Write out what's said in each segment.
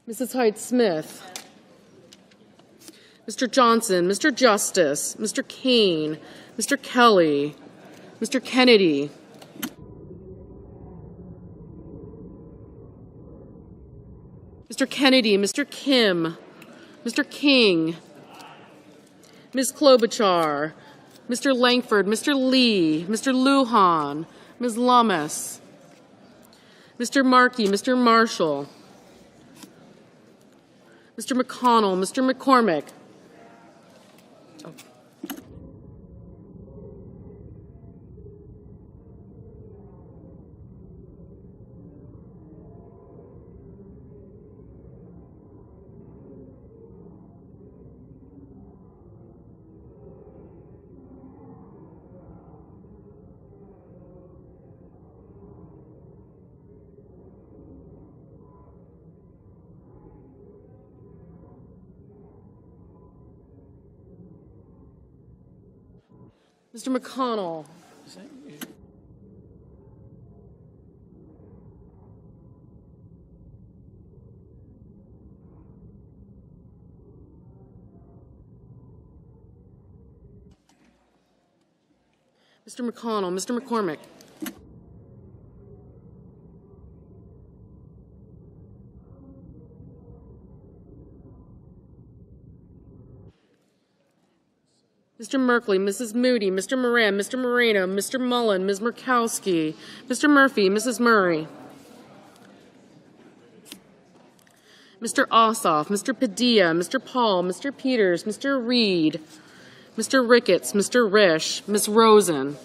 Mrs. Hyde-Smith, Mr. Johnson, Mr. Justice, Mr. Kane, Mr. Kelly, Mr. Kennedy, Mr. Kennedy, Mr. Kim, Mr. King, Ms. Klobuchar, Mr. Langford, Mr. Lee, Mr. Lujan, Ms. Lummis, Mr. Markey, Mr. Marshall, Mr. McConnell, Mr. McCormick, Mr. McConnell, Mr. McConnell, Mr. McCormick, Mr. Merkley, Mrs. Moody, Mr. Moran, Mr. Moreno, Mr. Mullen, Ms. Murkowski, Mr. Murphy, Mrs. Murray, Mr. Ossoff, Mr. Padilla, Mr. Paul, Mr. Peters, Mr. Reed, Mr. Ricketts, Mr. Risch, Ms. Rosen,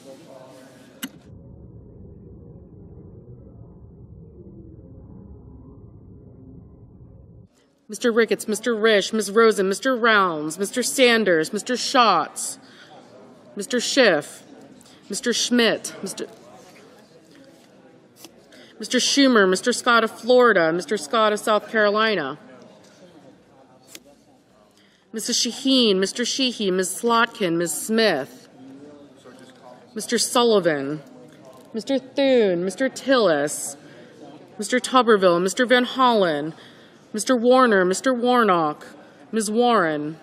Mr. Ricketts, Mr. Risch, Ms. Rosen, Mr. Rounds, Mr. Sanders, Mr. Schatz, Mr. Schiff, Mr. Schmidt, Mr. Schumer, Mr. Scott of Florida, Mr. Scott of South Carolina, Mrs. Shaheen, Mr. Sheehy, Ms. Slotkin, Ms. Smith, Mr. Sullivan, Mr. Thune, Mr. Tillis, Mr. Tuberville, Mr. Van Hollen, Mr. Warner, Mr. Warnock, Ms. Warren,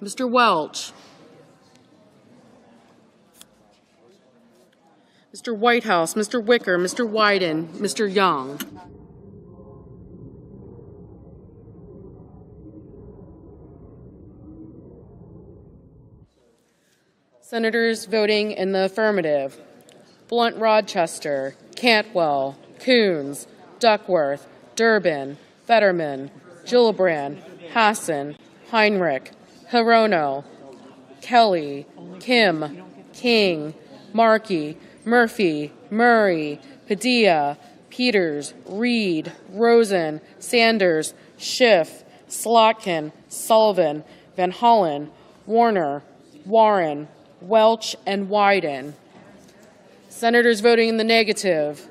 Mr. Welch, Mr. Whitehouse, Mr. Wicker, Mr. Wyden, Mr. Young. Senators voting in the affirmative: Blunt Rochester, Cantwell, Coons, Duckworth, Durbin, Fetterman, Gillibrand, Hassan, Heinrich, Hirono, Kelly, Kim, King, Markey, Murphy, Murray, Padilla, Peters, Reed, Rosen, Sanders, Schiff, Slotkin, Sullivan, Van Hollen, Warner, Warren, Welch, and Wyden. Senators voting in the negative: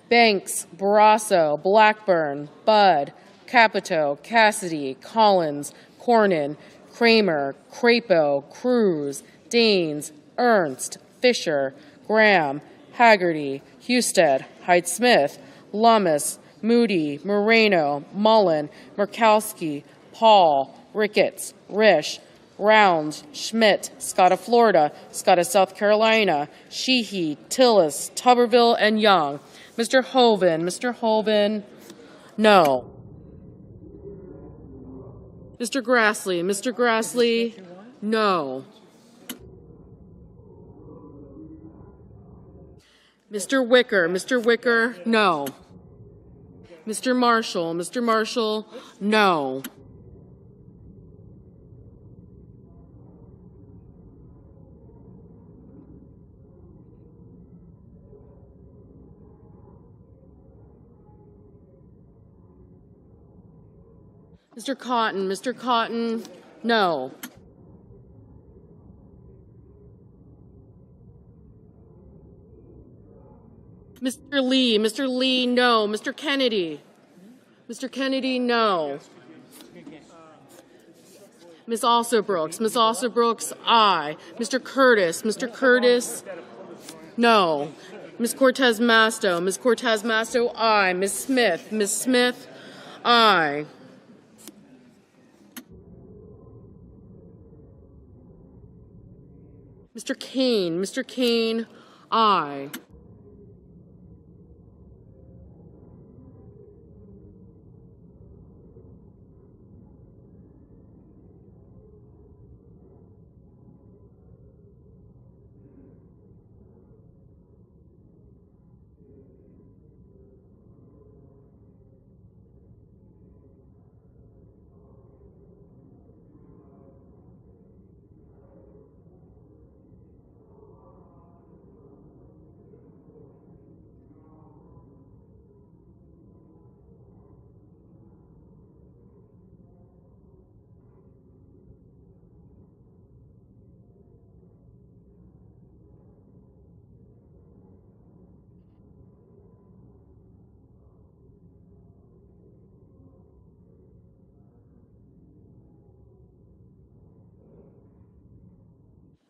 Banks, Barrasso, Blackburn, Budd, Capito, Cassidy, Collins, Cornyn, Kramer, Crapo, Cruz, Daines, Ernst, Fisher, Graham, Haggerty, Husted, Hyde-Smith, Lummis, Moody, Moreno, Mullen, Murkowski, Paul, Ricketts, Risch, Rounds, Schmidt, Scott of Florida, Scott of South Carolina, Sheehy, Tillis, Tuberville, and Young. Mr. Hoven, no. Mr. Grassley, no. Mr. Wicker, no. Mr. Marshall, no. Mr. Cotton, no. Mr. Lee, no. Mr. Kennedy, no. Ms. Alsobrooks, aye. Mr. Curtis, no. Ms. Cortez Masto, aye. Ms. Smith, aye. Mr. Kane, aye.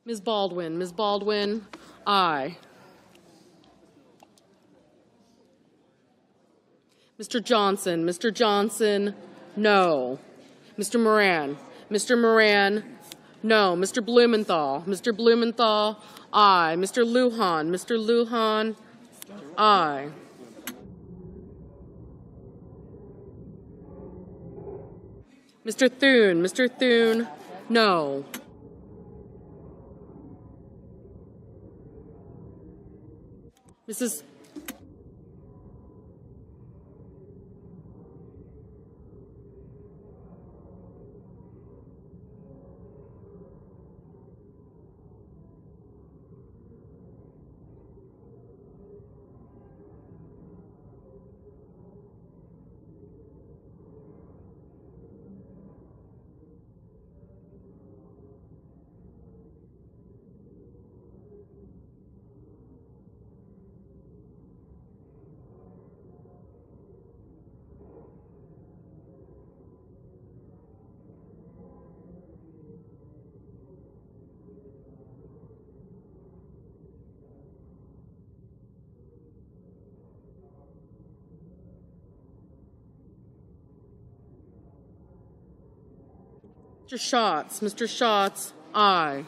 Ms. Baldwin, aye. Mr. Johnson, no. Mr. Moran, no. Mr. Blumenthal, aye. Mr. Lujan, aye. Mr. Thune, no. Mrs. Mr. Schatz, aye.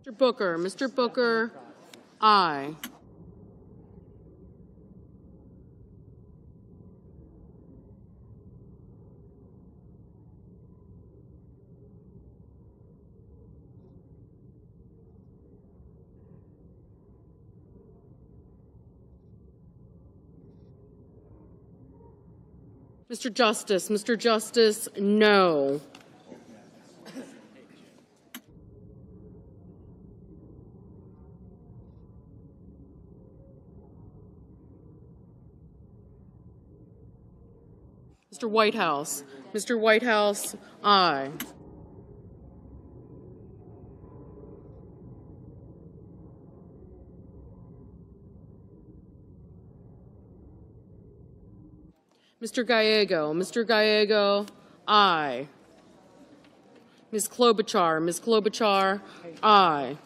Mr. Booker, aye. Mr. Justice, no. Mr. Whitehouse, aye. Mr. Gallego, aye. Ms. Klobuchar, aye.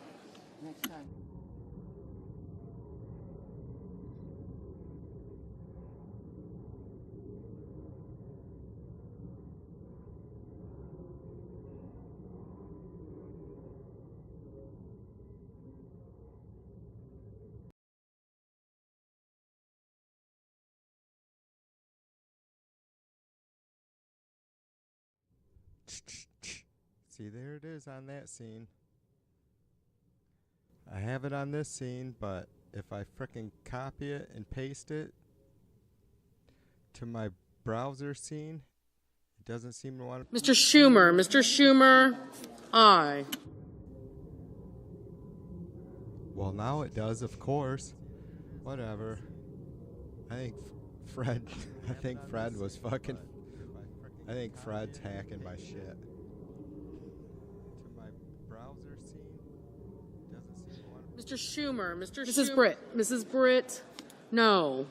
See, there it is on that scene. I have it on this scene, but if I frickin' copy it and paste it to my browser scene, it doesn't seem to want to. Mr. Schumer, Mr. Schumer, aye. Well, now it does, of course. Whatever. I think Fred was fucking. I think Fred's hacking my shit. To my browser scene, doesn't seem to want to. Mr. Schumer, Mrs. Britt, Mrs. Britt, no.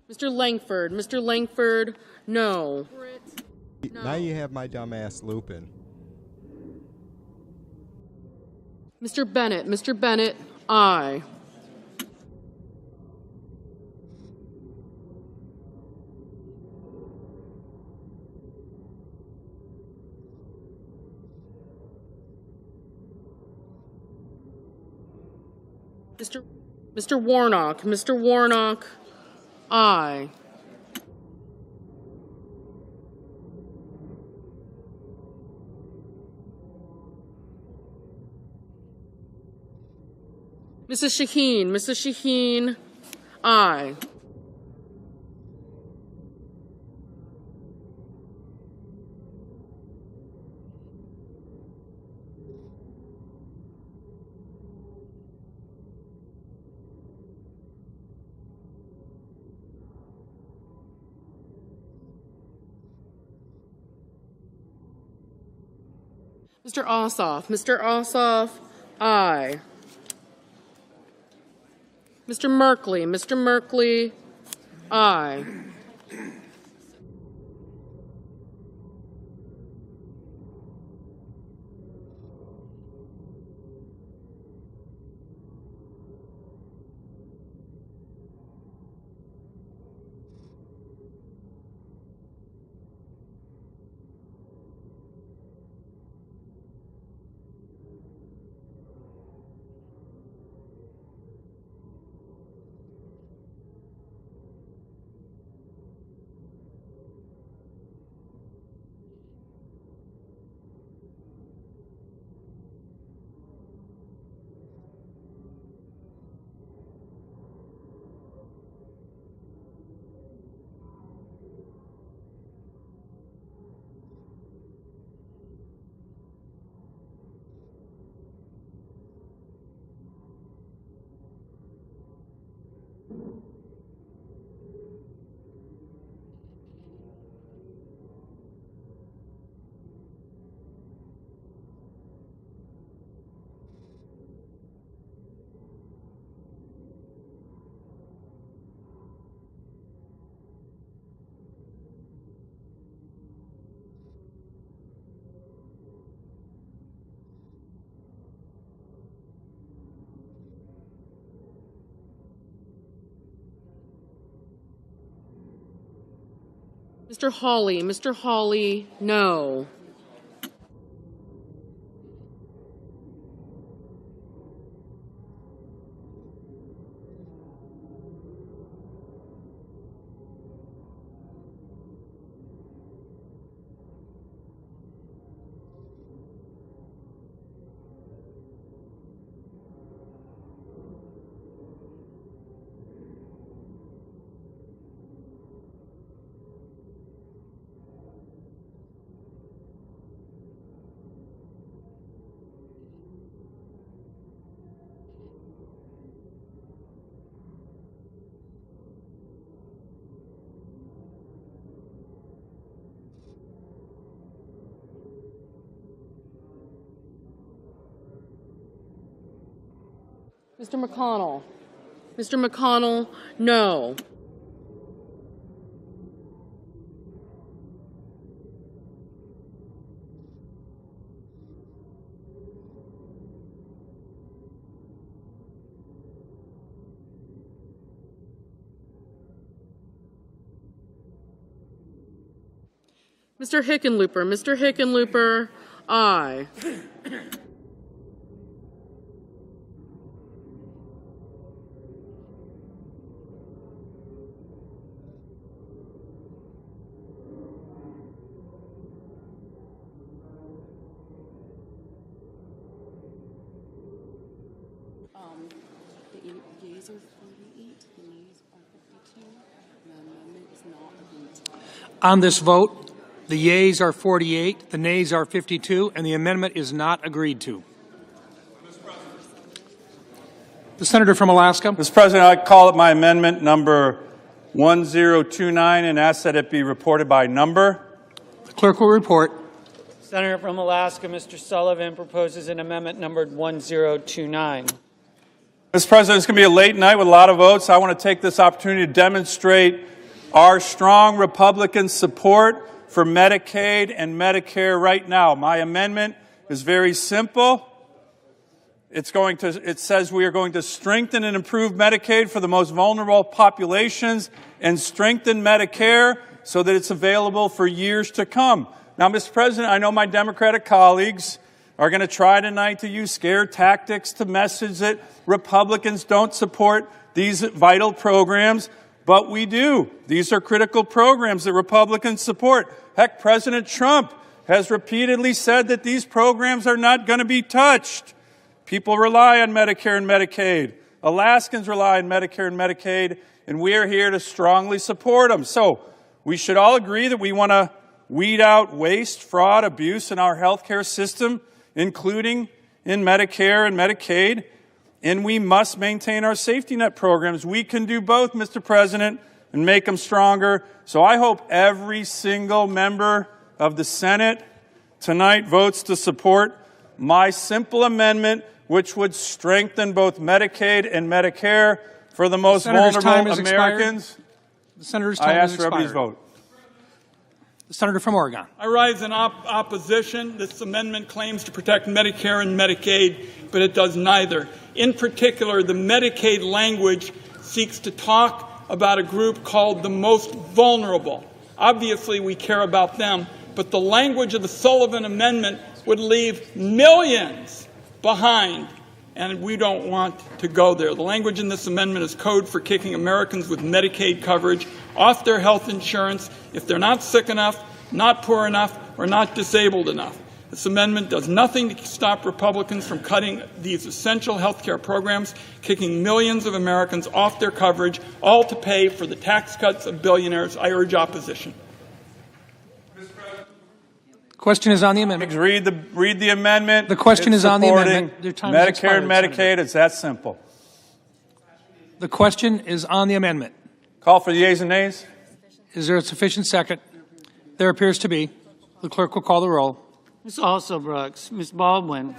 Mr. Langford, no. Now you have my dumb ass looping. Mr. Bennett, aye. Mr. Warnock, aye. Mrs. Shaheen, aye. Mr. Ossoff, aye. Mr. Merkley, aye. Mr. Hawley, no. Mr. McConnell, no. Mr. Hickenlooper, Aye. The yeas are 48, the nays are 52. The amendment is not agreed to. On this vote, the yeas are 48, the nays are 52, and the amendment is not agreed to. The senator from Alaska. Mr. President, I call it my amendment number 1029 and ask that it be reported by number. The clerk will report. Senator from Alaska, Mr. Sullivan, proposes an amendment numbered 1029. Mr. President, it's going to be a late night with a lot of votes. I want to take this opportunity to demonstrate our strong Republican support for Medicaid and Medicare right now. My amendment is very simple. It says we are going to strengthen and improve Medicaid for the most vulnerable populations and strengthen Medicare so that it's available for years to come. Now, Mr. President, I know my Democratic colleagues are going to try tonight to use scare tactics to message that Republicans don't support these vital programs, but we do. These are critical programs that Republicans support. Heck, President Trump has repeatedly said that these programs are not going to be touched. People rely on Medicare and Medicaid. Alaskans rely on Medicare and Medicaid, and we are here to strongly support them. So we should all agree that we want to weed out waste, fraud, abuse in our healthcare system, including in Medicare and Medicaid, and we must maintain our safety net programs. We can do both, Mr. President, and make them stronger. So I hope every single member of the Senate tonight votes to support my simple amendment, which would strengthen both Medicaid and Medicare for the most vulnerable Americans. The senator's I time ask has for everybody's expired. vote. The senator from Oregon. I rise in opposition. This amendment claims to protect Medicare and Medicaid, but it does neither. In particular, the Medicaid language seeks to talk about a group called the most vulnerable. Obviously, we care about them, but the language of the Sullivan Amendment would leave millions behind, and we don't want to go there. The language in this amendment is code for kicking Americans with Medicaid coverage off their health insurance if they're not sick enough, not poor enough, or not disabled enough. This amendment does nothing to stop Republicans from cutting these essential health care programs, kicking millions of Americans off their coverage, all to pay for the tax cuts of billionaires. I urge opposition. Question is on the amendment. Read the amendment. The question It's is on the supporting amendment. Your time has Medicare and expired, Medicaid. Senator. It's that simple. The question is on the amendment. Call for the yeas and nays. Is there a sufficient second? There appears to be. The clerk will call the roll. Ms. Alsobrooks, Ms. Baldwin,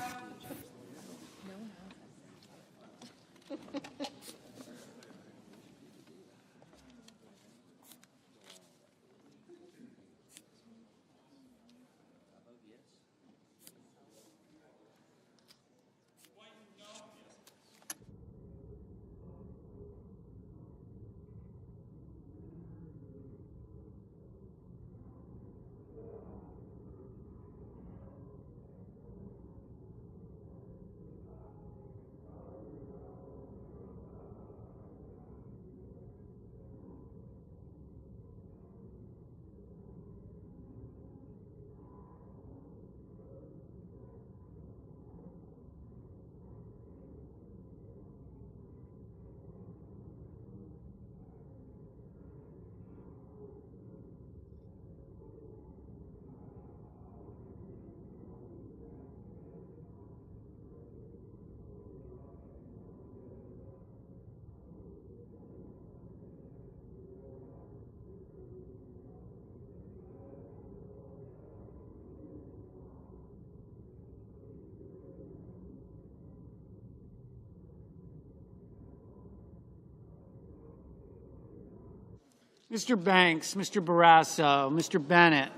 Mr. Banks, Mr. Barrasso, Mr. Bennett,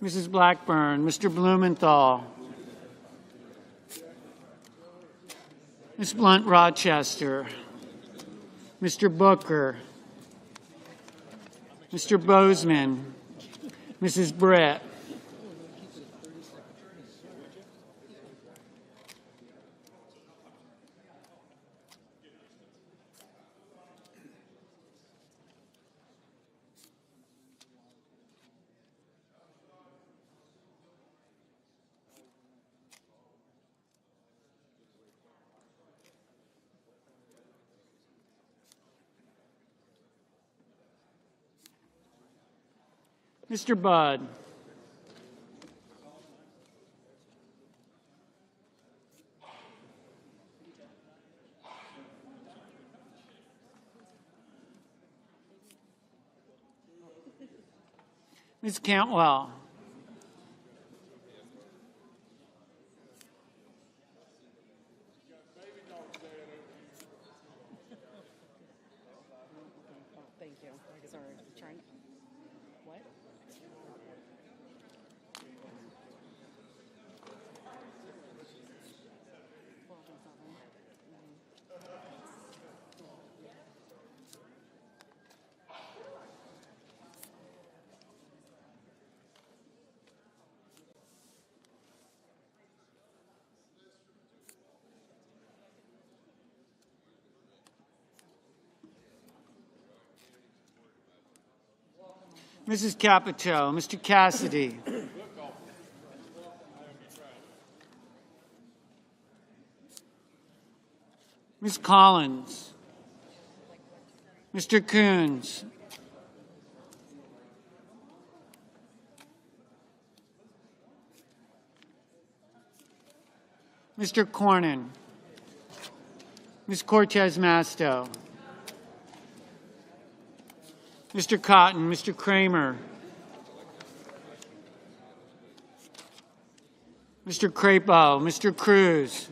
Mrs. Blackburn, Mr. Blumenthal, Ms. Blunt Rochester, Mr. Booker, Mr. Bozeman, Mrs. Brett, Mr. Budd. Ms. Cantwell. Thank you. Sorry. Trying. What? Mrs. Capito, Mr. Cassidy. Ms. Collins. Mr. Coons. Mr. Cornyn. Ms. Cortez Masto. Mr. Cotton, Mr. Kramer. Mr. Crapo, Mr. Cruz.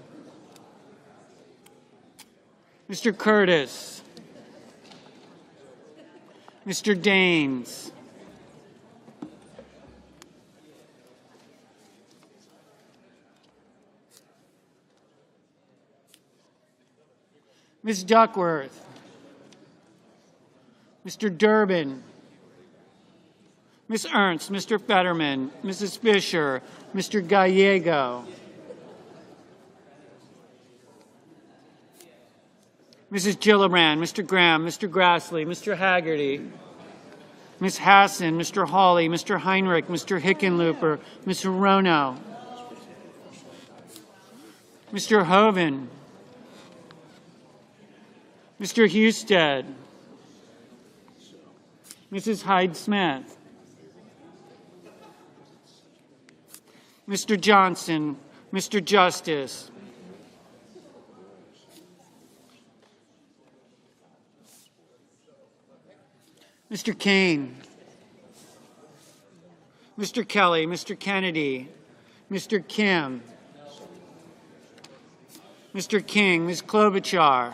Mr. Curtis. Mr. Daines. Ms. Duckworth. Mr. Durbin. Ms. Ernst, Mr. Fetterman, Mrs. Fisher, Mr. Gallego. Mrs. Gillibrand, Mr. Graham, Mr. Grassley, Mr. Haggerty, Ms. Hassan, Mr. Hawley, Mr. Heinrich, Mr. Hickenlooper, Ms. Hirono, Mr. Hoven, Mr. Husted, Mrs. Hyde-Smith, Mr. Johnson, Mr. Justice, Mr. Kane, Mr. Kelly, Mr. Kennedy, Mr. Kim, Mr. King, Ms. Klobuchar,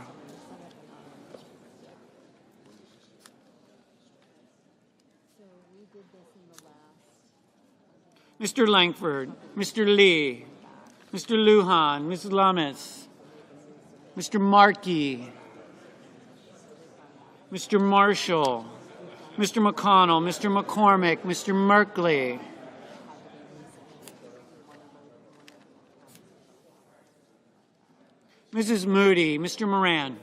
Mr. Langford, Mr. Lee, Mr. Lujan, Ms. Lummis, Mr. Markey, Mr. Marshall, Mr. McConnell, Mr. McCormick, Mr. Merkley, Mrs. Moody, Mr. Moran,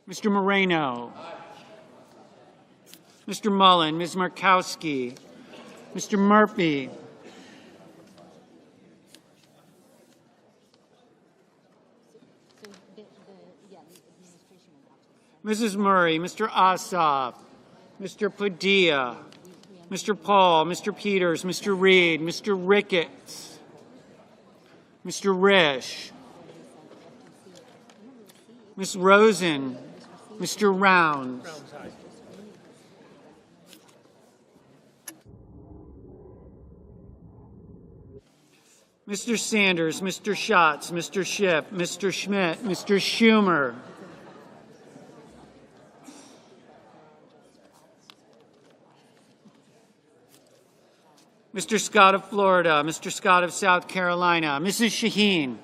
Mr. Moreno, Mr. Mullen, Ms. Markowski, Mr. Murphy, Mrs. Murray, Mr. Ossoff, Mr. Padilla, Mr. Paul, Mr. Peters, Mr. Reed, Mr. Ricketts, Mr. Risch, Ms. Rosen, Mr. Rounds, Mr. Sanders, Mr. Schatz, Mr. Schiff, Mr. Schmidt, Mr. Schumer, Mr. Scott of Florida, Mr. Scott of South Carolina, Mrs. Shaheen,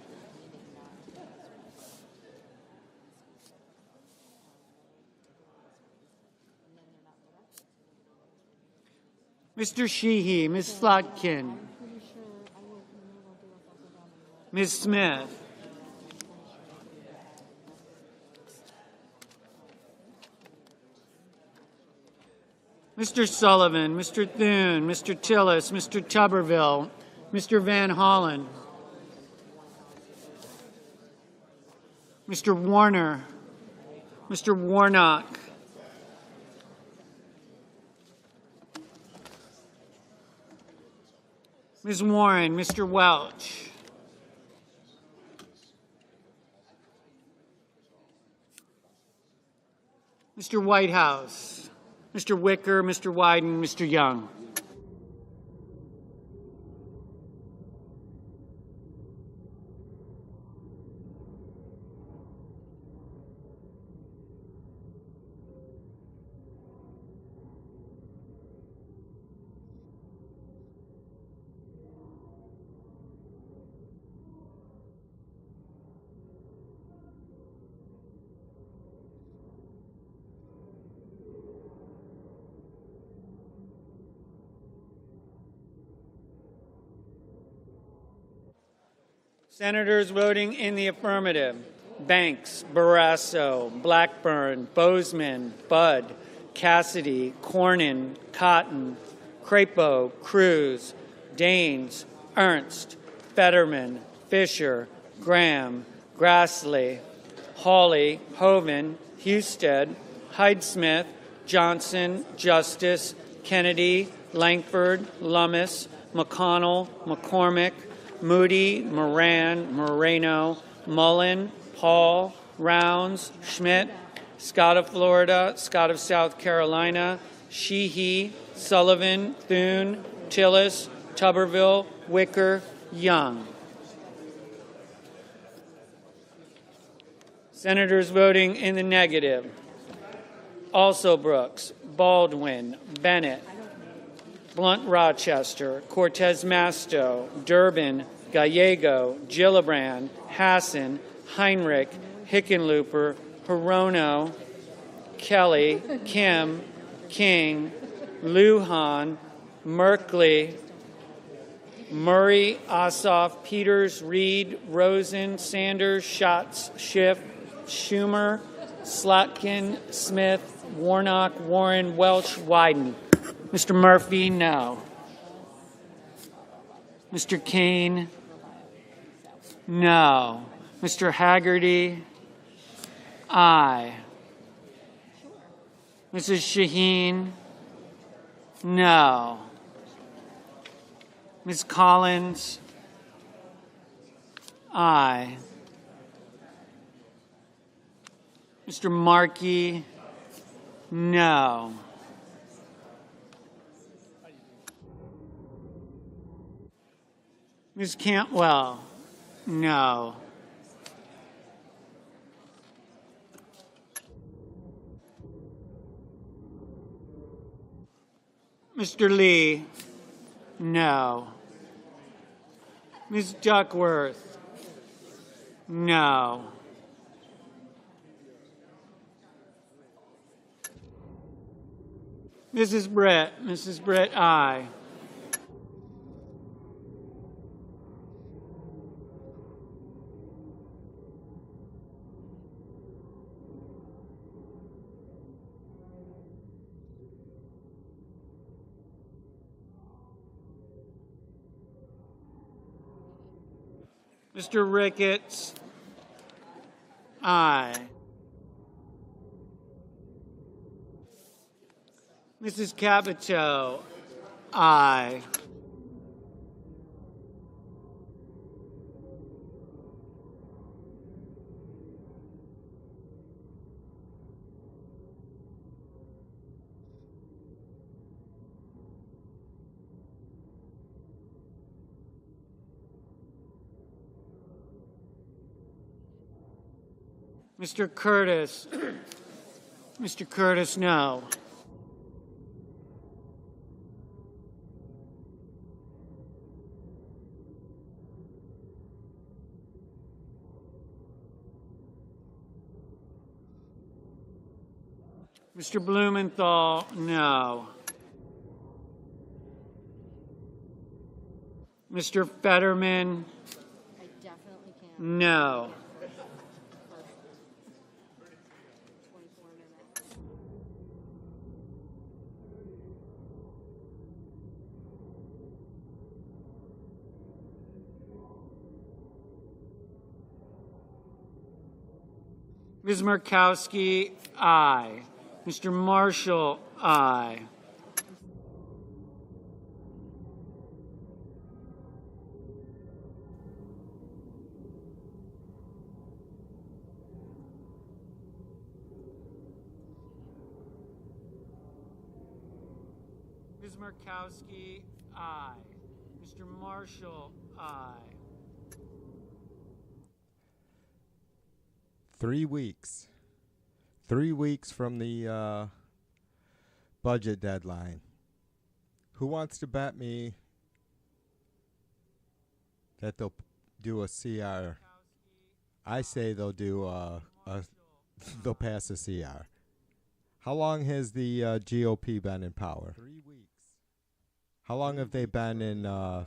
Mr. Sheehy, Ms. Slotkin, Ms. Smith, Mr. Sullivan, Mr. Thune, Mr. Tillis, Mr. Tuberville, Mr. Van Hollen, Mr. Warner, Mr. Warnock, Ms. Warren, Mr. Welch. Mr. Whitehouse, Mr. Wicker, Mr. Wyden, Mr. Young. Senators voting in the affirmative: Banks, Barrasso, Blackburn, Bozeman, Budd, Cassidy, Cornyn, Cotton, Crapo, Cruz, Daines, Ernst, Fetterman, Fisher, Graham, Grassley, Hawley, Hoeven, Husted, Hyde-Smith, Johnson, Justice, Kennedy, Langford, Lummis, McConnell, McCormick, Moody, Moran, Moreno, Mullen, Paul, Rounds, Schmidt, Scott of Florida, Scott of South Carolina, Sheehy, Sullivan, Thune, Tillis, Tuberville, Wicker, Young. Senators voting in the negative: also Brooks, Baldwin, Bennett, Blunt Rochester, Cortez Masto, Durbin, Gallego, Gillibrand, Hassan, Heinrich, Hickenlooper, Hirono, Kelly, Kim, King, Lujan, Merkley, Murray, Ossoff, Peters, Reed, Rosen, Sanders, Schatz, Schiff, Schumer, Slotkin, Smith, Warnock, Warren, Welch, Wyden. Mr. Murphy, no. Mr. Kane, no. Mr. Haggerty, aye. Mrs. Shaheen, no. Ms. Collins, aye. Mr. Markey, no. Ms. Cantwell, no. Mr. Lee, no. Ms. Duckworth, no. Mrs. Brett, aye. Mr. Ricketts, aye. Mrs. Capito, aye. Mr. Curtis, Mr. Curtis, no. Mr. Blumenthal, no. Mr. Fetterman, I definitely can't. no. 24 minutes. Ms. Murkowski, aye. Mr. Marshall, aye. Ms. Markowski, aye. Mr. Marshall, aye. 3 weeks. 3 weeks from the budget deadline. Who wants to bet me that they'll do a CR? I say they'll do they'll pass a CR. How long has the GOP been in power? 3 weeks. How long have they been in budget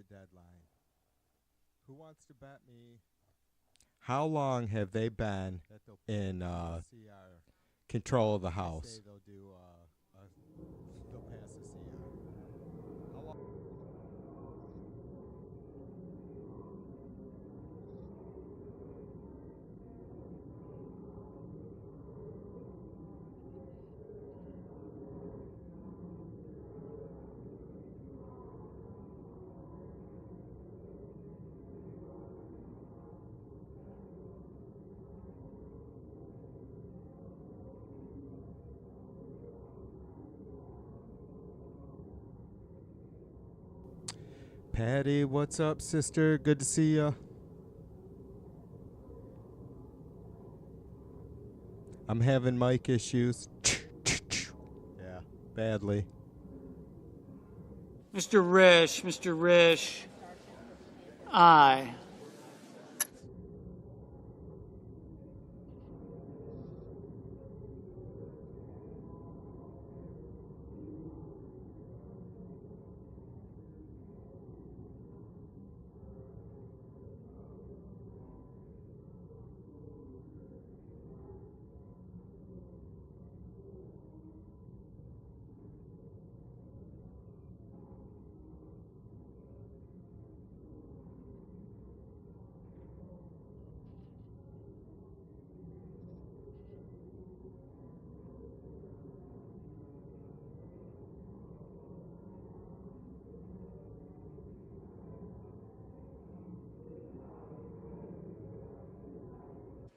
deadline? Who wants to bet me? How long have they been in control of the House? They'll pass a CR. How long? Patty, what's up, sister? Good to see ya. I'm having mic issues. Yeah, badly. Mr. Risch, aye.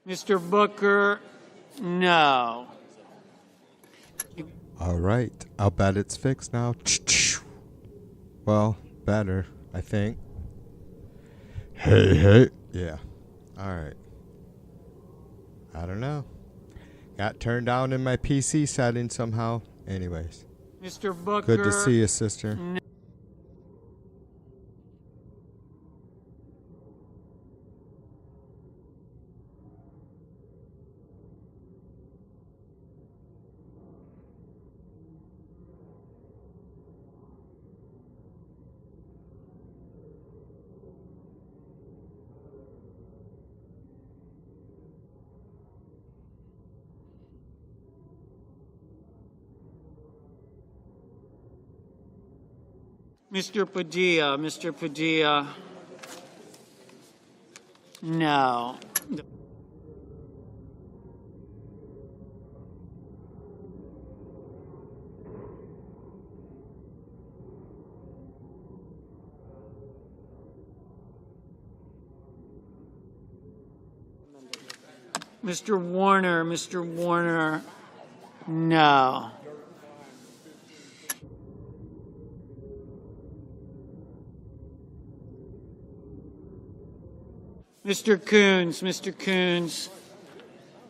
Mr. Booker, no. All right, I'll bet it's fixed now. Well, better, I think. Hey. Yeah. All right. I don't know. Got turned down in my PC setting somehow. Anyways. Mr. Booker. Good to see you, sister. No. Mr. Padilla, no. Mr. Warner, no. Mr. Coons,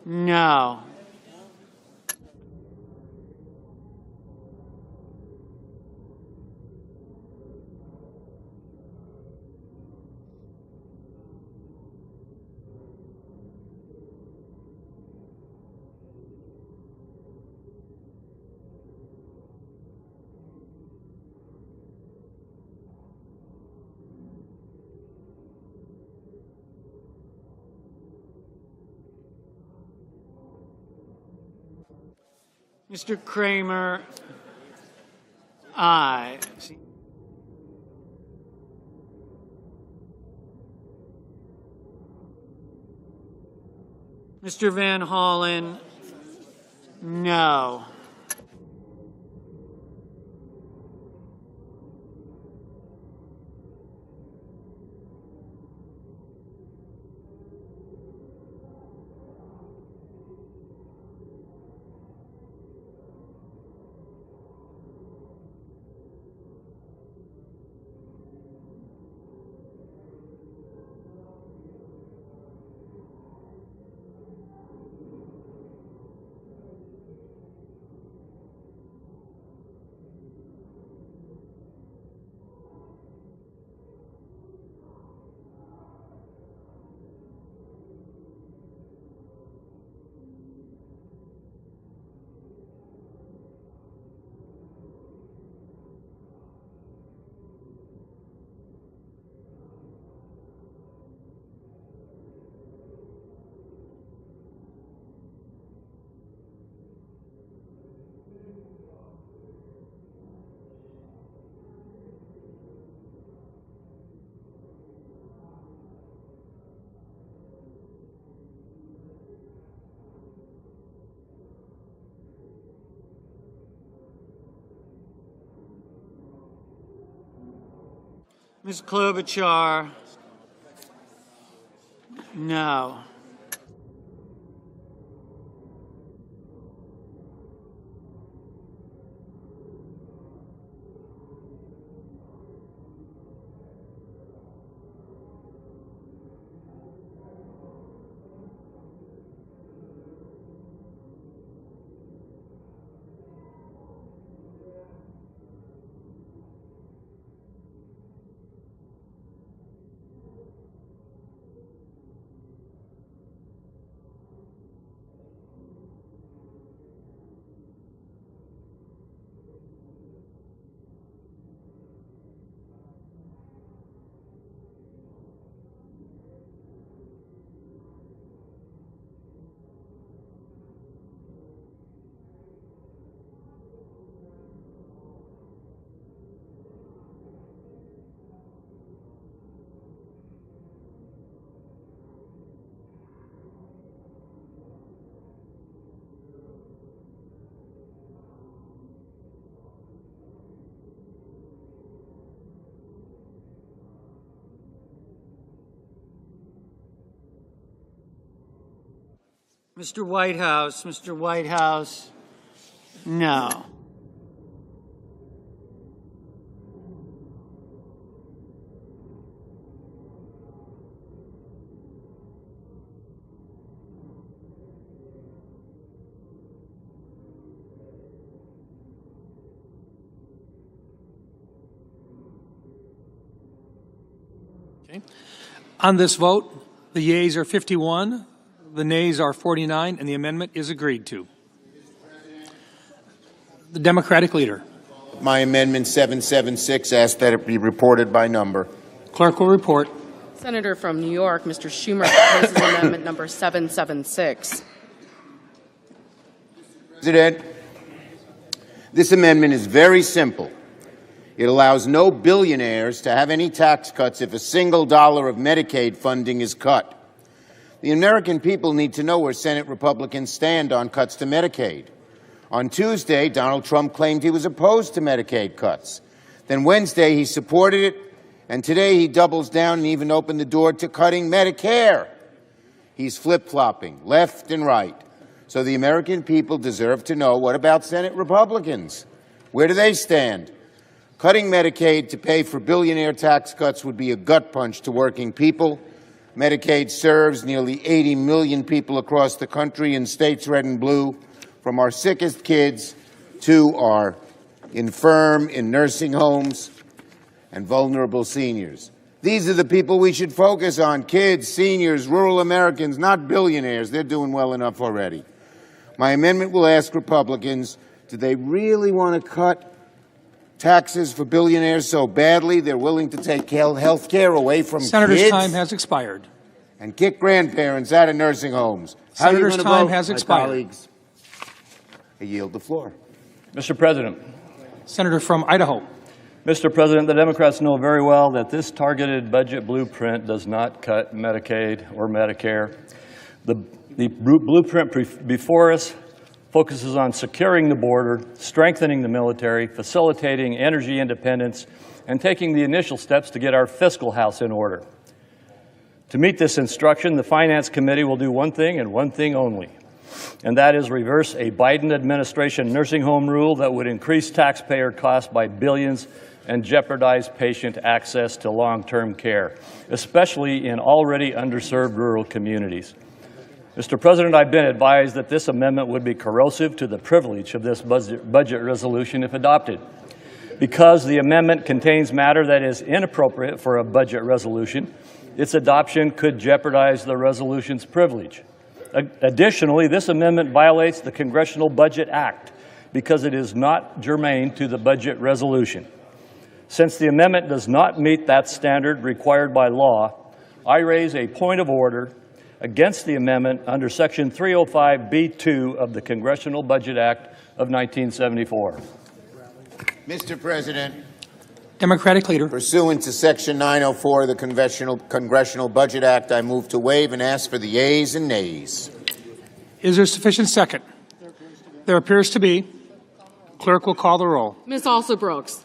no. Mr. Kramer, aye. Mr. Van Hollen, no. Ms. Klobuchar? No. Mr. Whitehouse, Mr. Whitehouse, no. Okay. On this vote, the yeas are 51, the nays are 49, and the amendment is agreed to. The Democratic leader. My amendment 776 asks that it be reported by number. Clerk will report. Senator from New York, Mr. Schumer proposes amendment number 776. President, this amendment is very simple. It allows no billionaires to have any tax cuts if a single dollar of Medicaid funding is cut. The American people need to know where Senate Republicans stand on cuts to Medicaid. On Tuesday, Donald Trump claimed he was opposed to Medicaid cuts. Then Wednesday, he supported it, and today he doubles down and even opened the door to cutting Medicare. He's flip-flopping left and right. So the American people deserve to know, what about Senate Republicans? Where do they stand? Cutting Medicaid to pay for billionaire tax cuts would be a gut punch to working people. Medicaid serves nearly 80 million people across the country in states red and blue, from our sickest kids to our infirm in nursing homes and vulnerable seniors. These are the people we should focus on: kids, seniors, rural Americans, not billionaires. They're doing well enough already. My amendment will ask Republicans, do they really want to cut taxes for billionaires so badly they're willing to take health care away from Senator's kids time has expired. and kick grandparents out of nursing homes? How are you Senator's gonna time vote, has my expired. colleagues? I yield the floor. Mr. President. Senator from Idaho. Mr. President, the Democrats know very well that this targeted budget blueprint does not cut Medicaid or Medicare. The blueprint before us focuses on securing the border, strengthening the military, facilitating energy independence, and taking the initial steps to get our fiscal house in order. To meet this instruction, the Finance Committee will do one thing and one thing only, and that is reverse a Biden administration nursing home rule that would increase taxpayer costs by billions and jeopardize patient access to long-term care, especially in already underserved rural communities. Mr. President, I've been advised that this amendment would be corrosive to the privilege of this budget resolution if adopted. Because the amendment contains matter that is inappropriate for a budget resolution, its adoption could jeopardize the resolution's privilege. Additionally, this amendment violates the Congressional Budget Act because it is not germane to the budget resolution. Since the amendment does not meet that standard required by law, I raise a point of order against the amendment under Section 305B2 of the Congressional Budget Act of 1974. Mr. President, Democratic leader. pursuant to Section 904 of the Congressional Budget Act, I move to waive and ask for the yeas and nays. Is there sufficient second? There appears to be. Clerk will call the roll. Ms. Alsobrooks.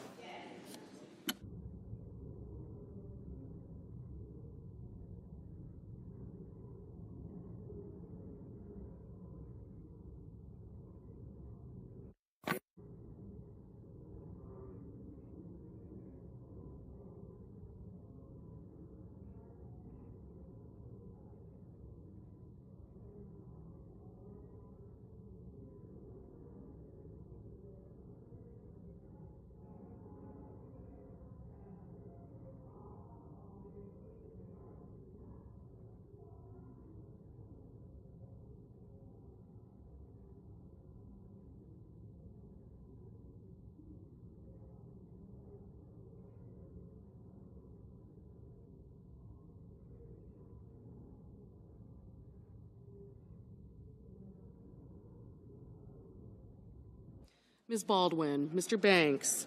Ms. Baldwin, Mr. Banks,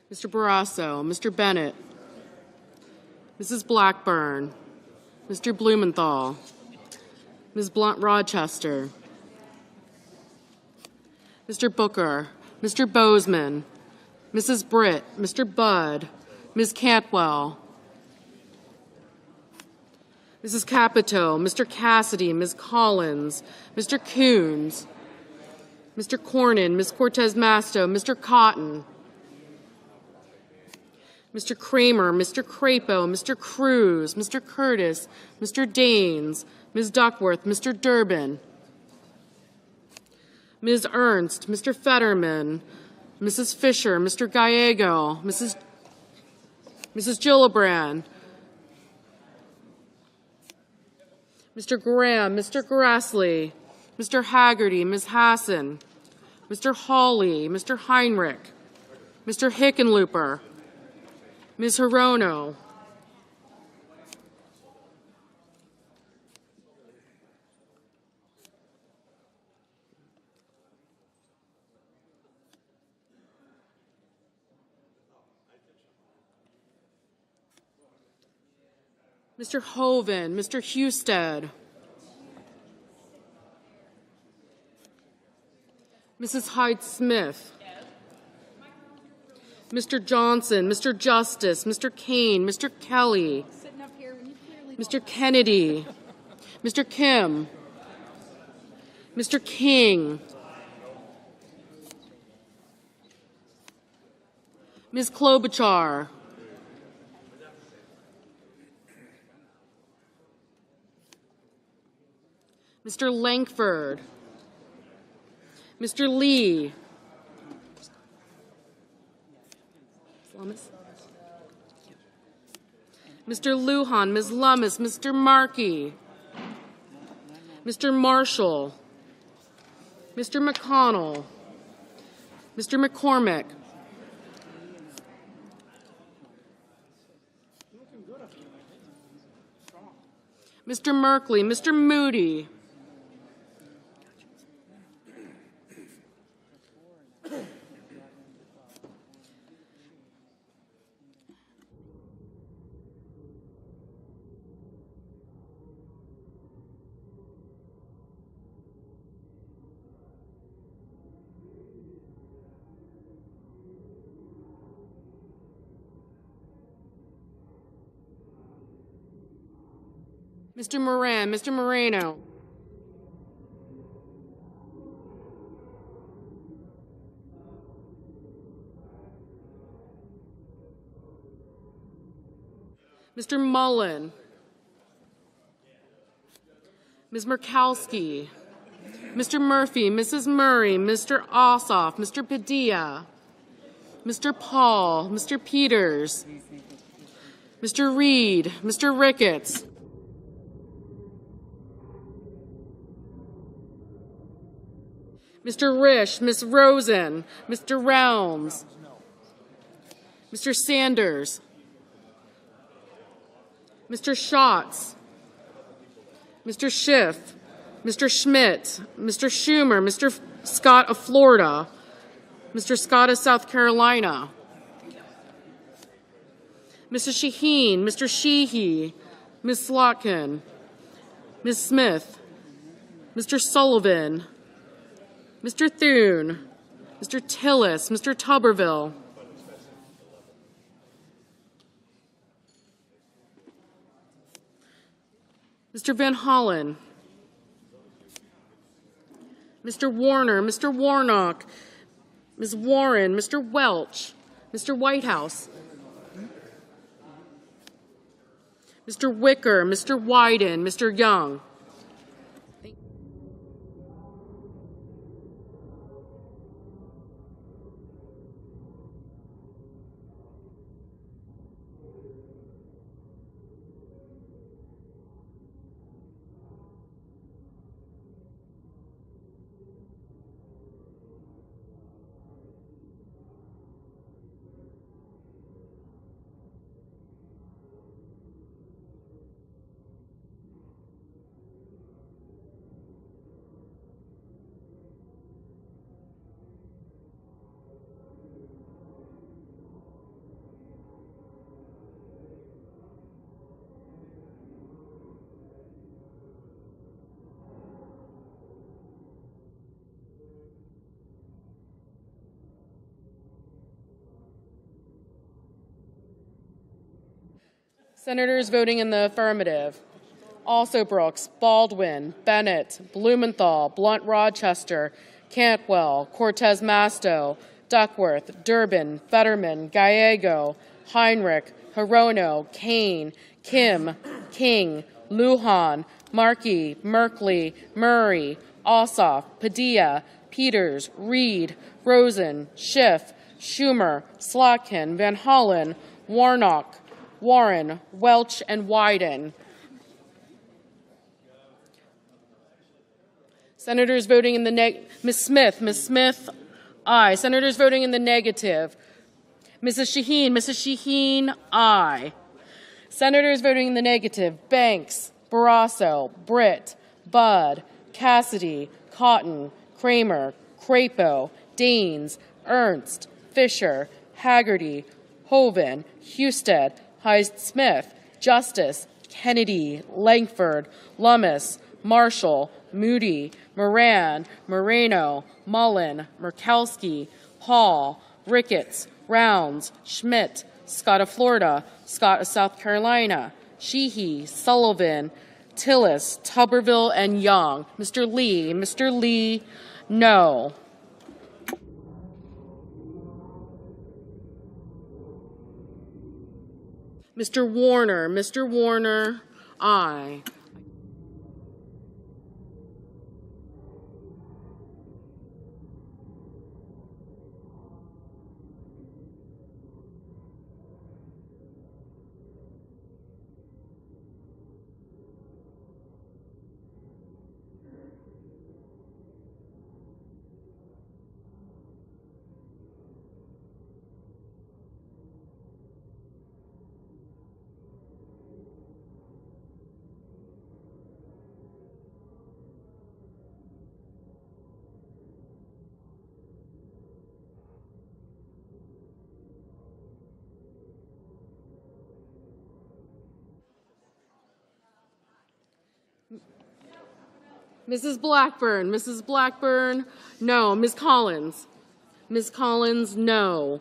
Mr. Barrasso, Mr. Bennett, Mrs. Blackburn, Mr. Blumenthal, Ms. Blunt-Rochester, Mr. Booker, Mr. Bozeman, Mrs. Britt, Mr. Budd, Ms. Cantwell, Mrs. Capito, Mr. Cassidy, Ms. Collins, Mr. Coons, Mr. Cornyn, Ms. Cortez Masto, Mr. Cotton, Mr. Kramer, Mr. Crapo, Mr. Cruz, Mr. Curtis, Mr. Daines, Ms. Duckworth, Mr. Durbin, Ms. Ernst, Mr. Fetterman, Mrs. Fisher, Mr. Gallego, Mrs. Gillibrand, Mr. Graham, Mr. Grassley, Mr. Haggerty, Ms. Hassan, Mr. Hawley, Mr. Heinrich, Mr. Hickenlooper, Ms. Hirono, Mr. Hoven, Mr. Husted, Mrs. Hyde-Smith, Mr. Johnson, Mr. Justice, Mr. Kane, Mr. Kelly, Mr. Kennedy, Mr. Kim, Mr. King, Ms. Klobuchar, Mr. Langford, Mr. Lee, Mr. Lujan, Ms. Lummis, Mr. Markey, Mr. Marshall, Mr. McConnell, Mr. McCormick, Mr. Merkley, Mr. Moody, Mr. Moran, Mr. Moreno, Mr. Mullen, Ms. Murkowski, Mr. Murphy, Mrs. Murray, Mr. Ossoff, Mr. Padilla, Mr. Paul, Mr. Peters, Mr. Reed, Mr. Ricketts, Mr. Risch, Ms. Rosen, Mr. Rounds, Mr. Sanders, Mr. Schatz, Mr. Schiff, Mr. Schmidt, Mr. Schumer, Mr. Scott of Florida, Mr. Scott of South Carolina, Mrs. Shaheen, Mr. Sheehy, Ms. Slotkin, Ms. Smith, Mr. Sullivan, Mr. Thune, Mr. Tillis, Mr. Tuberville, Mr. Van Hollen, Mr. Warner, Mr. Warnock, Ms. Warren, Mr. Welch, Mr. Whitehouse, Mr. Wicker, Mr. Wyden, Mr. Young. Senators voting in the affirmative: Also Brooks, Baldwin, Bennett, Blumenthal, Blunt Rochester, Cantwell, Cortez Masto, Duckworth, Durbin, Fetterman, Gallego, Heinrich, Hirono, Kane, Kim, King, Lujan, Markey, Merkley, Murray, Ossoff, Padilla, Peters, Reed, Rosen, Schiff, Schumer, Slotkin, Van Hollen, Warnock, Warren, Welch, and Wyden. Senators voting in the Ms. Smith, aye. Senators voting in the negative: Mrs. Shaheen, aye. Senators voting in the negative: Banks, Barrasso, Britt, Budd, Cassidy, Cotton, Kramer, Crapo, Daines, Ernst, Fisher, Haggerty, Hoven, Husted, Hyde-Smith, Justice, Kennedy, Langford, Lummis, Marshall, Moody, Moran, Moreno, Mullen, Murkowski, Hall, Ricketts, Rounds, Schmidt, Scott of Florida, Scott of South Carolina, Sheehy, Sullivan, Tillis, Tuberville, and Young. Mr. Lee, no. Mr. Warner, aye. Mrs. Blackburn, no. Ms. Collins, no.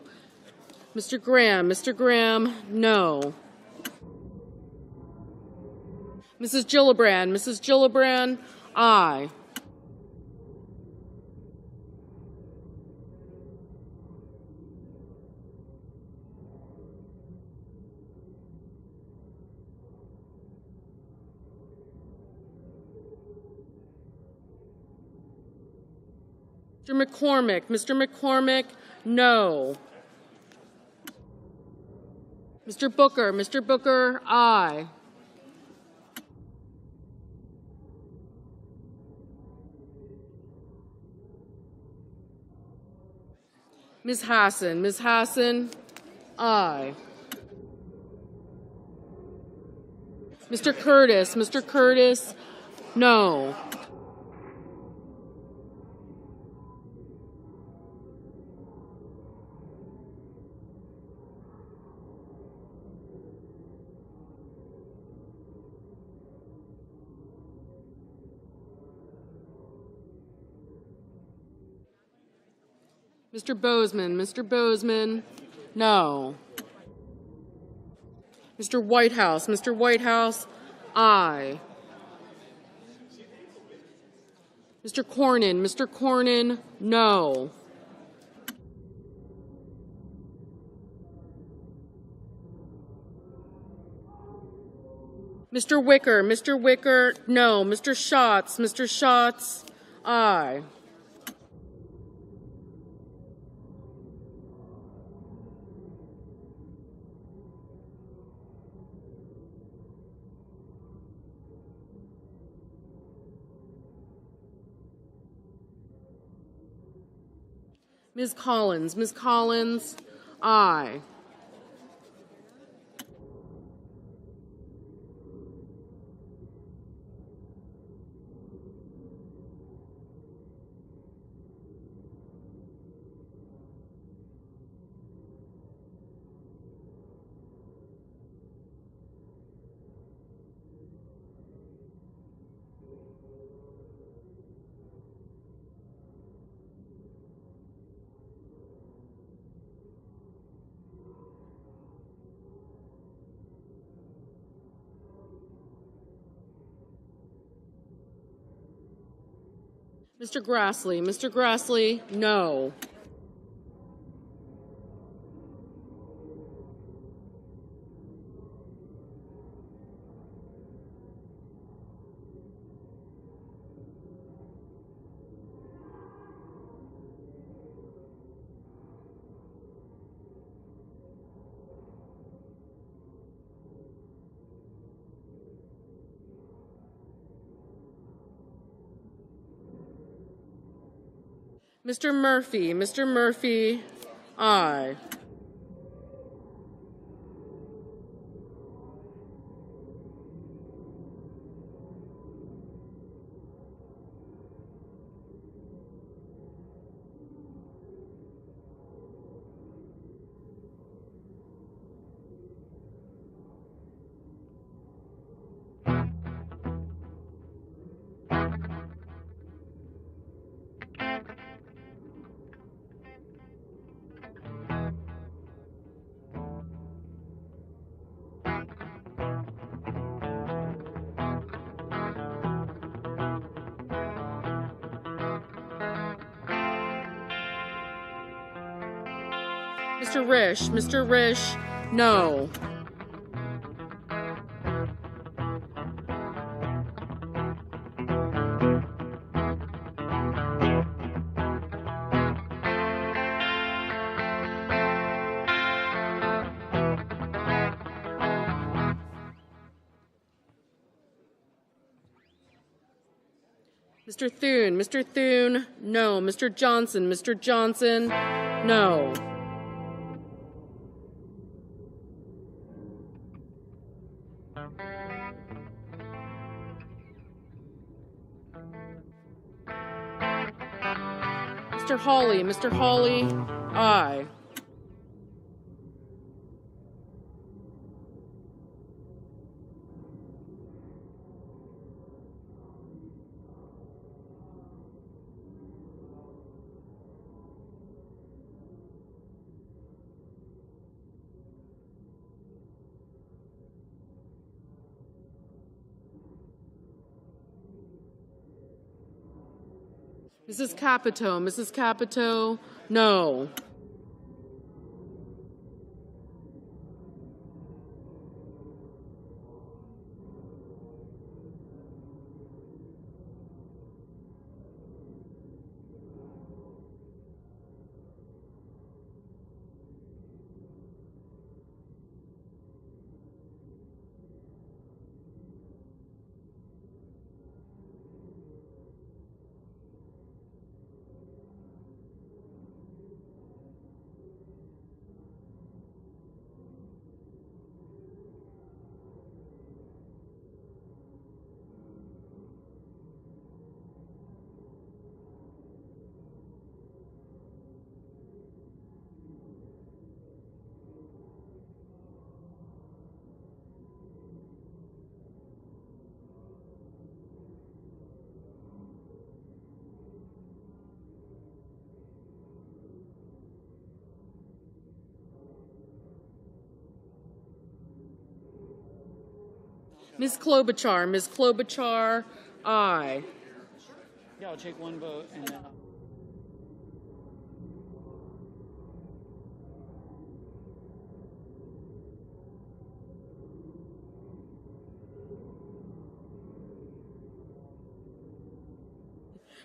Mr. Graham, no. Mrs. Gillibrand, aye. Mr. McCormick, no. Mr. Booker, aye. Ms. Hassan, aye. Mr. Curtis, no. Mr. Bozeman, no. Mr. Whitehouse, aye. Mr. Cornyn, no. Mr. Wicker, no. Mr. Schatz, aye. Ms. Collins, aye. Mr. Grassley, no. Mr. Murphy, aye. Mr. Risch, no. Mr. Thune, no. Mr. Johnson, no. Mr. Hawley, aye. Mrs. Capito, no. Ms. Klobuchar, aye. Yeah, I'll take one vote and then.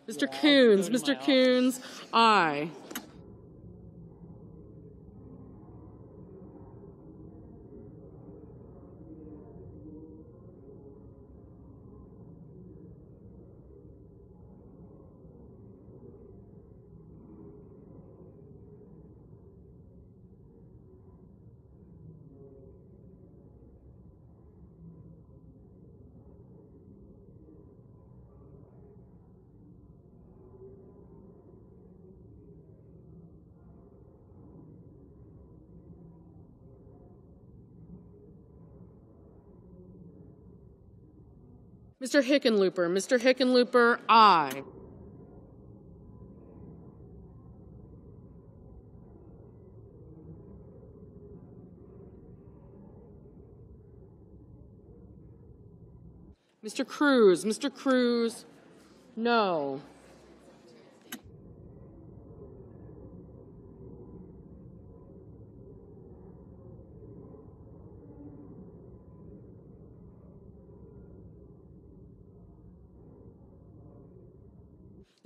Mr. Coons, aye. Mr. Hickenlooper, aye. Mr. Cruz, no.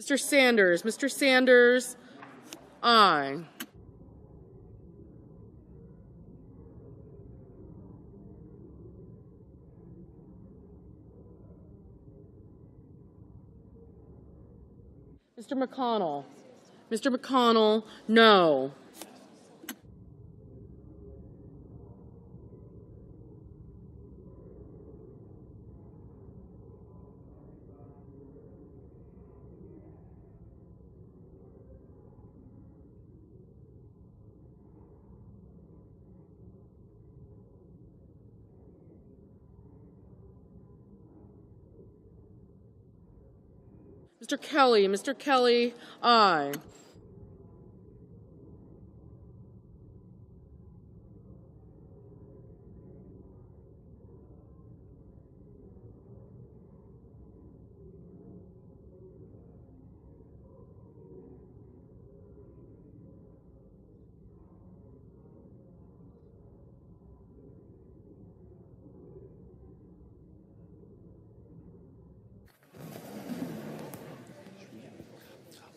Mr. Sanders. Mr. Sanders, aye. Mr. McConnell. Mr. McConnell, no. Mr. Kelly. Mr. Kelly, aye.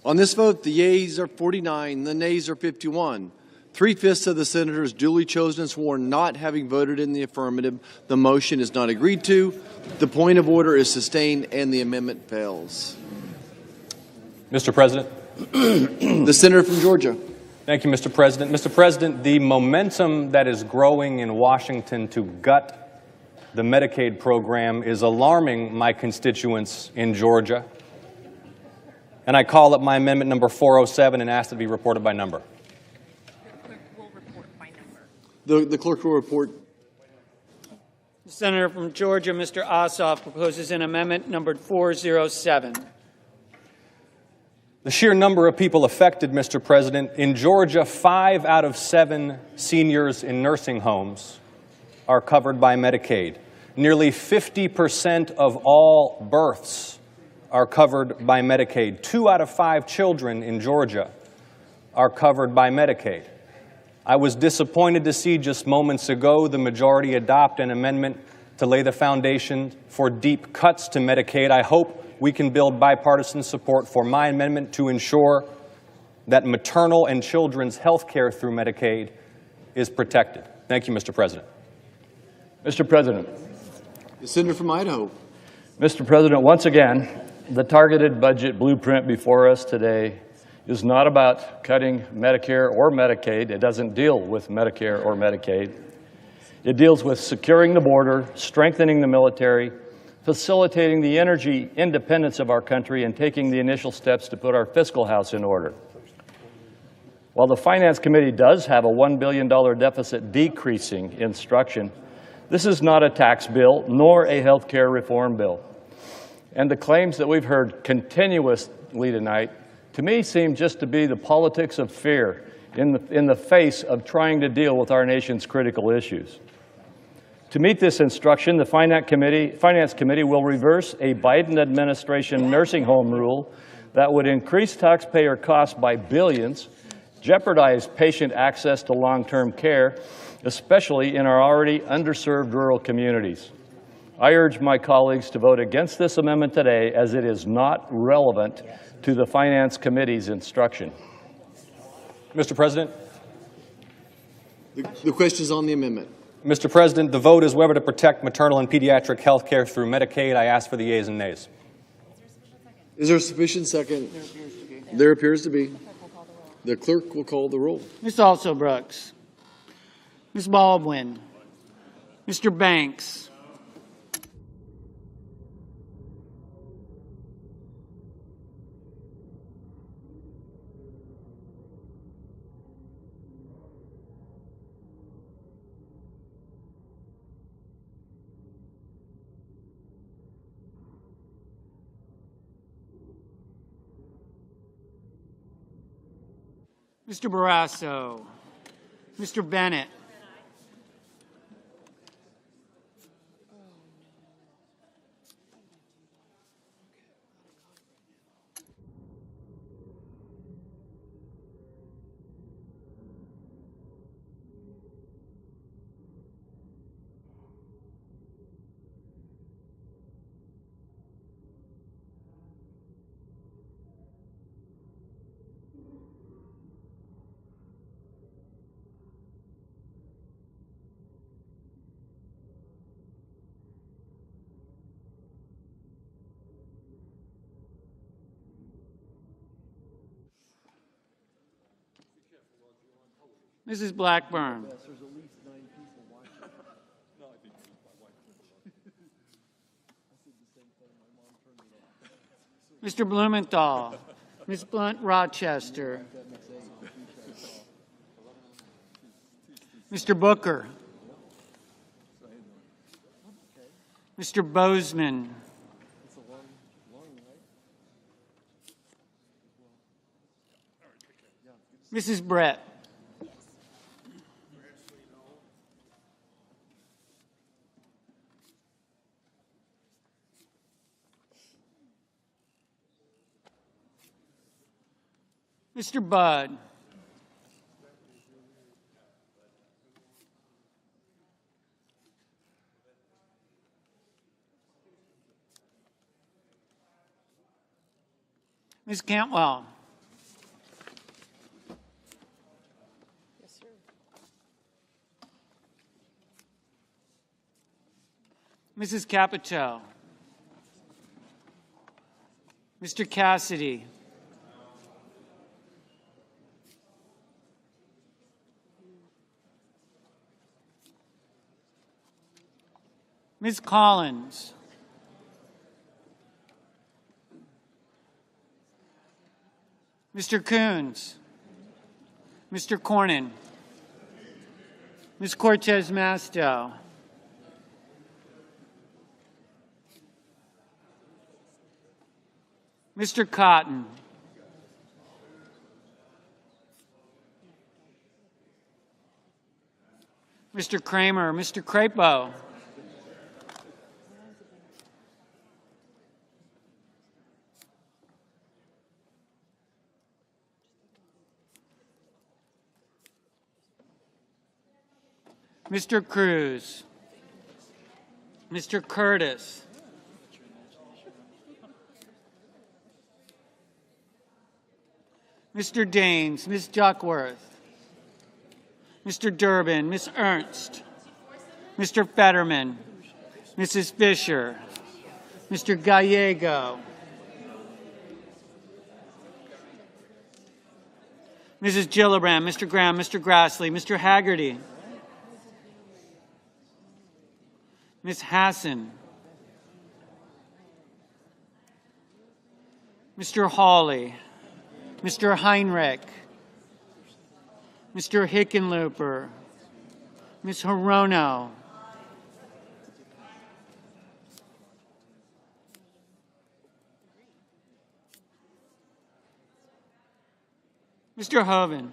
On this vote, the yeas are 49, the nays are 51. 3/5 of the senators duly chosen and sworn not having voted in the affirmative. The motion is not agreed to. The point of order is sustained and the amendment fails. Mr. President. The senator from Georgia. Thank you, Mr. President. Mr. President, the momentum that is growing in Washington to gut the Medicaid program is alarming my constituents in Georgia. And I call up my amendment number 407 and ask it to be reported by number. The clerk will report. The senator from Georgia, Mr. Ossoff, proposes an amendment numbered 407. The sheer number of people affected, Mr. President, in Georgia, 5 out of 7 seniors in nursing homes are covered by Medicaid. Nearly 50% of all births are covered by Medicaid. 2 out of 5 children in Georgia are covered by Medicaid. I was disappointed to see just moments ago the majority adopt an amendment to lay the foundation for deep cuts to Medicaid. I hope we can build bipartisan support for my amendment to ensure that maternal and children's health care through Medicaid is protected. Thank you, Mr. President. Mr. President. The senator from Idaho. Mr. President, once again, the targeted budget blueprint before us today is not about cutting Medicare or Medicaid. It doesn't deal with Medicare or Medicaid. It deals with securing the border, strengthening the military, facilitating the energy independence of our country, and taking the initial steps to put our fiscal house in order. While the Finance Committee does have a $1 billion deficit decreasing instruction, this is not a tax bill nor a health care reform bill. And the claims that we've heard continuously tonight, to me, seem just to be the politics of fear in the face of trying to deal with our nation's critical issues. To meet this instruction, the Finance Committee will reverse a Biden administration nursing home rule that would increase taxpayer costs by billions, jeopardize patient access to long-term care, especially in our already underserved rural communities. I urge my colleagues to vote against this amendment today, as it is not relevant to the Finance Committee's instruction. Mr. President. The question is on the amendment. Mr. President, the vote is whether to protect maternal and pediatric health care through Medicaid. I ask for the yeas and nays. Is there a sufficient second? There appears to be. The clerk will call the roll. Ms. Alsobrooks. Ms. Baldwin. Mr. Banks. Mr. Barrasso. Mr. Bennett. Mrs. Blackburn. Mr. Blumenthal. Ms. Blunt Rochester. Mr. Booker. Mr. Bozeman. Mrs. Brett. Mr. Budd. Ms. Cantwell. Yes, sir. Mrs. Capito. Mr. Cassidy. Ms. Collins. Mr. Coons. Mr. Cornyn. Ms. Cortez Masto. Mr. Cotton. Mr. Kramer. Mr. Crapo. Mr. Cruz. Mr. Curtis. Mr. Daines, Ms. Duckworth. Mr. Durbin, Ms. Ernst. Mr. Fetterman. Mrs. Fisher. Mr. Gallego. Mrs. Gillibrand, Mr. Graham, Mr. Grassley, Mr. Haggerty. Ms. Hassan. Mr. Hawley. Mr. Heinrich. Mr. Hickenlooper. Ms. Hirono. Mr. Hoven.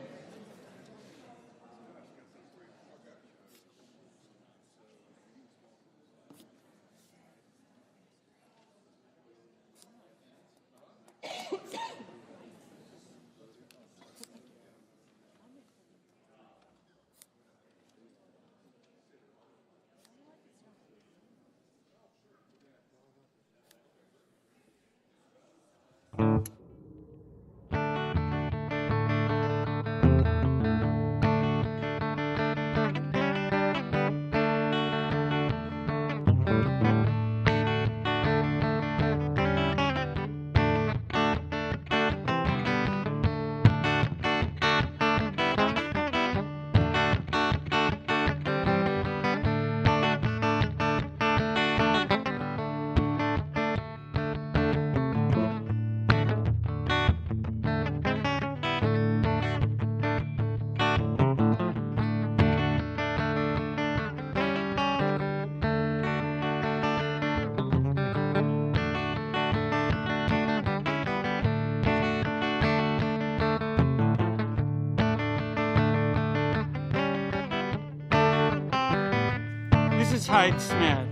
Mrs. Hyde-Smith.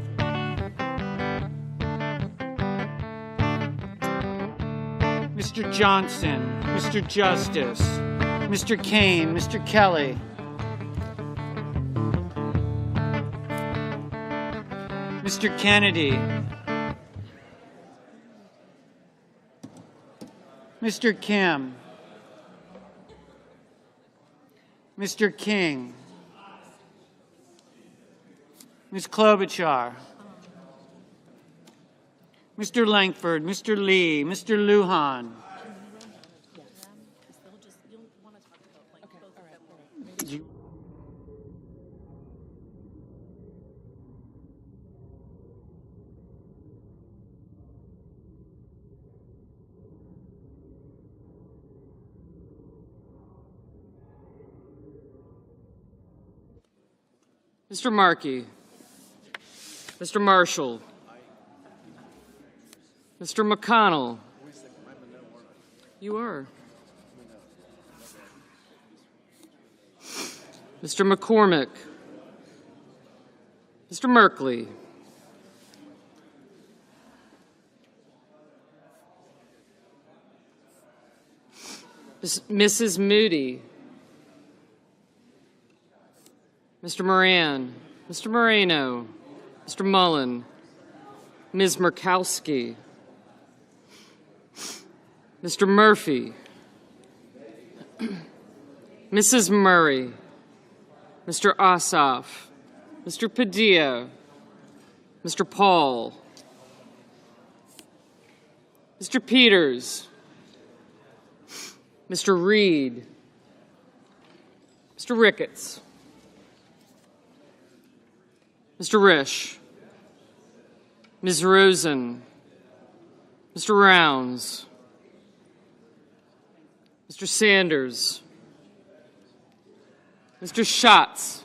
Mr. Johnson, Mr. Justice, Mr. Kane, Mr. Kelly. Mr. Kennedy. Mr. Kim. Mr. King. Ms. Klobuchar. Mr. Langford, Mr. Lee, Mr. Lujan. Okay, all right. Mr. Markey, Mr. Marshall, Mr. McConnell. You are. Mr. McCormick, Mr. Merkley, Mrs. Moody, Mr. Moran, Mr. Moreno, Mr. Mullen, Ms. Murkowski, Mr. Murphy, Mrs. Murray, Mr. Ossoff, Mr. Padilla, Mr. Paul, Mr. Peters, Mr. Reed, Mr. Ricketts, Mr. Risch, Ms. Rosen, Mr. Rounds, Mr. Sanders, Mr. Schatz,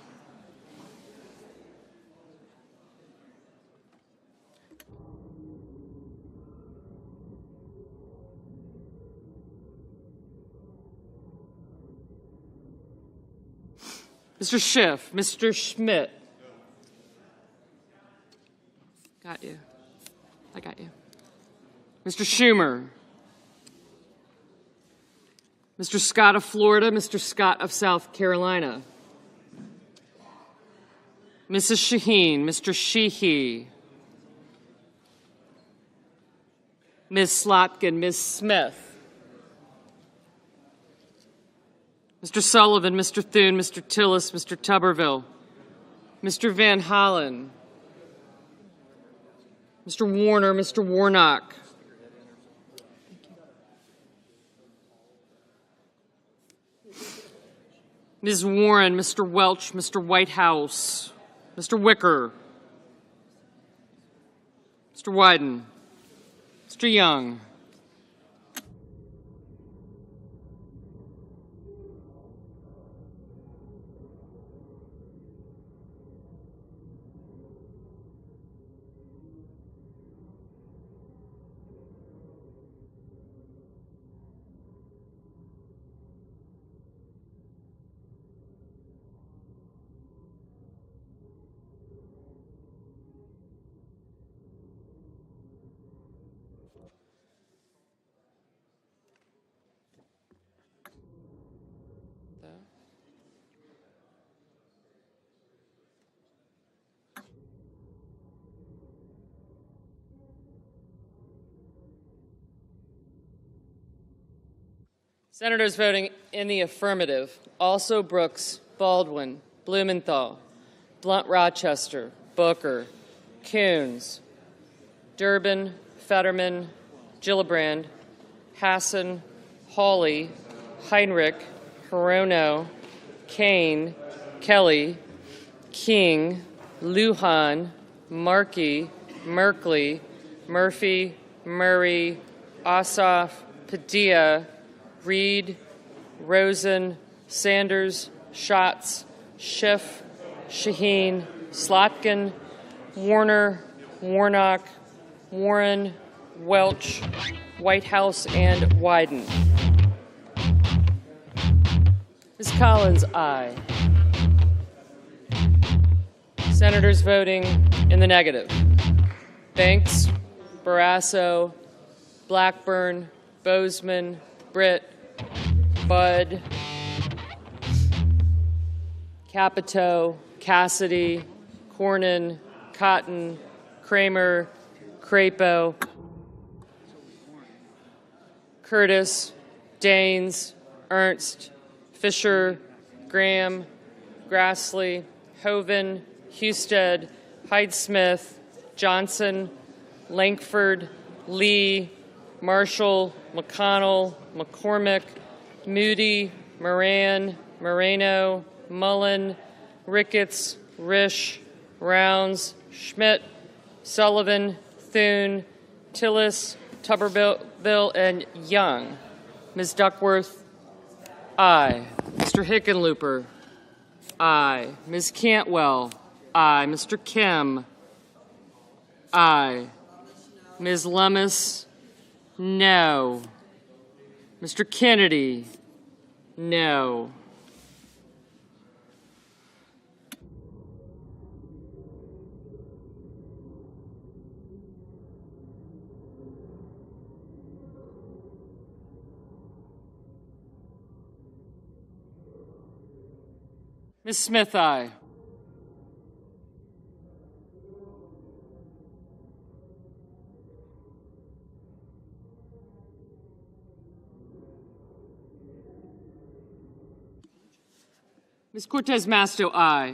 Mr. Schiff, Mr. Schmidt. Got you. I got you. Mr. Schumer. Mr. Scott of Florida, Mr. Scott of South Carolina. Mrs. Shaheen, Mr. Sheehy. Ms. Slotkin, Ms. Smith. Mr. Sullivan, Mr. Thune, Mr. Tillis, Mr. Tuberville. Mr. Van Hollen. Mr. Warner, Mr. Warnock. Ms. Warren, Mr. Welch, Mr. Whitehouse, Mr. Wicker, Mr. Wyden, Mr. Young. Senators voting in the affirmative: also Brooks, Baldwin, Blumenthal, Blunt-Rochester, Booker, Coons, Durbin, Fetterman, Gillibrand, Hassan, Hawley, Heinrich, Hirono, Kane, Kelly, King, Lujan, Markey, Merkley, Murphy, Murray, Ossoff, Padilla, Reed, Rosen, Sanders, Schatz, Schiff, Shaheen, Slotkin, Warner, Warnock, Warren, Welch, Whitehouse, and Wyden. Ms. Collins, aye. Senators voting in the negative: Banks, Barrasso, Blackburn, Bozeman, Britt, Budd, Capito, Cassidy, Cornyn, Cotton, Kramer, Crapo, Curtis, Daines, Ernst, Fisher, Graham, Grassley, Hoeven, Husted, Hyde-Smith, Johnson, Lankford, Lee, Marshall, McConnell, McCormick, Moody, Moran, Moreno, Mullen, Ricketts, Risch, Rounds, Schmidt, Sullivan, Thune, Tillis, Tuberville, and Young. Ms. Duckworth, aye. Mr. Hickenlooper, aye. Ms. Cantwell, Aye. Mr. Kim? Aye. Ms. Lummis? No. Mr. Kennedy? No. Ms. Smith, aye. Ms. Cortez Masto, aye.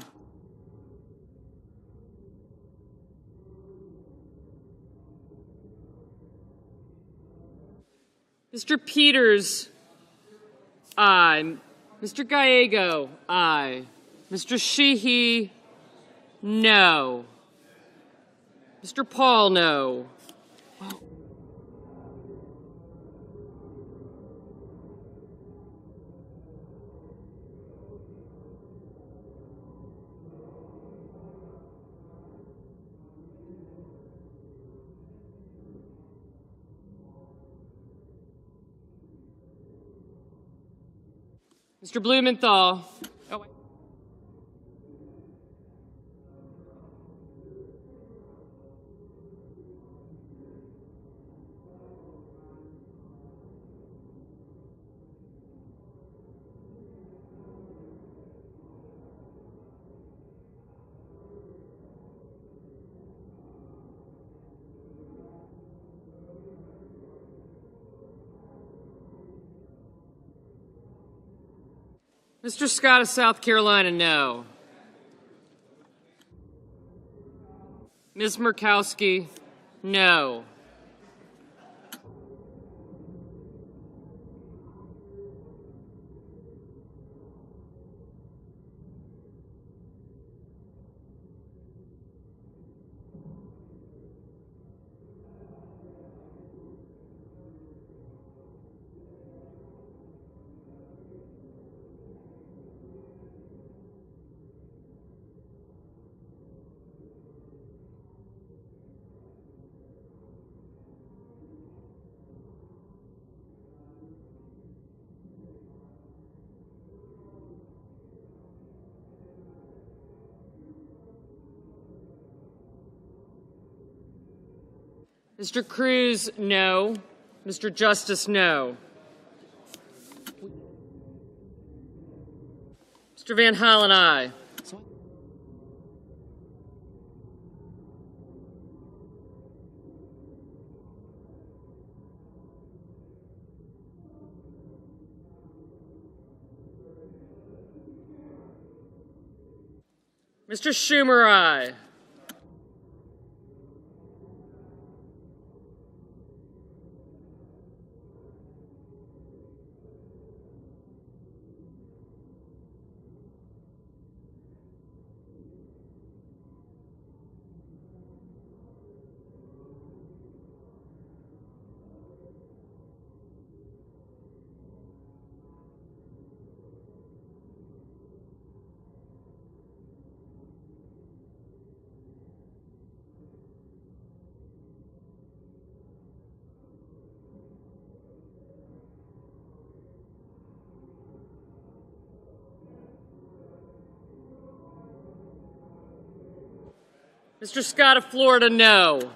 Mr. Peters, aye. Mr. Gallego, aye. Mr. Sheehy, no. Mr. Paul, no. Mr. Blumenthal. Oh, wait. Mr. Scott of South Carolina, no. Ms. Murkowski, no. Mr. Cruz, no. Mr. Justice, no. Mr. Van Hollen, aye. Mr. Schumer, aye. Mr. Scott of Florida, no.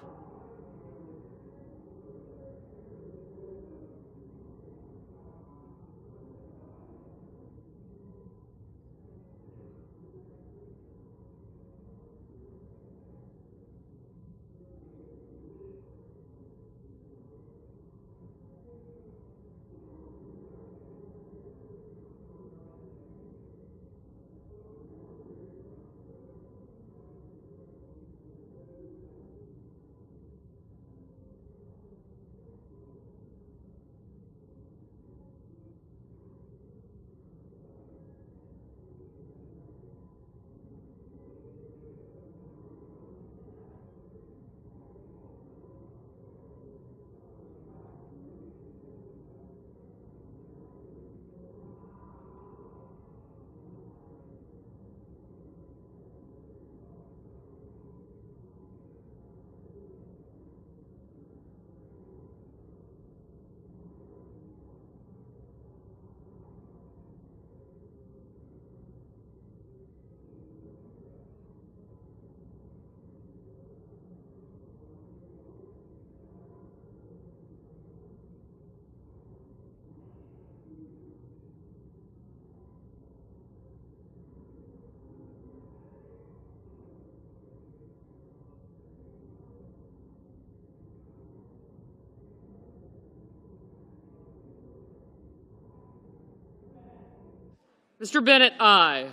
Mr. Bennett, aye.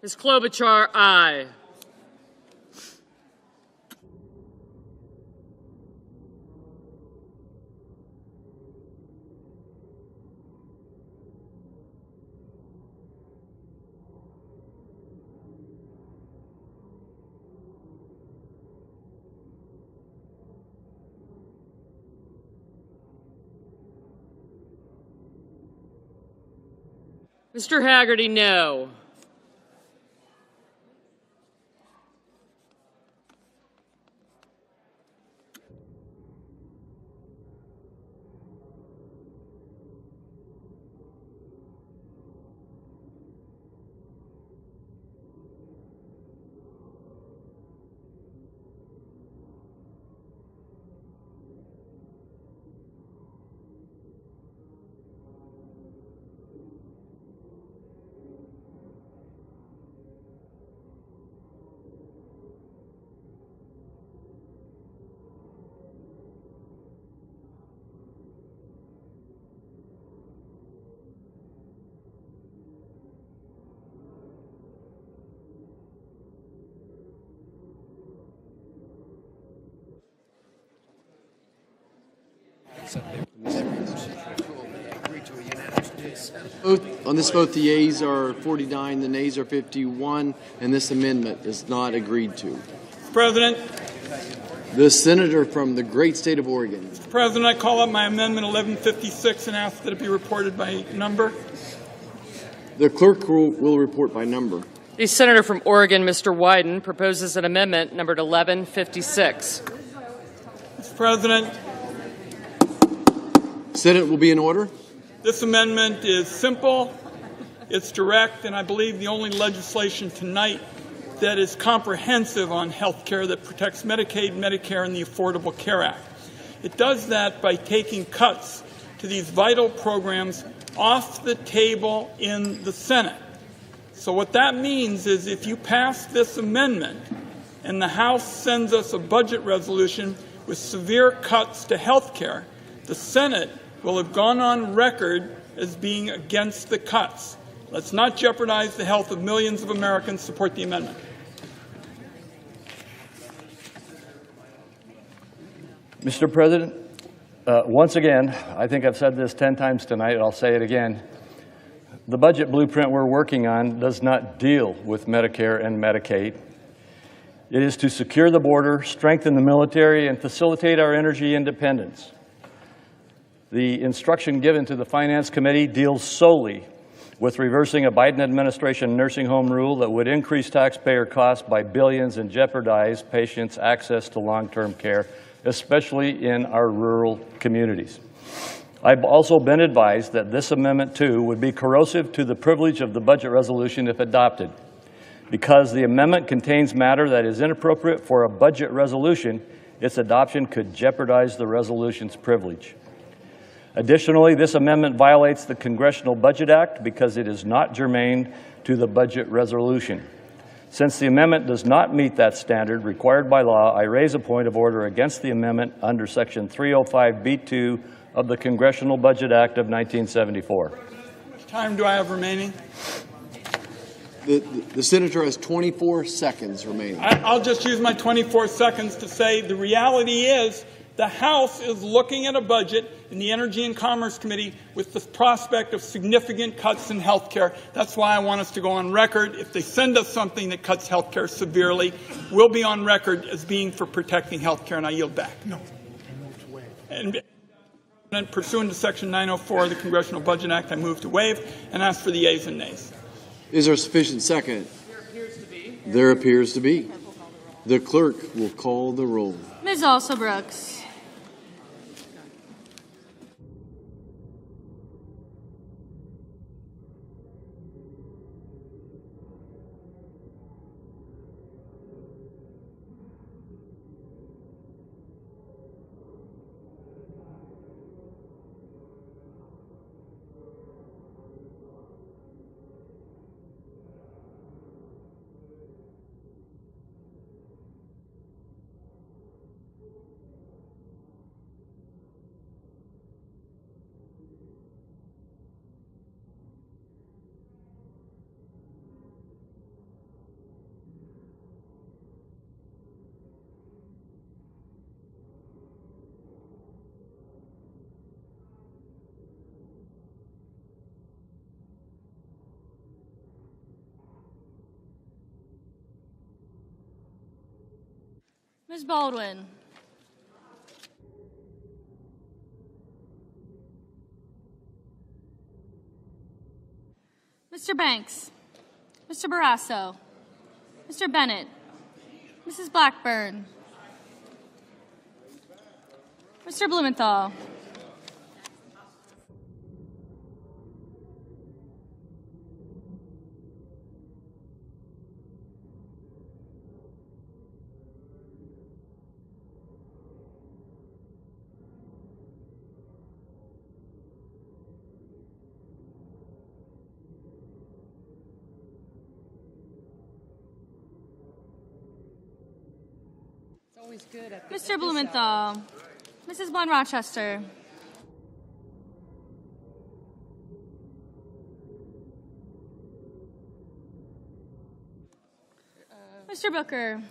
Ms. Klobuchar, aye. Mr. Haggerty, no. On this vote, the yeas are 49, the nays are 51, and this amendment is not agreed to. Mr. President. The senator from the great state of Oregon. Mr. President, I call up my amendment 1156 and ask that it be reported by number. The clerk will report by number. The senator from Oregon, Mr. Wyden, proposes an amendment numbered 1156. Mr. President. Senate will be in order. This amendment is simple, it's direct, and I believe the only legislation tonight that is comprehensive on health care that protects Medicaid, Medicare, and the Affordable Care Act. It does that by taking cuts to these vital programs off the table in the Senate. So what that means is if you pass this amendment and the House sends us a budget resolution with severe cuts to health care, the Senate will have gone on record as being against the cuts. Let's not jeopardize the health of millions of Americans. Support the amendment. Mr. President, once again, I think I've said this 10 times tonight, and I'll say it again. The budget blueprint we're working on does not deal with Medicare and Medicaid. It is to secure the border, strengthen the military, and facilitate our energy independence. The instruction given to the Finance Committee deals solely with reversing a Biden administration nursing home rule that would increase taxpayer costs by billions and jeopardize patients' access to long-term care, especially in our rural communities. I've also been advised that this amendment, too, would be corrosive to the privilege of the budget resolution if adopted. Because the amendment contains matter that is inappropriate for a budget resolution, its adoption could jeopardize the resolution's privilege. Additionally, this amendment violates the Congressional Budget Act because it is not germane to the budget resolution. Since the amendment does not meet that standard required by law, I raise a point of order against the amendment under Section 305B2 of the Congressional Budget Act of 1974. How much time do I have remaining? The senator has 24 seconds remaining. I'll just use my 24 seconds to say the reality is the House is looking at a budget in the Energy and Commerce Committee with the prospect of significant cuts in health care. That's why I want us to go on record. If they send us something that cuts health care severely, we'll be on record as being for protecting health care, and I yield back. No. And pursuant to Section 904 of the Congressional Budget Act, I move to waive and ask for the yeas and nays. Is there a sufficient second? There appears to be. There appears to be. The clerk will call the roll. Ms. Alsobrooks. Ms. Baldwin. Mr. Banks. Mr. Barrasso. Mr. Bennett. Mrs. Blackburn. Mr. Blumenthal. Always good at Mr. Blumenthal. Mrs. Blunt Rochester. Mr. Booker.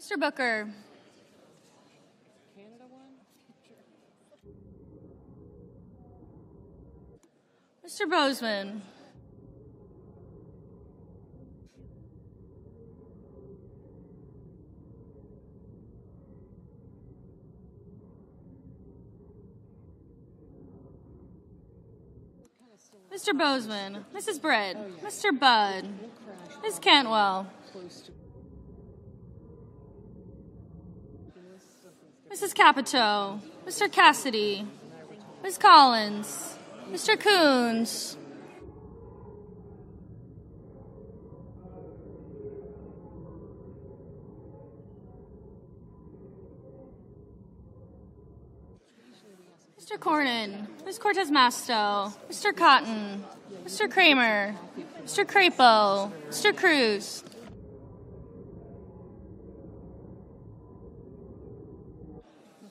Mr. Booker. Canada one? Mr. Bozeman. Mr. Bozeman. Mrs. Britt. Mr. Budd. Ms. Cantwell. Mrs. Capito. Mr. Cassidy. Ms. Collins. Mr. Coons. Mr. Cornyn. Ms. Cortez Masto. Mr. Cotton. Mr. Kramer. Mr. Crapo. Mr. Cruz.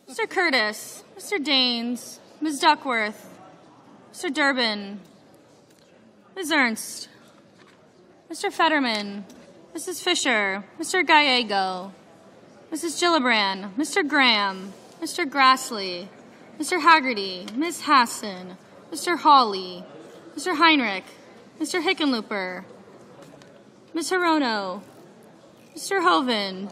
Mr. Curtis. Mr. Daines. Ms. Duckworth. Mr. Durbin. Ms. Ernst. Mr. Fetterman. Mrs. Fisher. Mr. Gallego. Mrs. Gillibrand. Mr. Graham. Mr. Grassley. Mr. Haggerty. Ms. Hassan. Mr. Hawley. Mr. Heinrich. Mr. Hickenlooper. Ms. Hirono. Mr. Hoven.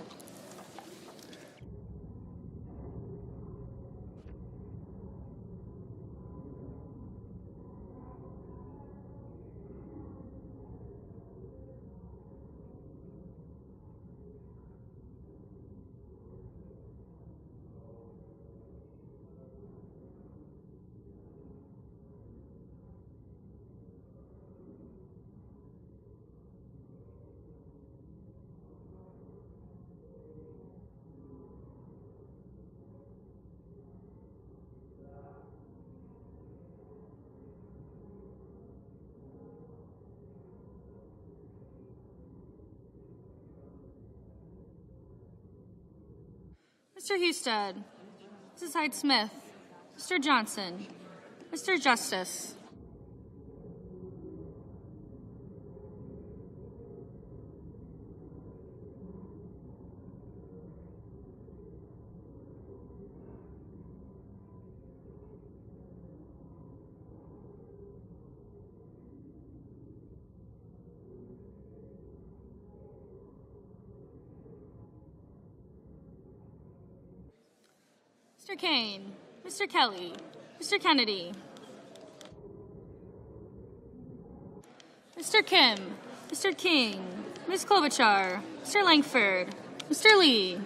Mr. Husted. Mrs. Hyde-Smith. Mr. Johnson. Mr. Justice. Mr. Kane, Mr. Kelly, Mr. Kennedy, Mr. Kim, Mr. King, Ms. Klobuchar, Mr. Langford, Mr. Lee,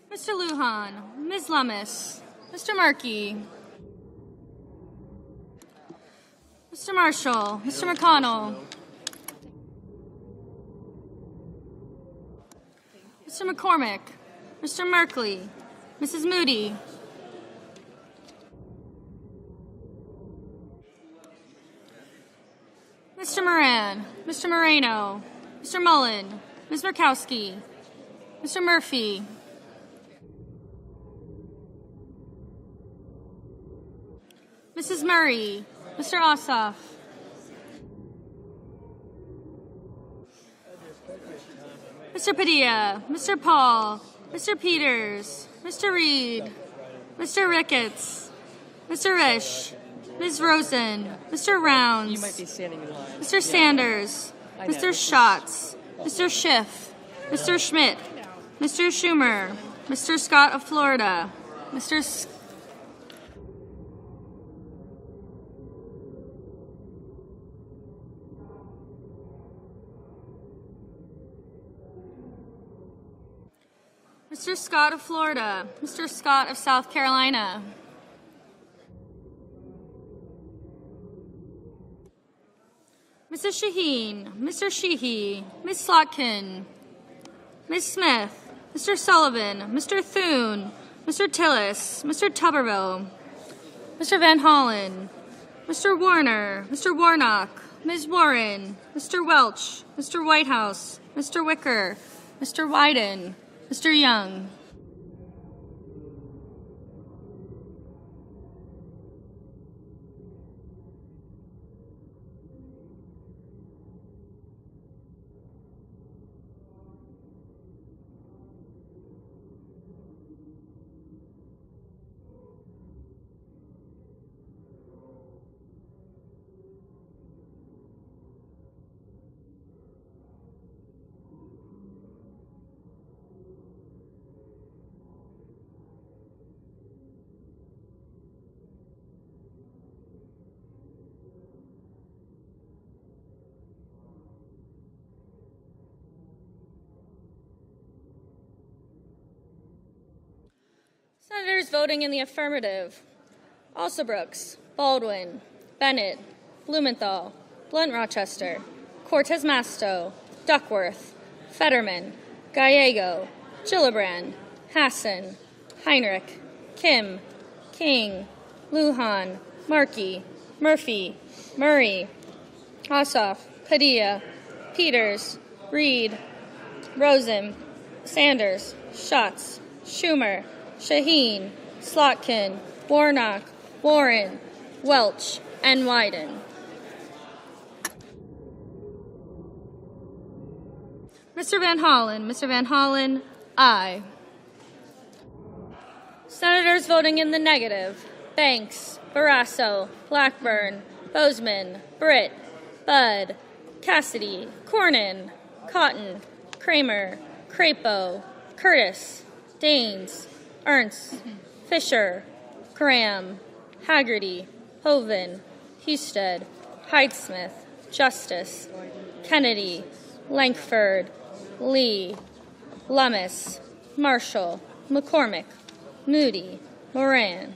Mr. Lujan, Ms. Lummis, Mr. Markey, Mr. Marshall, Mr. McConnell, Mr. McCormick, Mr. Merkley, Mrs. Moody, Mr. Moran, Mr. Moreno, Mr. Mullen, Ms. Murkowski, Mr. Murphy, Mrs. Murray, Mr. Ossoff, Mr. Padilla, Mr. Paul, Mr. Peters, Mr. Reed, Mr. Ricketts, Mr. Risch, Ms. Rosen, Mr. Rounds, Mr. Sanders, Mr. Schatz, Mr. Schiff, Mr. Schmidt, Mr. Schumer, Mr. Scott of Florida, Mr. Mr. Scott of Florida, Mr. Scott of South Carolina, Mrs. Shaheen, Mr. Sheehy, Ms. Slotkin, Ms. Smith, Mr. Sullivan, Mr. Thune, Mr. Tillis, Mr. Tuberville, Mr. Van Hollen, Mr. Warner, Mr. Warnock, Ms. Warren, Mr. Welch, Mr. Whitehouse, Mr. Wicker, Mr. Wyden, Mr. Young, Senators voting in the affirmative: Alsobrooks, Baldwin, Bennett, Blumenthal, Blunt-Rochester, Cortez Masto, Duckworth, Fetterman, Gallego, Gillibrand, Hassan, Heinrich, Kim, King, Lujan, Markey, Murphy, Murray, Ossoff, Padilla, Peters, Reed, Rosen, Sanders, Schatz, Schumer, Shaheen, Slotkin, Warnock, Warren, Welch, and Wyden. Mr. Van Hollen, aye. Senators voting in the negative: Banks, Barrasso, Blackburn, Bozeman, Britt, Budd, Cassidy, Cornyn, Cotton, Kramer, Crapo, Curtis, Daines, Ernst, Fisher, Graham, Haggerty, Hoven, Husted, Hyde-Smith, Justice, Kennedy, Lankford, Lee, Lummis, Marshall, McCormick, Moody, Moran,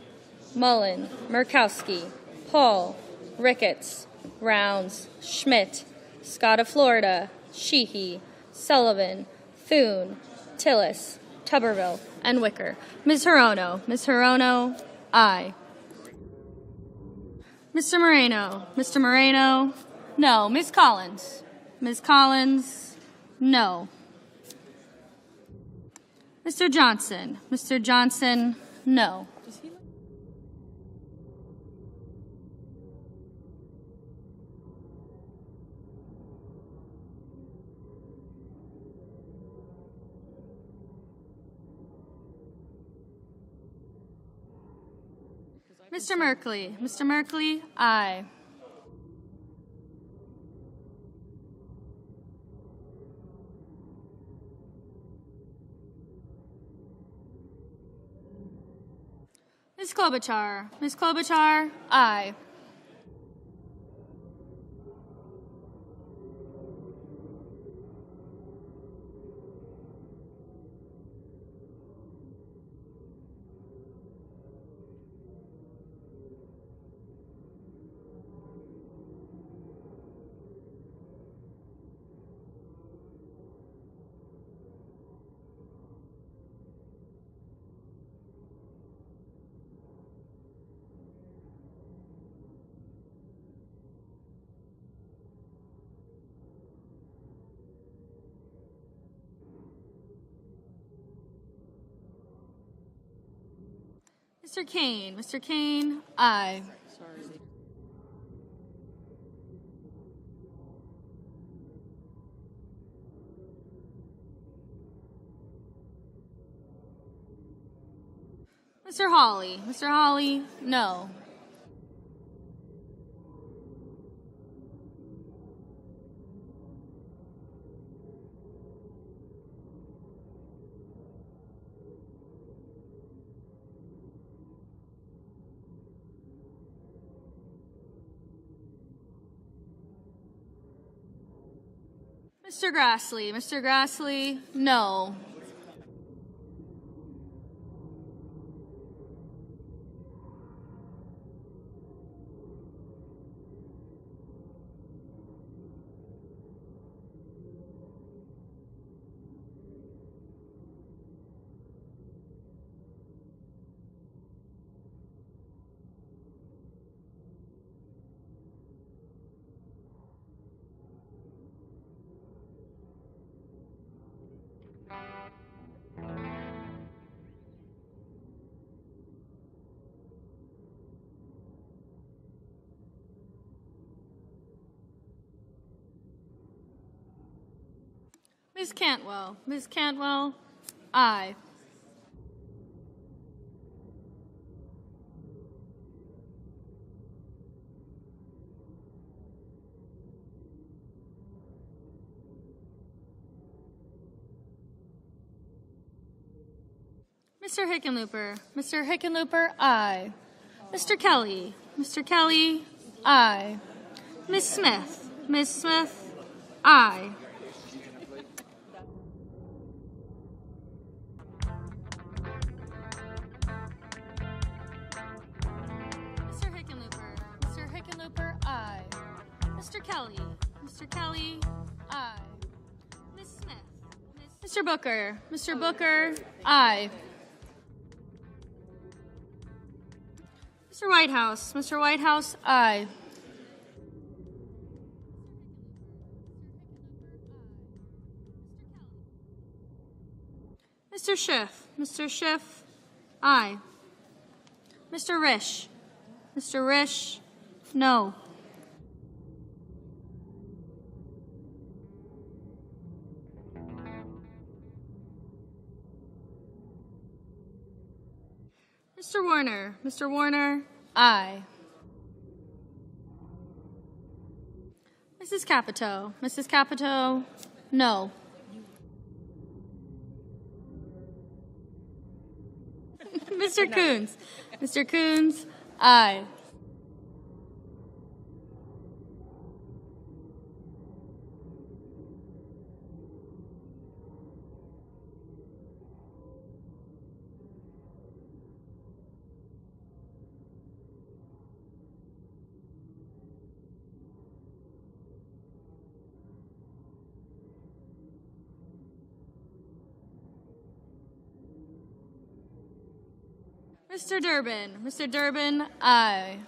Mullen, Murkowski, Paul, Ricketts, Rounds, Schmidt, Scott of Florida, Sheehy, Sullivan, Thune, Tillis, Tuberville, and Wicker. Ms. Hirono, aye. Mr. Moreno, no. Ms. Collins, no. Mr. Johnson, no. Mr. Merkley, aye. Ms. Klobuchar, aye. Mr. Kane. Mr. Kane, aye. Mr. Hawley. Mr. Hawley, no. Mr. Grassley. Mr. Grassley, no. Ms. Cantwell. Ms. Cantwell, aye. Mr. Hickenlooper. Mr. Hickenlooper, aye. Mr. Kelly. Mr. Kelly, aye. Ms. Smith. Ms. Smith, aye. Mr. Hickenlooper. Mr. Hickenlooper, aye. Mr. Kelly. Mr. Kelly, aye. Ms. Smith. Mr. Booker. Mr. Booker, aye. Mr. Whitehouse. Mr. Whitehouse, aye. Mr. Schiff. Mr. Schiff, aye. Mr. Risch. Mr. Risch, no. Mr. Warner. Mr. Warner, aye. Mrs. Capito. Mrs. Capito, no. Mr. Coons. Mr. Coons, aye. Mr. Durbin. Mr. Durbin, aye.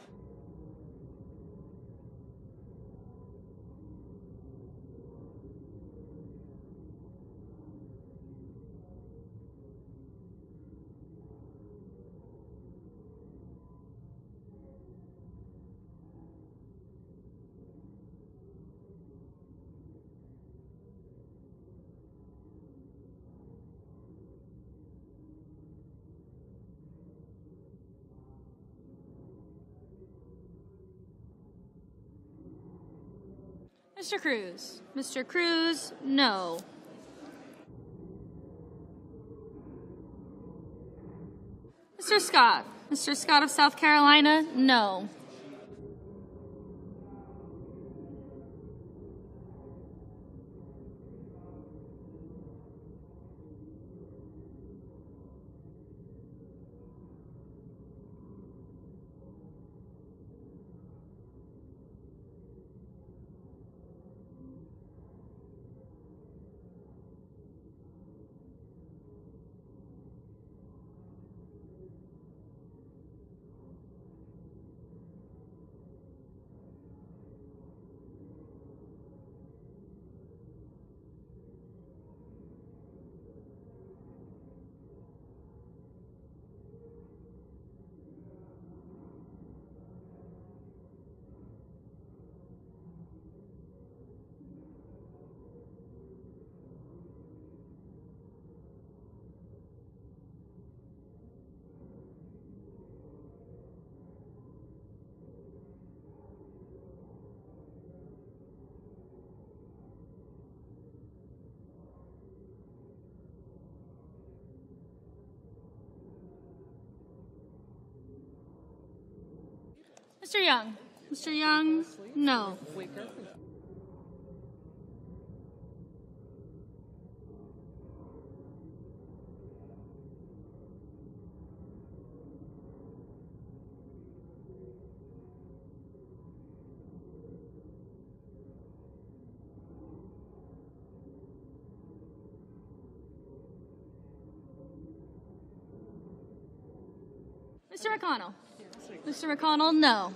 Mr. Cruz. Mr. Cruz, no. Mr. Scott. Mr. Scott of South Carolina, no. Mr. Young. Mr. Young, no. Mr. McConnell. Mr. McConnell, no.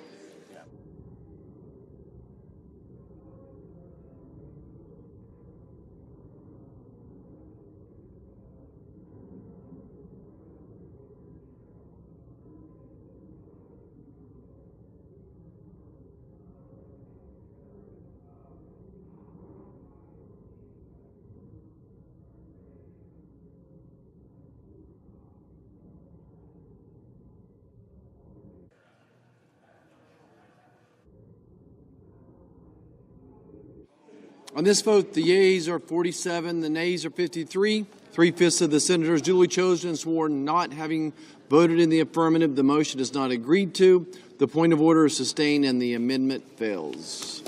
On this vote, the yeas are 47, the nays are 53. 3/5 of the senators duly chosen and sworn not having voted in the affirmative, the motion is not agreed to. The point of order is sustained and the amendment fails.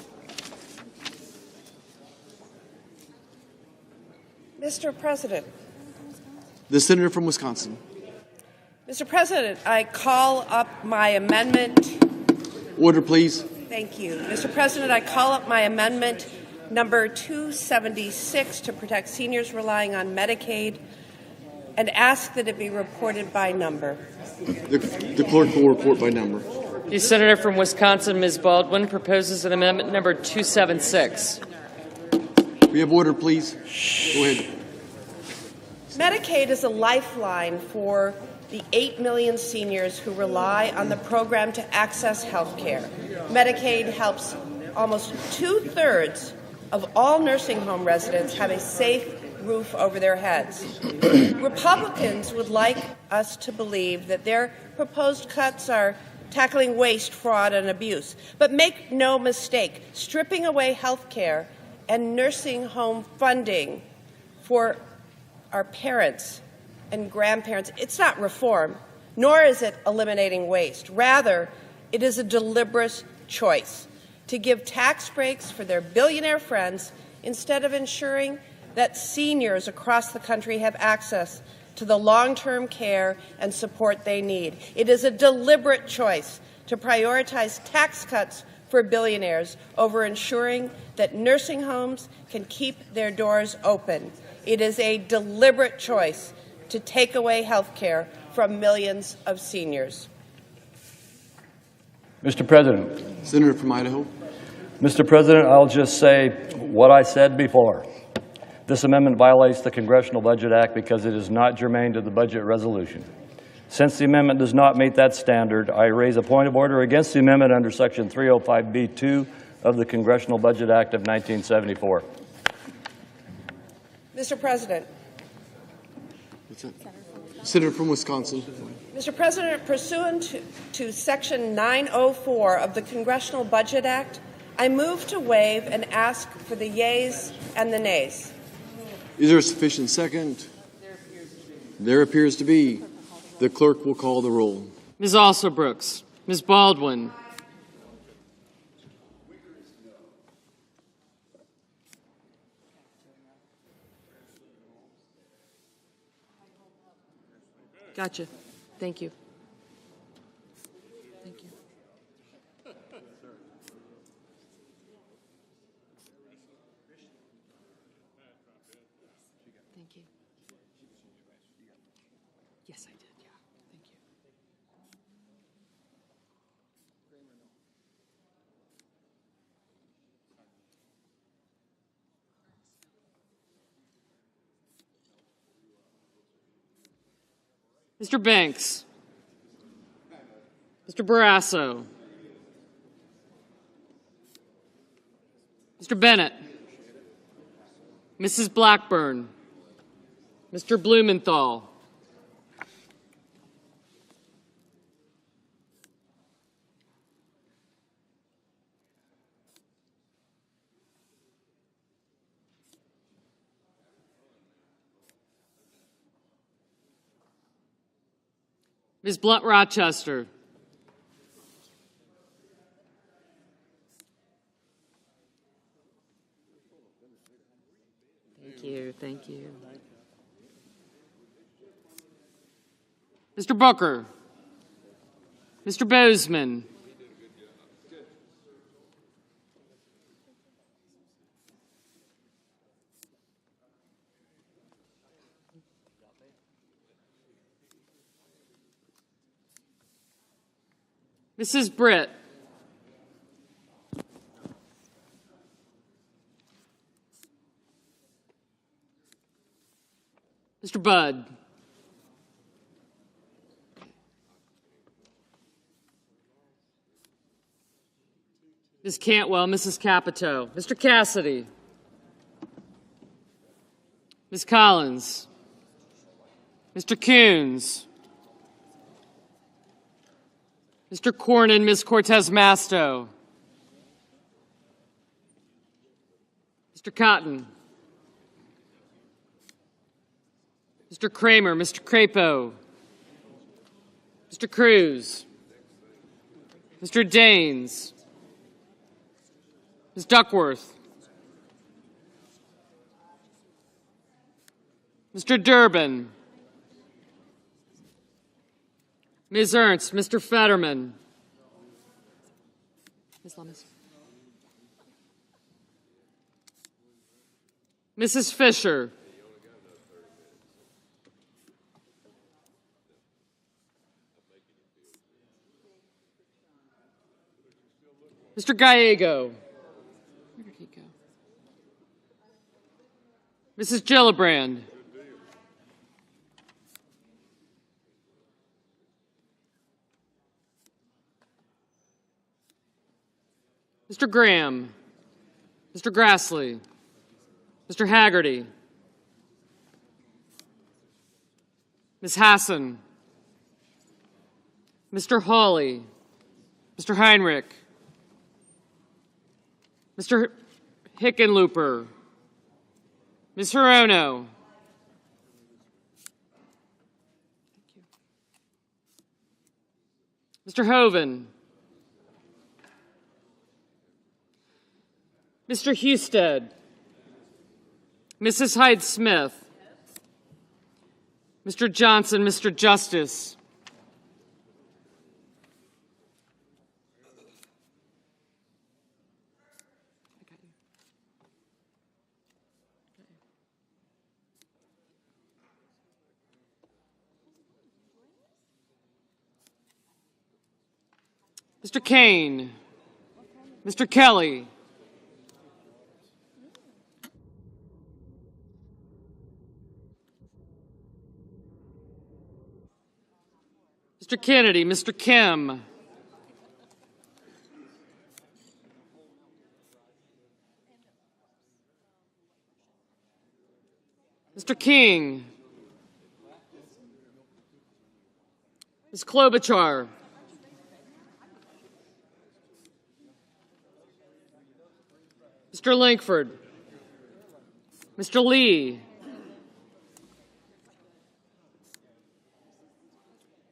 Mr. President. The senator from Wisconsin. Mr. President, I call up my amendment. Order, please. Thank you. Mr. President, I call up my amendment number 276 to protect seniors relying on Medicaid and ask that it be reported by number. The clerk will report by number. The senator from Wisconsin, Ms. Baldwin, proposes an amendment number 276. We have order, please. Go ahead. Medicaid is a lifeline for the 8 million seniors who rely on the program to access health care. Medicaid helps almost 2/3 of all nursing home residents have a safe roof over their heads. Republicans would like us to believe that their proposed cuts are tackling waste, fraud, and abuse. But make no mistake, stripping away health care and nursing home funding for our parents and grandparents, it's not reform, nor is it eliminating waste. Rather, it is a deliberate choice to give tax breaks for their billionaire friends instead of ensuring that seniors across the country have access to the long-term care and support they need. It is a deliberate choice to prioritize tax cuts for billionaires over ensuring that nursing homes can keep their doors open. It is a deliberate choice to take away health care from millions of seniors. Mr. President. Senator from Idaho. Mr. President, I'll just say what I said before. This amendment violates the Congressional Budget Act because it is not germane to the budget resolution. Since the amendment does not meet that standard, I raise a point of order against the amendment under Section 305B2 of the Congressional Budget Act of 1974. Mr. President. Senator from Wisconsin. Mr. President, pursuant to Section 904 of the Congressional Budget Act, I move to waive and ask for the yeas and the nays. Is there a sufficient second? There appears to be. The clerk will call the roll. Ms. Alsobrooks. Ms. Baldwin. Gotcha. Thank you. Thank you. Thank you. Yes, I did. Yeah. Thank you. Mr. Banks. Mr. Barrasso. Mr. Bennett. Mrs. Blackburn. Mr. Blumenthal. Ms. Blunt Rochester. Thank you. Thank you. Mr. Booker. Mr. Bozeman. Mrs. Britt. Mr. Budd. Ms. Cantwell, Mrs. Capito, Mr. Cassidy, Ms. Collins, Mr. Coons, Mr. Cornyn, Ms. Cortez Masto, Mr. Cotton, Mr. Kramer, Mr. Crapo, Mr. Cruz, Mr. Daines, Ms. Duckworth, Mr. Durbin, Ms. Ernst, Mr. Fetterman, Ms. Lummis, Mrs. Fisher, Mr. Gallego, where did he go? Mrs. Gillibrand, Mr. Graham, Mr. Grassley, Mr. Haggerty, Ms. Hassan, Mr. Hawley, Mr. Heinrich, Mr. Hickenlooper, Ms. Hirono, Mr. Hoven, Mr. Husted, Mrs. Hyde-Smith, Mr. Johnson, Mr. Justice, Mr. Kane, Mr. Kelly, Mr. Kennedy, Mr. Kim, Mr. King, Ms. Klobuchar, Mr. Lankford, Mr. Lee,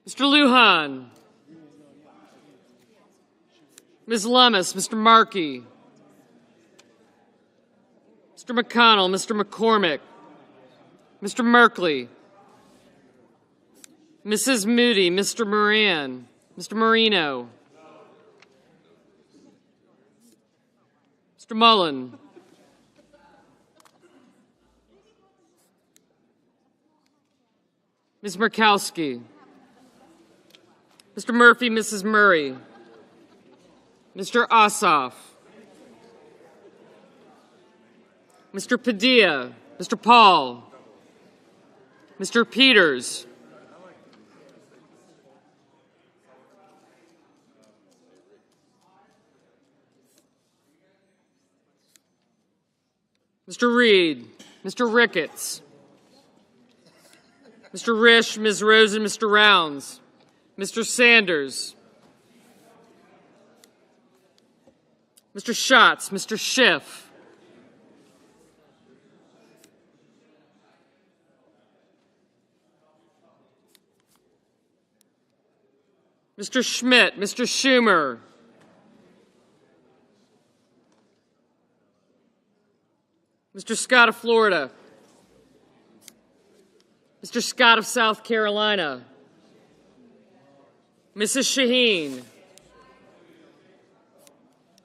Mr. Lujan, Ms. Lummis, Mr. Markey, Mr. McConnell, Mr. McCormick, Mr. Merkley, Mrs. Moody, Mr. Moran, Mr. Marino, Mr. Mullen, Ms. Murkowski, Mr. Murphy, Mrs. Murray, Mr. Ossoff, Mr. Padilla, Mr. Paul, Mr. Peters, Mr. Reed, Mr. Ricketts, Mr. Risch, Ms. Rosen, Mr. Rounds, Mr. Sanders, Mr. Schatz, Mr. Schiff, Mr. Schmidt, Mr. Schumer, Mr. Scott of Florida. Mr. Scott of South Carolina. Mrs. Shaheen.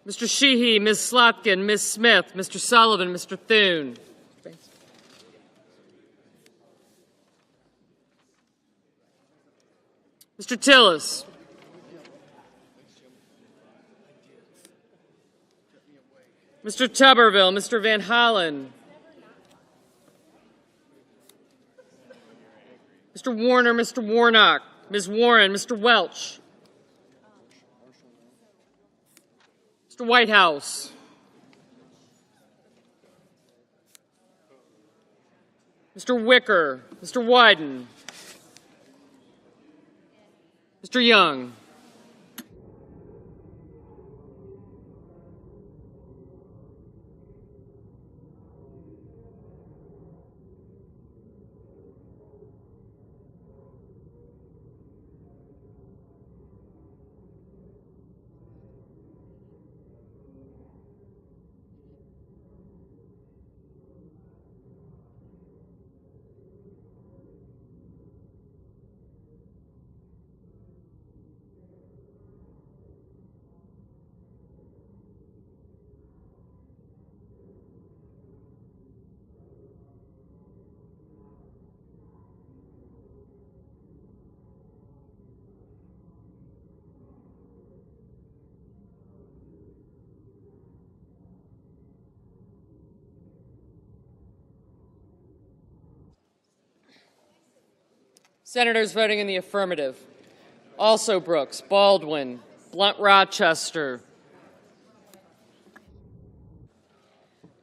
Mr. Sheehy, Ms. Slotkin, Ms. Smith, Mr. Sullivan, Mr. Thune. Mr. Tillis. Mr. Tuberville, Mr. Van Hollen. Mr. Warner, Mr. Warnock, Ms. Warren, Mr. Welch. Mr. Whitehouse. Mr. Wicker, Mr. Wyden. Mr. Young. Senators voting in the affirmative. Also Brooks, Baldwin, Blunt Rochester,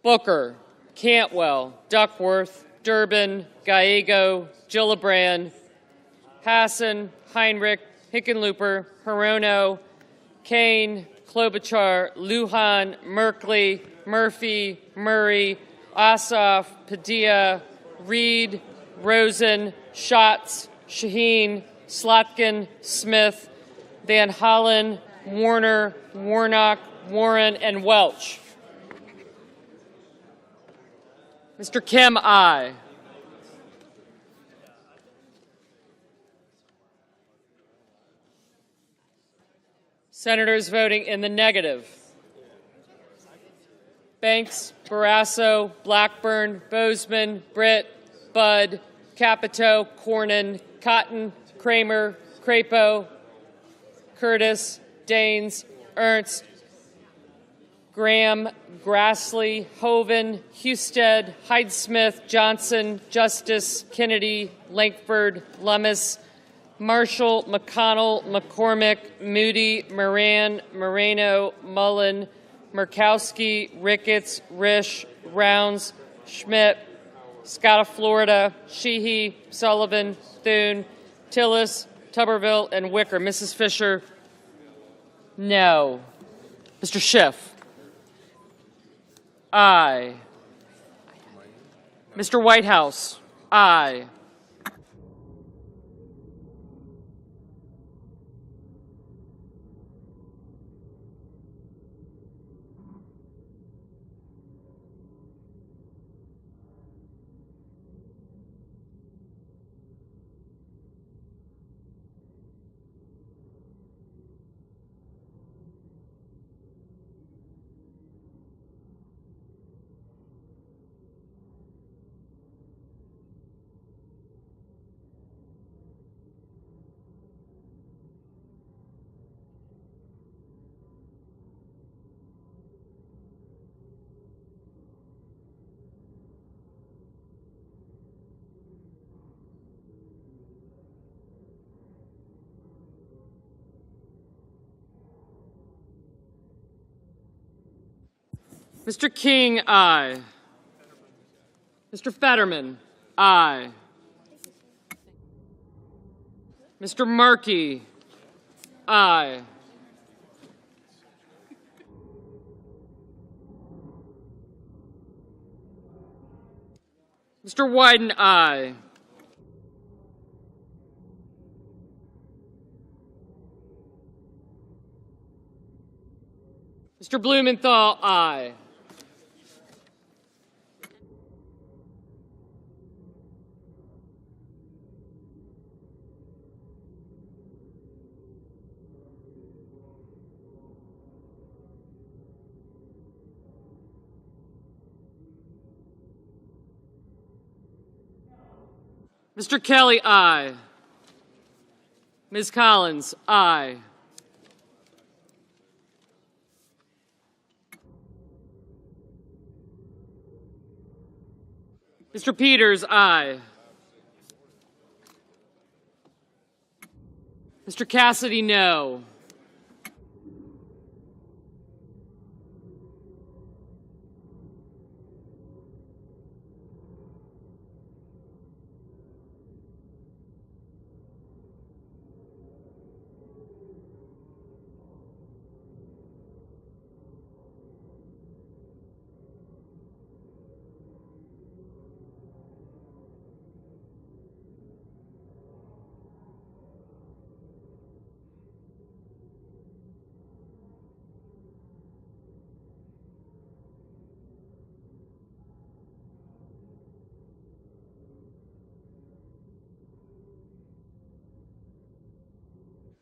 Booker, Cantwell, Duckworth, Durbin, Gallego, Gillibrand, Hassan, Heinrich, Hickenlooper, Hirono, Kane, Klobuchar, Lujan, Merkley, Murphy, Murray, Ossoff, Padilla, Reed, Rosen, Schatz, Shaheen, Slotkin, Smith, Van Hollen, Warner, Warnock, Warren, and Welch. Mr. Kim, aye. Senators voting in the negative. Banks, Barrasso, Blackburn, Bozeman, Britt, Budd, Capito, Cornyn, Cotton, Kramer, Crapo, Curtis, Daines, Ernst, Graham, Grassley, Hoven, Husted, Hyde-Smith, Johnson, Justice, Kennedy, Lankford, Lummis, Marshall, McConnell, McCormick, Moody, Moran, Moreno, Mullen, Murkowski, Ricketts, Risch, Rounds, Schmidt, Scott of Florida, Sheehy, Sullivan, Thune, Tillis, Tuberville, and Wicker. Mrs. Fisher, no. Mr. Schiff, aye. Mr. Whitehouse, aye. Mr. King, aye. Mr. Fetterman, aye. Mr. Markey, aye. Mr. Wyden, aye. Mr. Blumenthal, aye. Mr. Kelly, aye. Ms. Collins, aye. Mr. Peters, aye. Mr. Cassidy, no.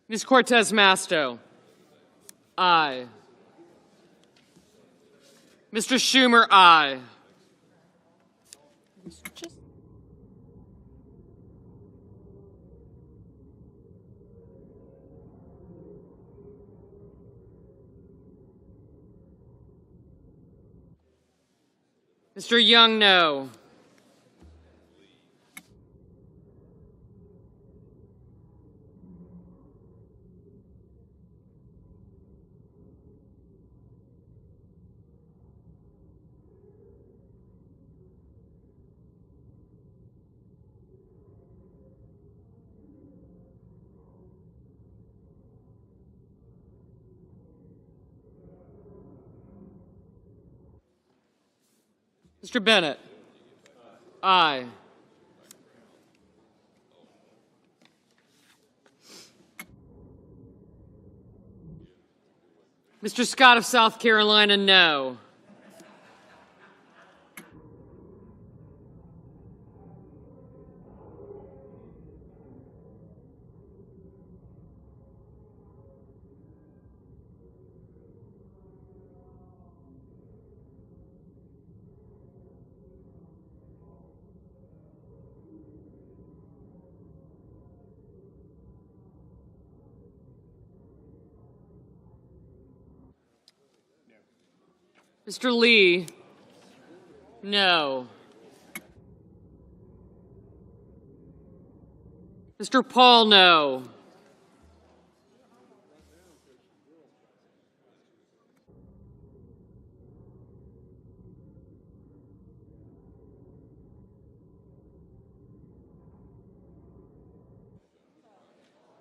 Ms. Cortez Masto, aye. Mr. Schumer, aye. Mr. Young, no. Mr. Bennett, aye. Mr. Scott of South Carolina, no. Mr. Lee, no. Mr. Paul, no.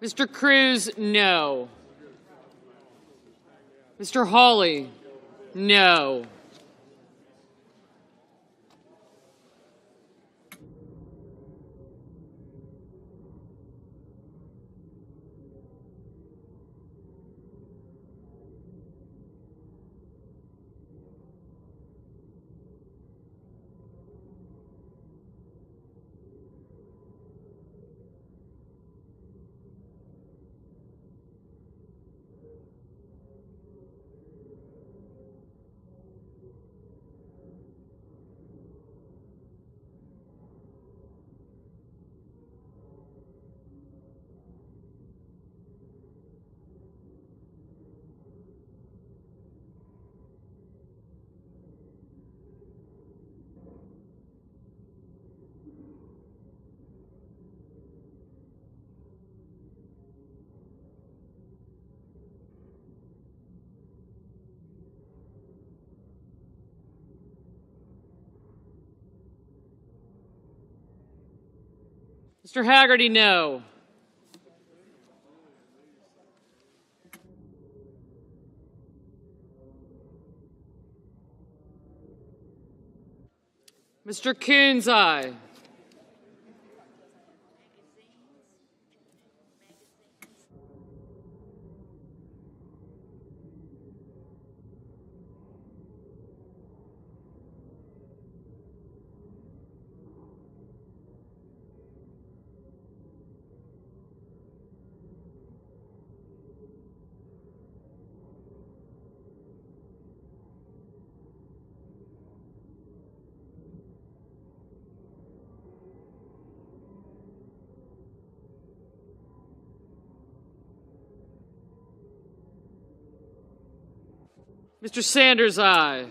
Mr. Cruz, no. Mr. Hawley, no. Mr. Haggerty, no. Mr. Coons, aye. Mr. Sanders, aye.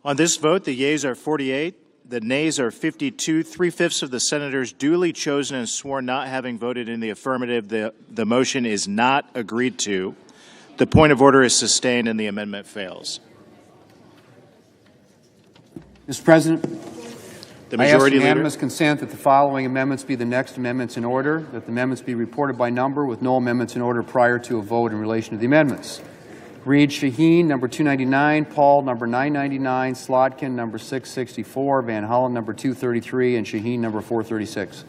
On this vote, the yeas are 48, the nays are 52. 3/5 of the senators duly chosen and sworn not having voted in the affirmative. The motion is not agreed to. The point of order is sustained and the amendment fails. Mr. President, The majority I ask leader. unanimous consent that the following amendments be the next amendments in order, that the amendments be reported by number with no amendments in order prior to a vote in relation to the amendments. Reed, Shaheen, number 299, Paul, number 999, Slotkin, number 664, Van Hollen, number 233, and Shaheen, number 436.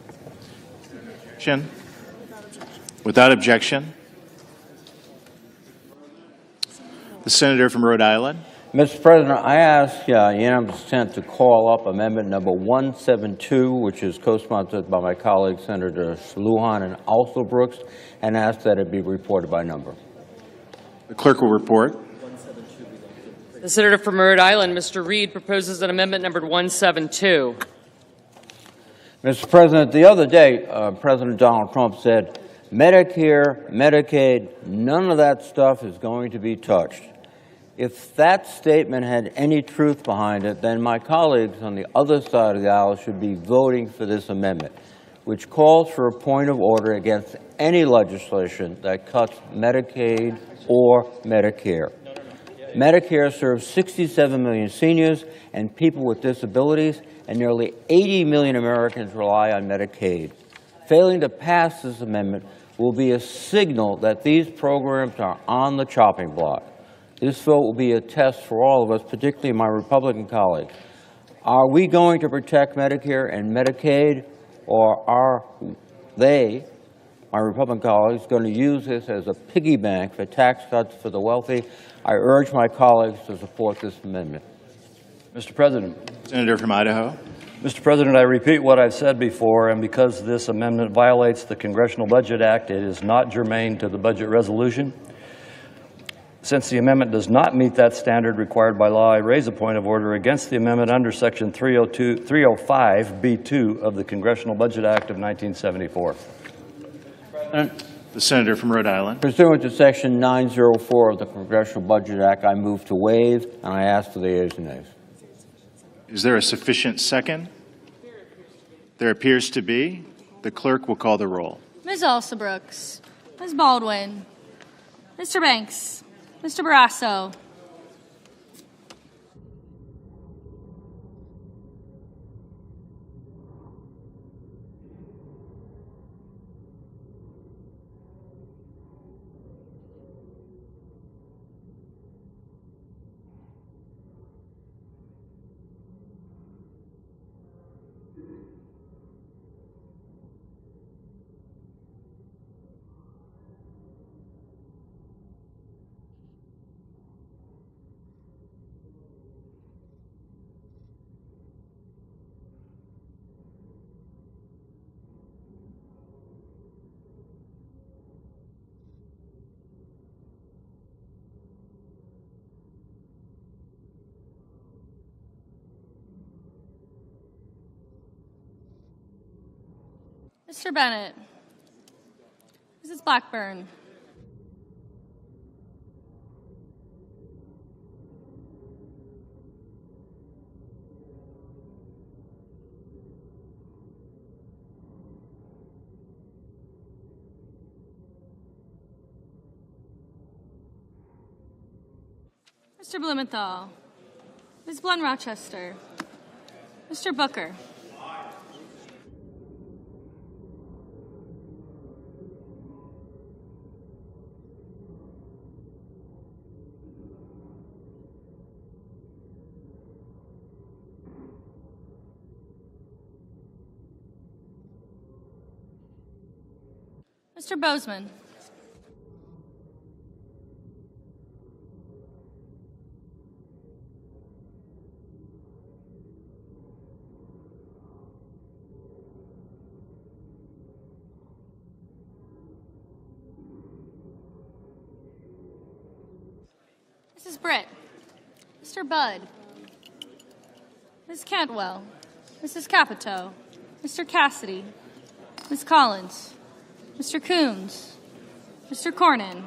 Without objection. The senator from Rhode Island. Mr. President, I ask unanimous consent to call up amendment number 172, which is co-sponsored by my colleagues, Senators Lujan and Alsobrooks, and ask that it be reported by number. The clerk will report. The senator from Rhode Island, Mr. Reed, proposes an amendment numbered 172. Mr. President, the other day, President Donald Trump said, Medicare, Medicaid, none of that stuff is going to be touched. If that statement had any truth behind it, then my colleagues on the other side of the aisle should be voting for this amendment, which calls for a point of order against any legislation that cuts Medicaid or Medicare. Medicare serves 67 million seniors and people with disabilities, and nearly 80 million Americans rely on Medicaid. Failing to pass this amendment will be a signal that these programs are on the chopping block. This vote will be a test for all of us, particularly my Republican colleagues. Are we going to protect Medicare and Medicaid, or are they, my Republican colleagues, going to use this as a piggy bank for tax cuts for the wealthy? I urge my colleagues to support this amendment. Mr. President. Senator from Idaho. Mr. President, I repeat what I've said before, and because this amendment violates the Congressional Budget Act, it is not germane to the budget resolution. Since the amendment does not meet that standard required by law, I raise a point of order against the amendment under Section 305B2 of the Congressional Budget Act of 1974. The senator from Rhode Island. Pursuant to Section 904 of the Congressional Budget Act, I move to waive, and I ask for the ayes and nays. Is there a sufficient second? There appears to be. The clerk will call the roll. Ms. Alsobrooks, Ms. Baldwin, Mr. Banks, Mr. Barrasso, Mr. Bennett, Mrs. Blackburn, Mr. Blumenthal, Ms. Blunt Rochester, Mr. Booker, Mr. Bozeman, Mrs. Britt, Mr. Budd, Ms. Cantwell, Mrs. Capito, Mr. Cassidy, Ms. Collins, Mr. Coons, Mr. Cornyn,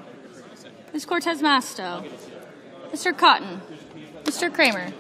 Ms. Cortez Masto, Mr. Cotton, Mr. Kramer.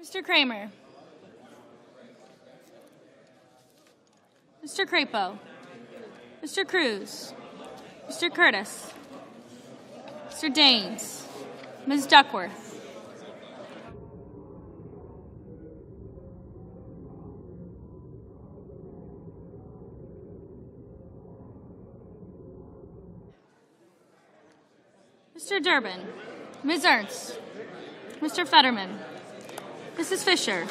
Mr. Kramer, Mr. Crapo, Mr. Cruz, Mr. Curtis, Mr. Daines, Ms. Duckworth, Mr. Durbin, Ms. Ernst, Mr. Fetterman, Mrs. Fisher,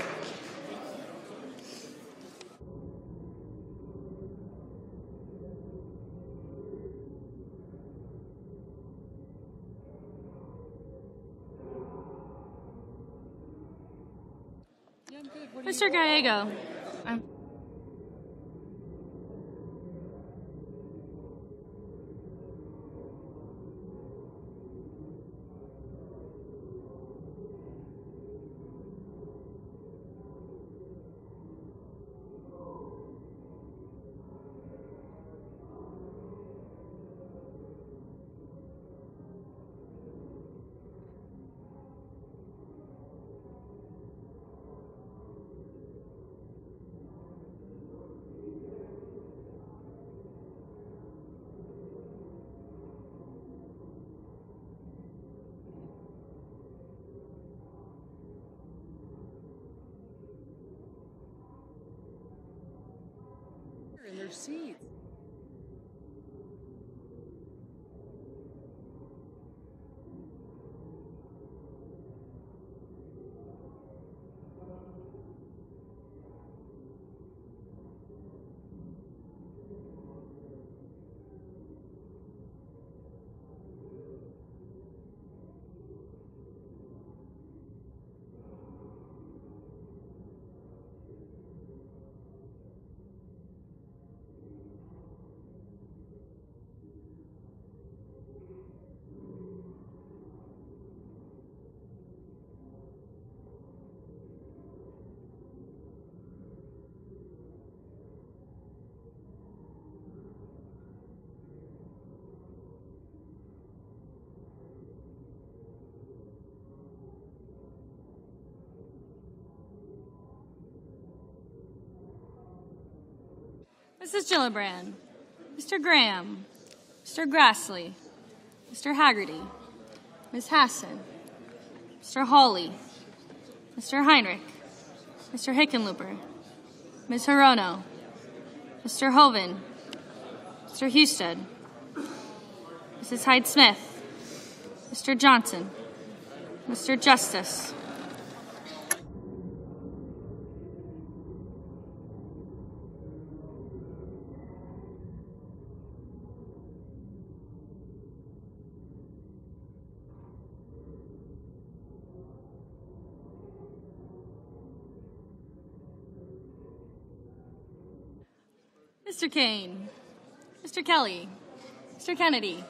Mr. Gallego. In their seats. Mrs. Gillibrand, Mr. Graham, Mr. Grassley, Mr. Haggerty, Ms. Hassan, Mr. Hawley, Mr. Heinrich, Mr. Hickenlooper, Ms. Hirono, Mr. Hoven, Mr. Husted, Mrs. Hyde-Smith, Mr. Johnson, Mr. Justice, Mr. Kane, Mr. Kelly, Mr. Kennedy,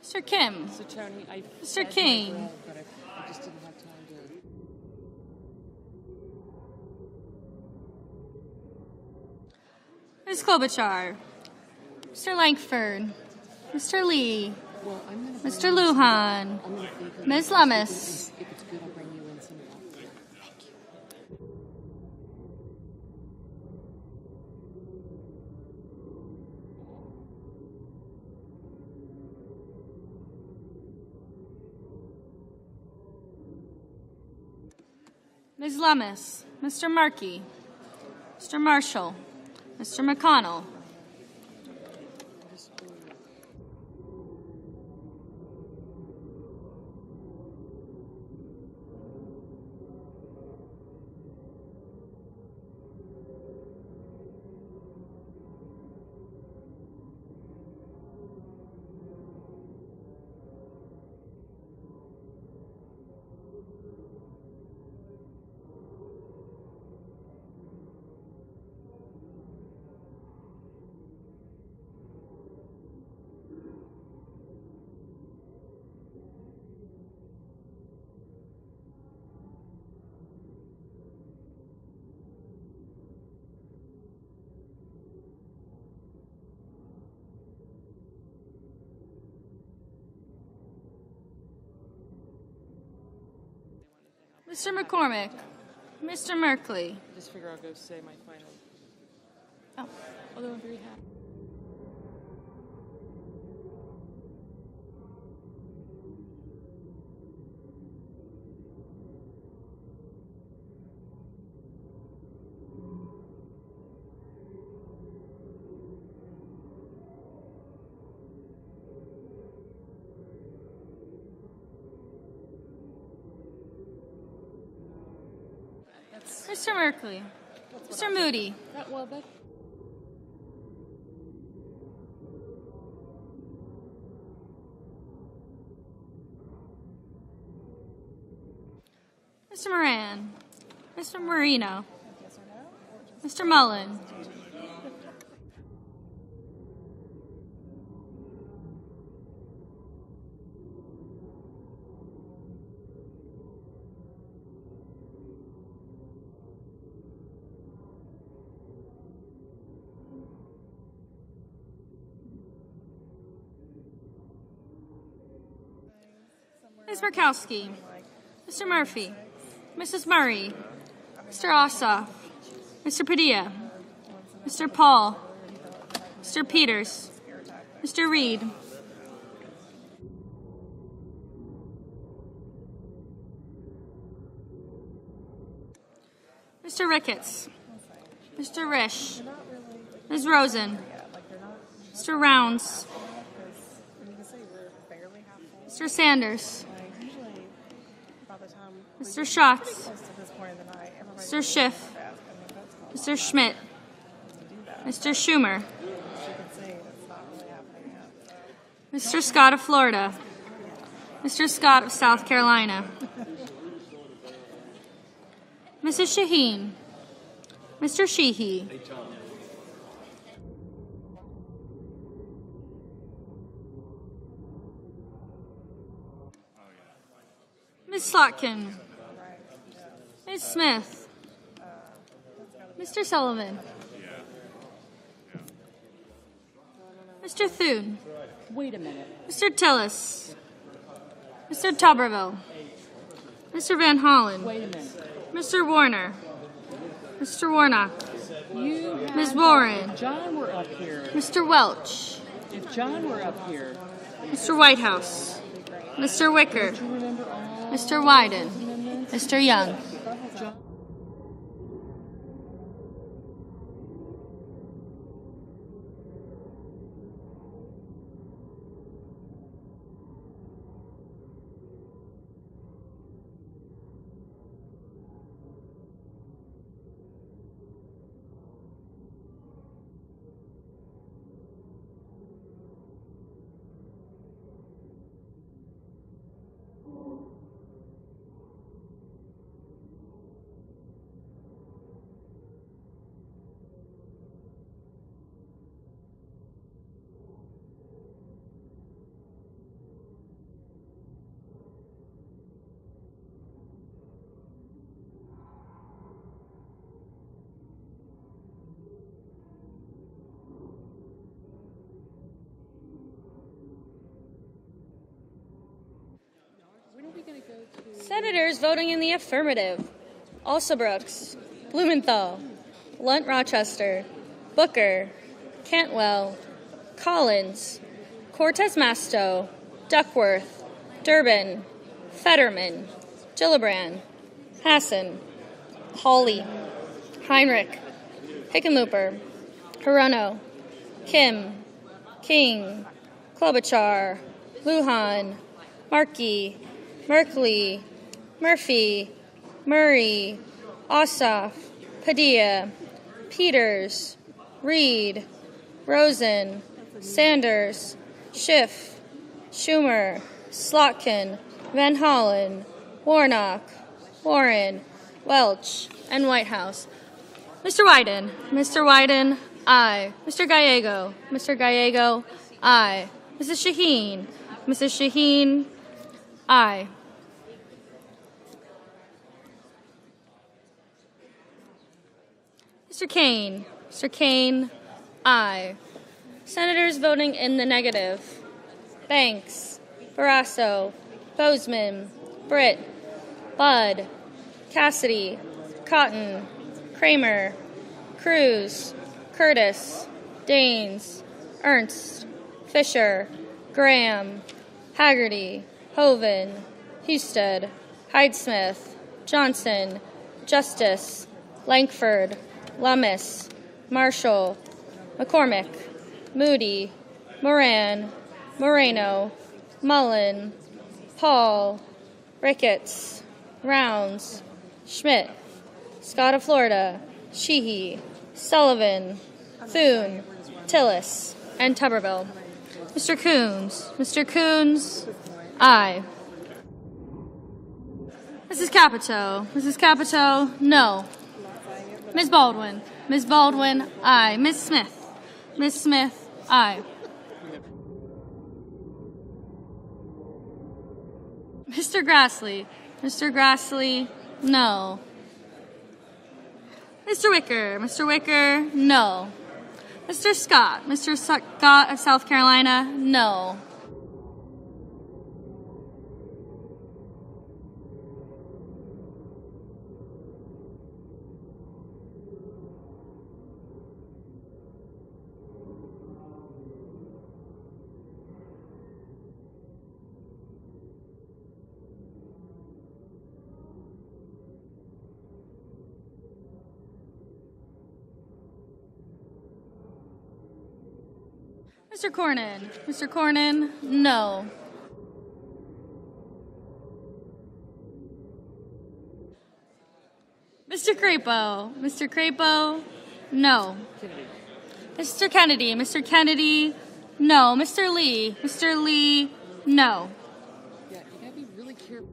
Mr. Kim, So Tony, I Mr. said my King, bread, but I just didn't have time to. Ms. Klobuchar, Mr. Langford, Mr. Lee, Mr. Lujan, Ms. Lemus, If it's good, I'll bring you in some of that. Ms. Lemus, Mr. Markey, Mr. Marshall, Mr. McConnell, Mr. McCormick, Mr. Merkley. Just figure I'll go say my final. Oh. Although I'm very happy. Mr. Merkley, Mr. Moody, Well, that. Mr. Moran, Mr. Marino, Mr. Mullen, Ms. Murkowski, Mr. Murphy, Mrs. Murray, Mr. Ossoff, Mr. Padilla, Mr. Paul, Mr. Peters, Mr. Reed, Mr. Ricketts, Mr. Risch, Ms. Rosen, Mr. Rounds, Mr. Sanders, Mr. Schatz, Mr. Schiff, Mr. Schmidt, Mr. Schumer, Mr. Scott of Florida, Mr. Scott of South Carolina, Mrs. Shaheen, Mr. Sheehy, Ms. Slotkin, Ms. Smith, Mr. Sullivan, Mr. Thune, Wait a minute. Mr. Tillis, Mr. Tuberville, Mr. Van Hollen, Wait a minute. Mr. Warner, Mr. Warnock, You had, Ms. Warren, If John were up here. Mr. Welch, If John were up here. Mr. Whitehouse, Mr. Wicker, Do you remember all? Mr. Wyden, Mr. Young. John. Senators voting in the affirmative: Alsobrooks, Blumenthal, Lunt Rochester, Booker, Cantwell, Collins, Cortez Masto, Duckworth, Durbin, Fetterman, Gillibrand, Hassan, Hawley, Heinrich, Hickenlooper, Hirono, Kim, King, Klobuchar, Lujan, Markey, Merkley, Murphy, Murray, Ossoff, Padilla, Peters, Reed, Rosen, Sanders, Schiff, Schumer, Slotkin, Van Hollen, Warnock, Warren, Welch, and Whitehouse. Mr. Wyden. Mr. Wyden, aye. Mr. Gallego. Mr. Gallego, aye. Mrs. Shaheen. Mrs. Shaheen, aye. Mr. Kane. Mr. Kane, aye. Senators voting in the negative: Banks, Barrasso, Bozeman, Britt, Budd, Cassidy, Cotton, Kramer, Cruz, Curtis, Daines, Ernst, Fisher, Graham, Haggerty, Hoven, Husted, Hyde-Smith, Johnson, Justice, Lankford, Lummis, Marshall, McCormick, Moody, Moran, Moreno, Mullen, Paul, Ricketts, Rounds, Schmidt, Scott of Florida, Sheehy, Sullivan, Thune, Tillis, and Tuberville. Mr. Coons. Mr. Coons, aye. Mrs. Capito. Mrs. Capito, no. Ms. Baldwin. Ms. Baldwin, aye. Ms. Smith. Ms. Smith, aye. Mr. Grassley. Mr. Grassley, no. Mr. Wicker. Mr. Wicker, no. Mr. Scott. Mr. Scott of South Carolina, no. Mr. Cornyn. Mr. Cornyn, no. Mr. Crapo. Mr. Crapo, no. Mr. Kennedy. Mr. Kennedy, no. Mr. Lee. Mr. Lee, no. Yeah, you gotta be really careful.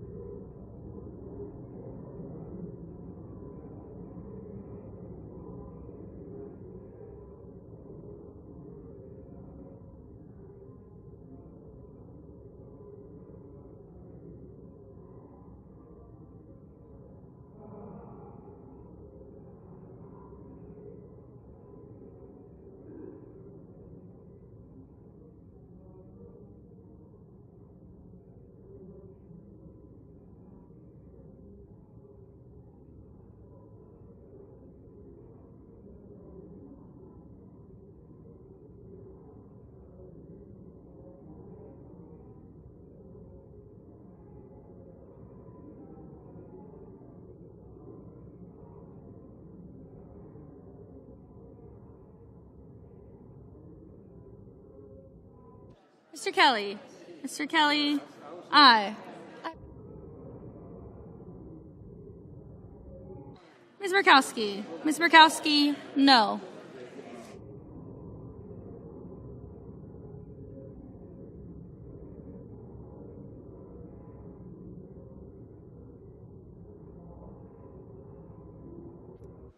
Mr. Kelly. Mr. Kelly, aye. Ms. Murkowski. Ms. Murkowski, no.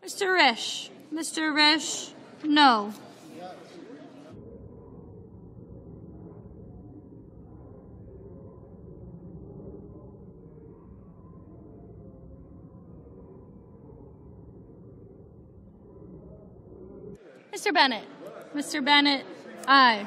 Mr. Risch. Mr. Risch, no. Mr. Bennett. Mr. Bennett, aye.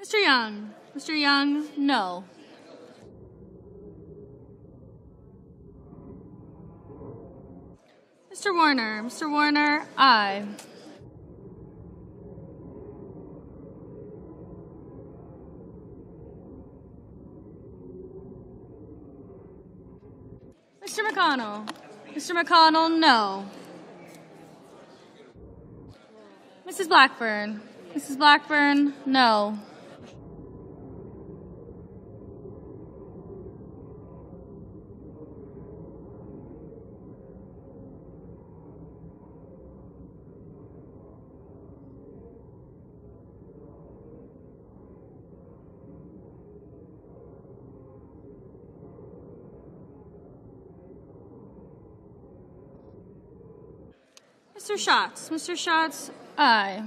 Mr. Young. Mr. Young, no. Mr. Warner. Mr. Warner, aye. Mr. McConnell. Mr. McConnell, no. Mrs. Blackburn. Mrs. Blackburn, no. Mr. Schatz. Mr. Schatz, aye.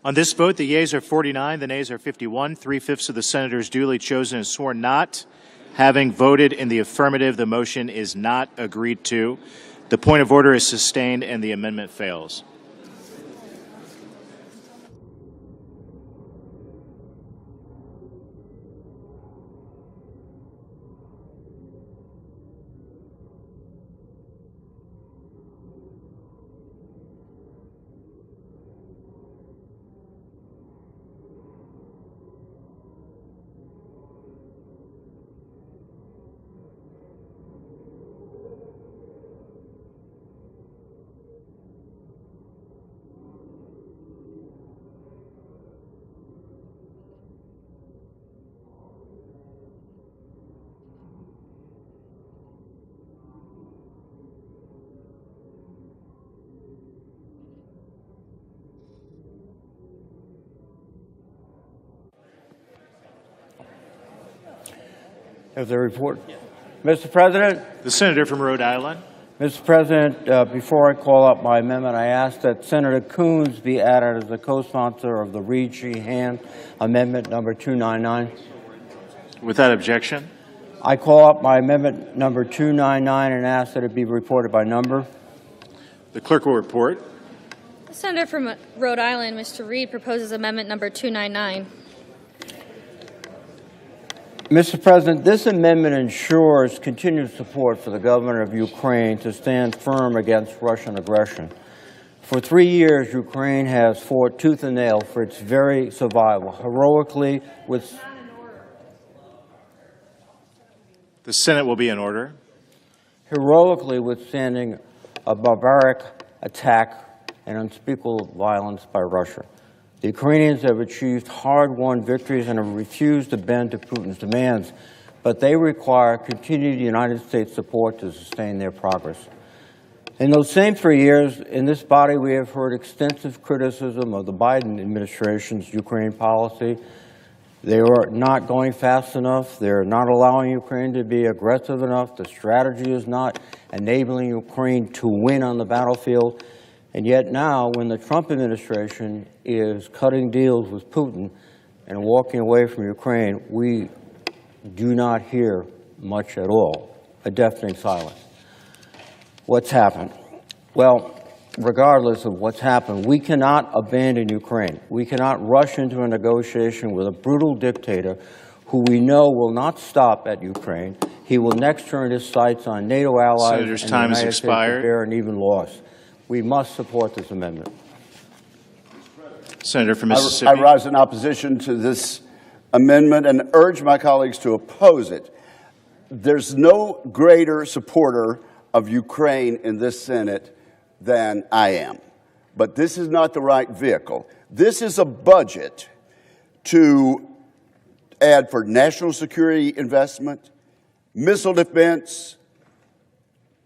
On this vote, the yeas are 49, the nays are 51. 3/5 of the senators duly chosen and sworn not having voted in the affirmative, the motion is not agreed to. The point of order is sustained and the amendment fails. There's a report. Mr. President? The senator from Rhode Island. Mr. President, before I call up my amendment, I ask that Senator Coons be added as the co-sponsor of the Reed-Sheehan Amendment number 299. Without objection. I call up my amendment number 299 and ask that it be reported by number. The clerk will report. The senator from Rhode Island, Mr. Reed, proposes amendment number 299. Mr. President, this amendment ensures continued support for the government of Ukraine to stand firm against Russian aggression. For 3 years, Ukraine has fought tooth and nail for its very survival, heroically with... The Senate will be in order. Heroically withstanding a barbaric attack and unspeakable violence by Russia. The Ukrainians have achieved hard-won victories and have refused to bend to Putin's demands, but they require continued United States support to sustain their progress. In those same 3 years, in this body, we have heard extensive criticism of the Biden administration's Ukraine policy. They are not going fast enough. They're not allowing Ukraine to be aggressive enough. The strategy is not enabling Ukraine to win on the battlefield. And yet now, when the Trump administration is cutting deals with Putin and walking away from Ukraine, we do not hear much at all. a deafening silence. What's happened? Well, regardless of what's happened, we cannot abandon Ukraine. We cannot rush into a negotiation with a brutal dictator who we know will not stop at Ukraine. He will next turn his sights on NATO allies Senator's and time the has United States expired. to bear an even loss. We must support this amendment. Senator from I Mississippi. rise in opposition to this amendment and urge my colleagues to oppose it. There's no greater supporter of Ukraine in this Senate than I am. But this is not the right vehicle. This is a budget to add for national security investment, missile defense,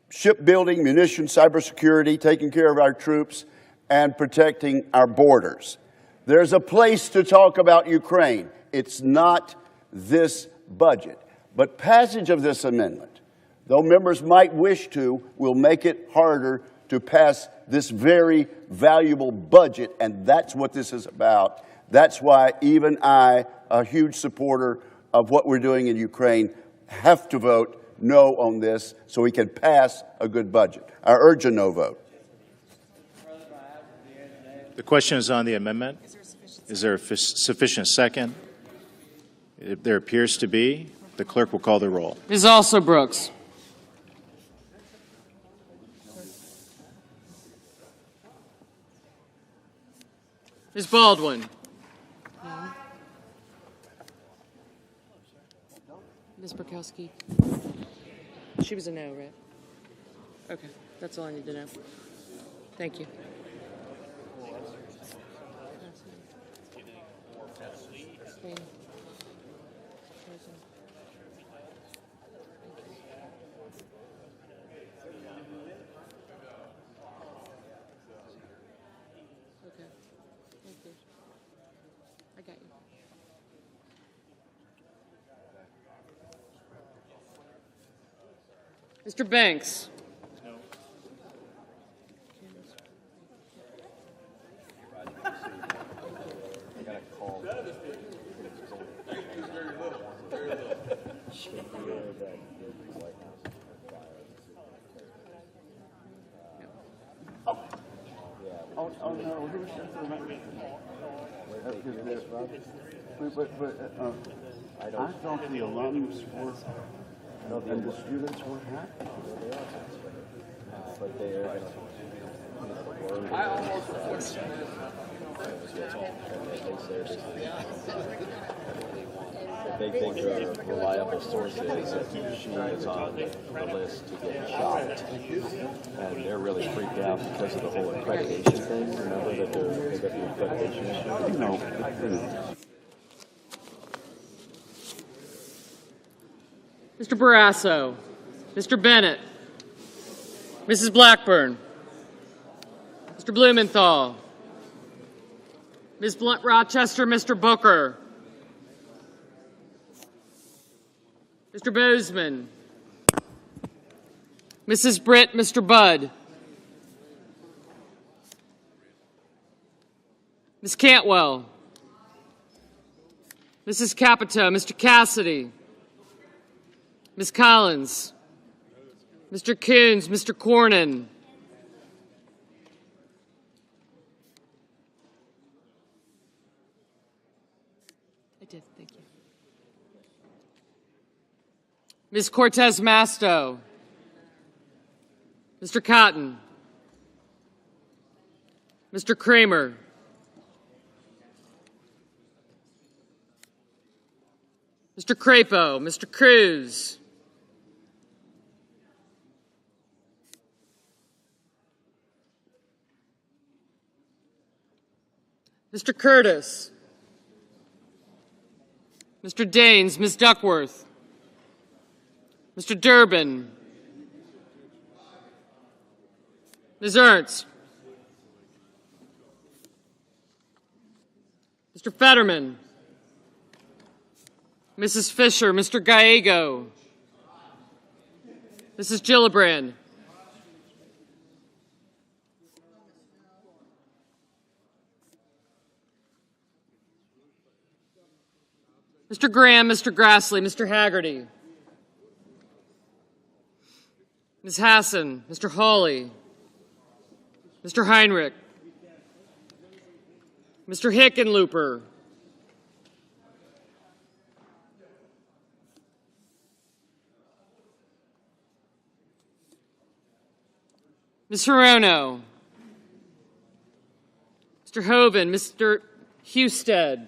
shipbuilding, munitions, cybersecurity, taking care of our troops, and protecting our borders. There's a place to talk about Ukraine. It's not this budget. But passage of this amendment, though members might wish to, will make it harder to pass this very valuable budget, and that's what this is about. That's why even I, a huge supporter of what we're doing in Ukraine, have to vote no on this so we can pass a good budget. I urge a no vote. The question is on the amendment. Is there a sufficient second? If there appears to be, the clerk will call the roll. Ms. Also Brooks. Ms. Baldwin. Ms. Burkowski. She was a no, right? Okay, that's all I need to know. Thank you. Okay, thank you. I got you. Mr. Banks. Oh, no, who sent the amendment? I thought the alums were, and the students were happy. But they are I almost they think are reliable sources that she is on the list to get shopped. And they're really freaked out because of the whole accreditation thing. Remember that they got the accreditation issue? No. Mr. Barrasso. Mr. Bennett. Mrs. Blackburn. Mr. Blumenthal. Ms. Rochester, Mr. Booker. Mr. Bozeman. Mrs. Britt, Mr. Budd. Ms. Cantwell. Mrs. Capito, Mr. Cassidy. Ms. Collins. Mr. Coons, Mr. Cornyn. I did, thank you. Ms. Cortez Masto. Mr. Cotton. Mr. Kramer. Mr. Crapo. Mr. Cruz. Mr. Curtis. Mr. Daines, Ms. Duckworth. Mr. Durbin. Ms. Ernst. Mr. Fetterman. Mrs. Fisher, Mr. Gallego. Mrs. Gillibrand. Mr. Graham, Mr. Grassley, Mr. Haggerty. Ms. Hassan, Mr. Hawley, Mr. Heinrich, Mr. Hickenlooper, Ms. Hirono, Mr. Hoven, Mr. Husted,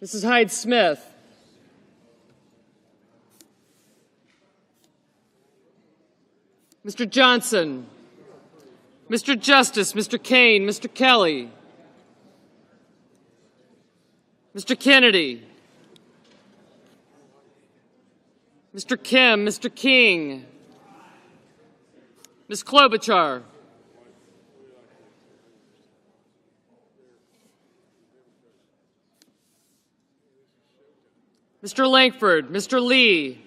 Mrs. Hyde-Smith, Mr. Johnson, Mr. Justice, Mr. Kane, Mr. Kelly, Mr. Kennedy, Mr. Kim, Mr. King, Ms. Klobuchar, Mr. Langford, Mr. Lee,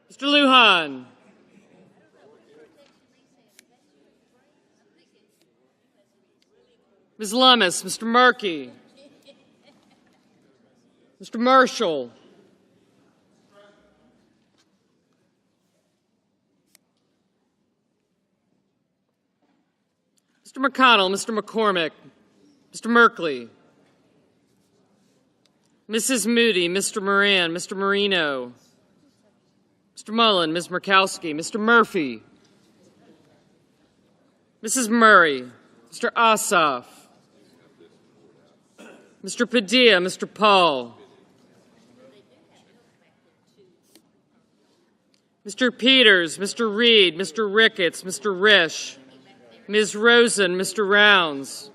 Mr. Lujan, Ms. Lummis, Mr. Markey, Mr. Marshall, Mr. McConnell, Mr. McCormick, Mr. Merkley, Mrs. Moody, Mr. Moran, Mr. Marino, Mr. Mullen, Ms. Murkowski, Mr. Murphy, Mrs. Murray, Mr. Ossoff, Mr. Padilla, Mr. Paul, Mr. Peters, Mr. Reed, Mr. Ricketts, Mr. Risch, Ms. Rosen, Mr. Rounds,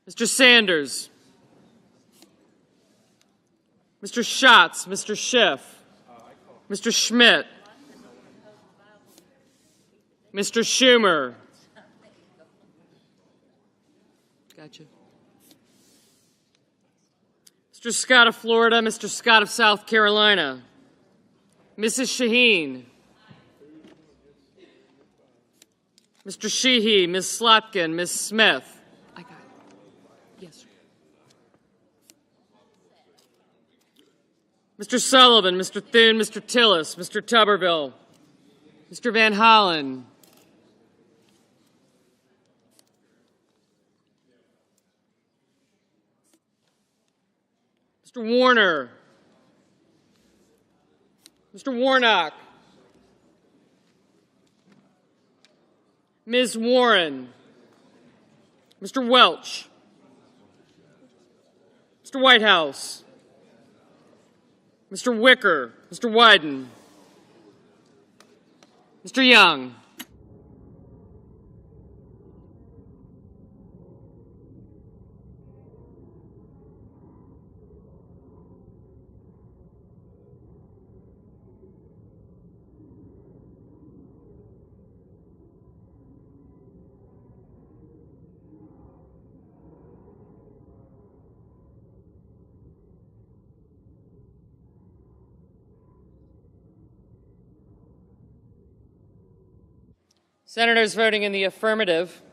Mr. Sanders, Mr. Schatz, Mr. Schiff, Mr. Schmidt, Mr. Schumer. Gotcha. Mr. Scott of Florida, Mr. Scott of South Carolina, Mrs. Shaheen, Mr. Sheehy, Ms. Slotkin, Ms. Smith. I got it. Yes, sir. Mr. Sullivan, Mr. Thune, Mr. Tillis, Mr. Tuberville, Mr. Van Hollen, Mr. Warner, Mr. Warnock, Ms. Warren, Mr. Welch, Mr. Whitehouse, Mr. Wicker, Mr. Wyden, Mr. Young, Senators voting in the affirmative: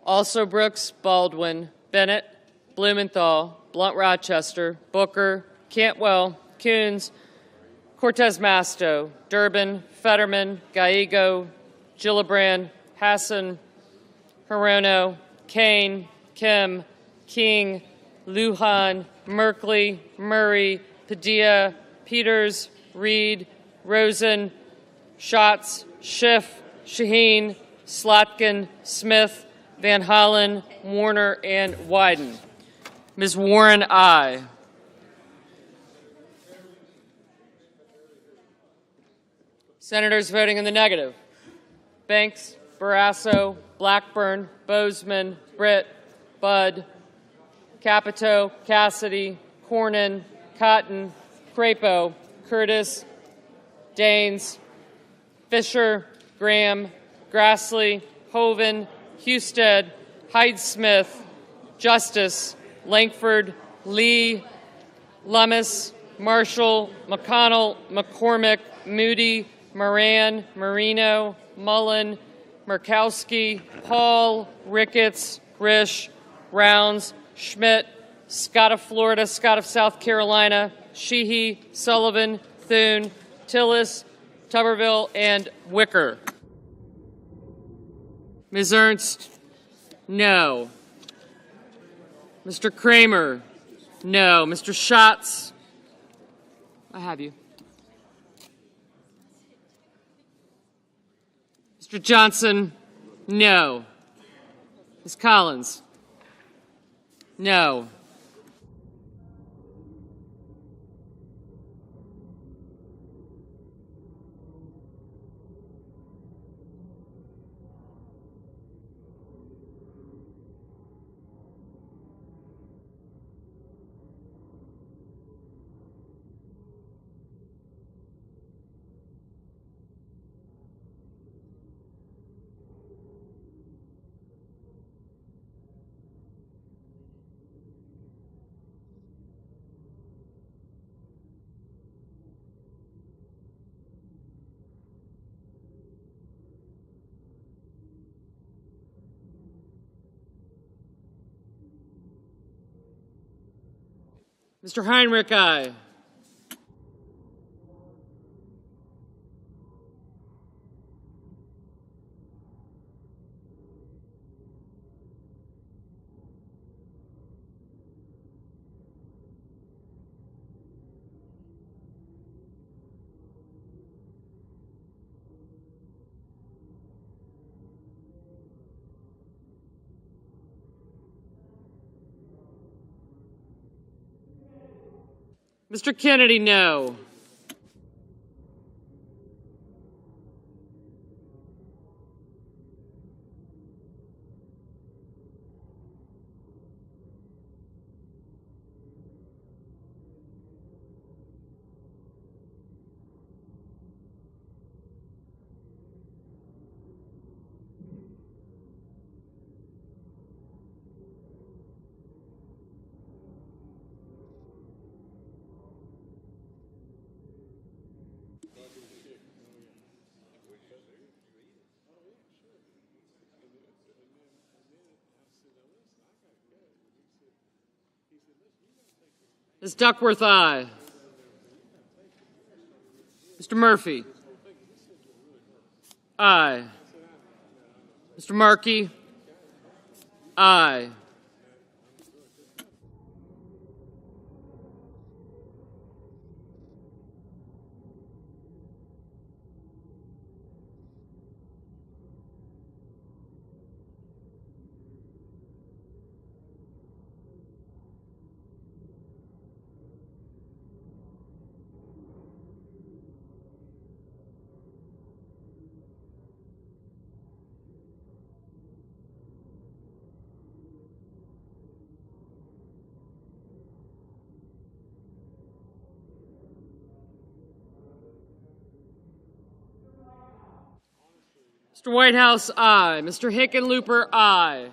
also Brooks, Baldwin, Bennett, Blumenthal, Blunt-Rochester, Booker, Cantwell, Coons, Cortez Masto, Durbin, Fetterman, Gallego, Gillibrand, Hassan, Hirono, Kane, Kim, King, Lujan, Merkley, Murray, Padilla, Peters, Reed, Rosen, Schatz, Schiff, Shaheen, Slotkin, Smith, Van Hollen, Warner, and Wyden. Ms. Warren, aye. Senators voting in the negative: Banks, Barrasso, Blackburn, Bozeman, Britt, Budd, Capito, Cassidy, Cornyn, Cotton, Crapo, Curtis, Daines, Fisher, Graham, Grassley, Hoven, Husted, Hyde-Smith, Justice, Langford, Lee, Lummis, Marshall, McConnell, McCormick, Moody, Moran, Marino, Mullen, Murkowski, Paul, Ricketts, Risch, Rounds, Schmidt, Scott of Florida, Scott of South Carolina, Sheehy, Sullivan, Thune, Tillis, Tuberville, and Wicker. Ms. Ernst, no. Mr. Kramer, no. Mr. Schatz, I have you. Mr. Johnson, no. Ms. Collins, no. Mr. Heinrich, aye. Mr. Kennedy, no. Ms. Duckworth, aye. Mr. Murphy, aye. Mr. Markey, aye. Mr. Whitehouse, aye. Mr. Hickenlooper, aye.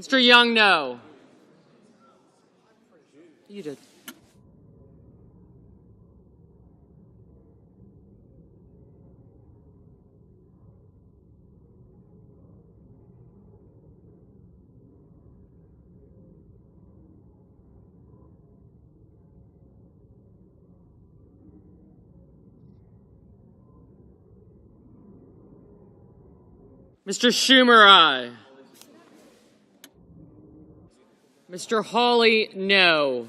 Mr. Young, no. You did. Mr. Schumer, aye. Mr. Hawley, no.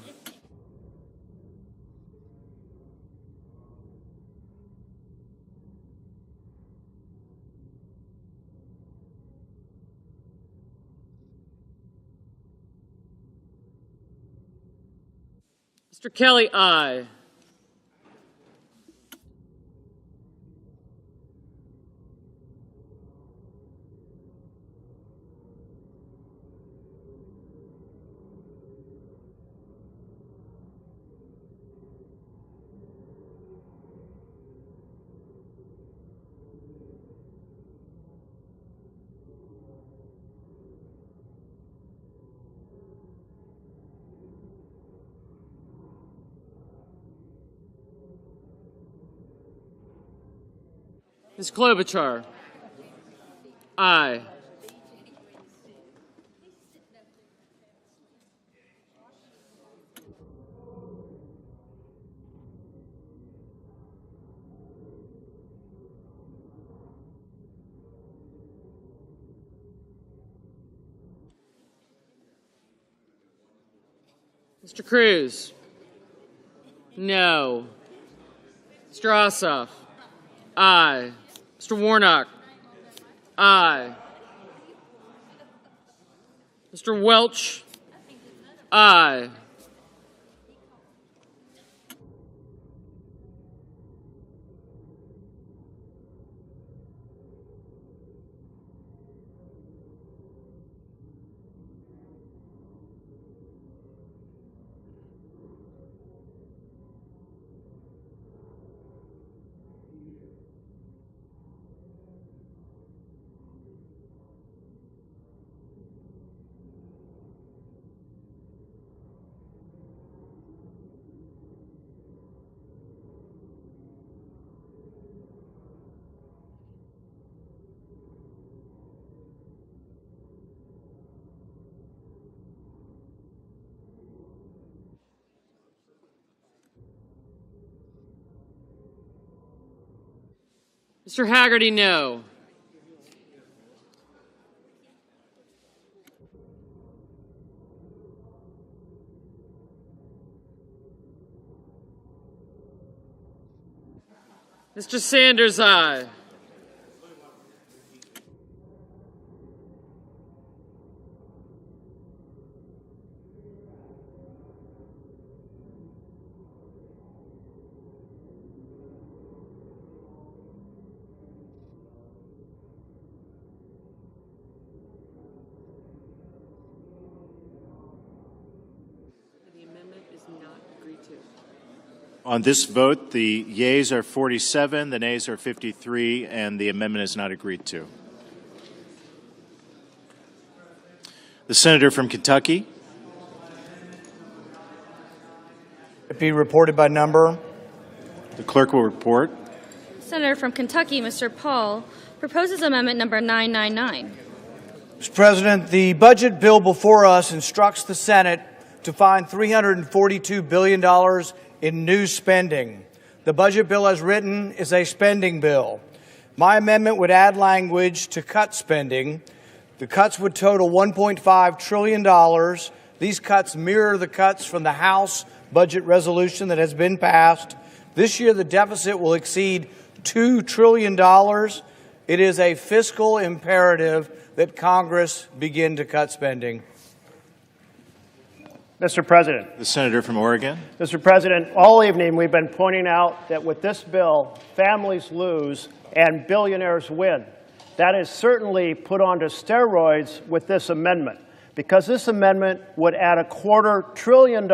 Mr. Kelly, aye. Ms. Klobuchar. Aye. Mr. Cruz. No. Mr. Ossoff. Aye. Mr. Warnock. Aye. Mr. Welch. Aye. Mr. Haggerty, no. Mr. Sanders, aye. The amendment is not agreed to. On this vote, the yeas are 47, the nays are 53, and the amendment is not agreed to. The senator from Kentucky. It be reported by number. The clerk will report. Senator from Kentucky, Mr. Paul, proposes amendment number 999. Mr. President, the budget bill before us instructs the Senate to find $342 billion in new spending. The budget bill as written is a spending bill. My amendment would add language to cut spending. The cuts would total $1.5 trillion. These cuts mirror the cuts from the House budget resolution that has been passed. This year, the deficit will exceed $2 trillion. It is a fiscal imperative that Congress begin to cut spending. Mr. President. The senator from Oregon. Mr. President, all evening we've been pointing out that with this bill, families lose and billionaires win. That is certainly put onto steroids with this amendment, because this amendment would add $250 billion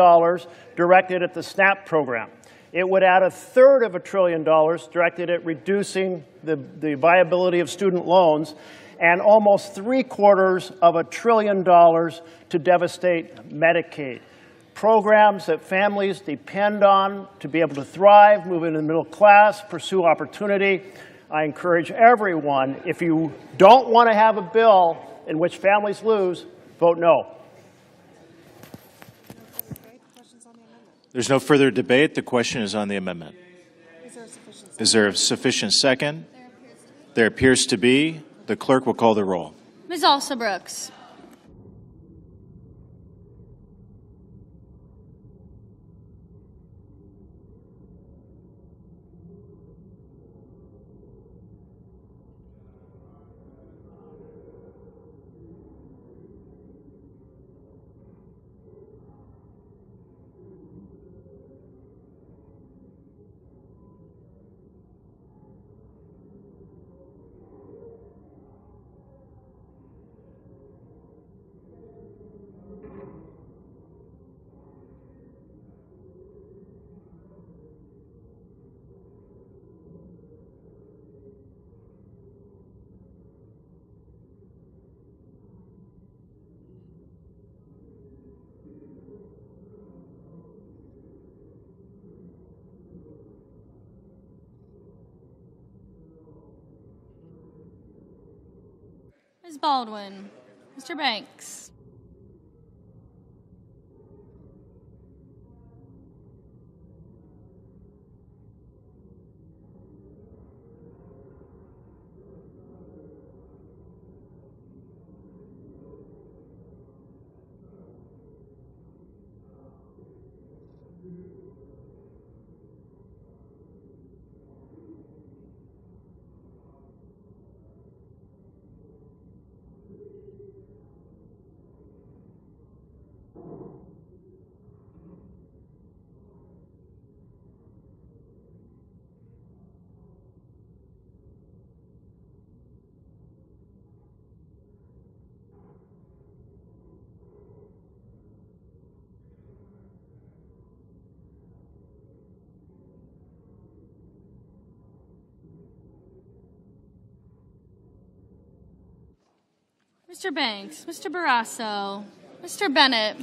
directed at the SNAP program. It would add $1/3 trillion directed at reducing the viability of student loans, and almost $750 billion to devastate Medicaid. Programs that families depend on to be able to thrive, move into the middle class, pursue opportunity. I encourage everyone, if you don't want to have a bill in which families lose, vote no. There's no further debate. The question is on the amendment. Is there a sufficient second? There appears to be. The clerk will call the roll. Ms. Alsobrooks. Baldwin, Mr. Banks. Mr. Banks, Mr. Barrasso, Mr. Bennett.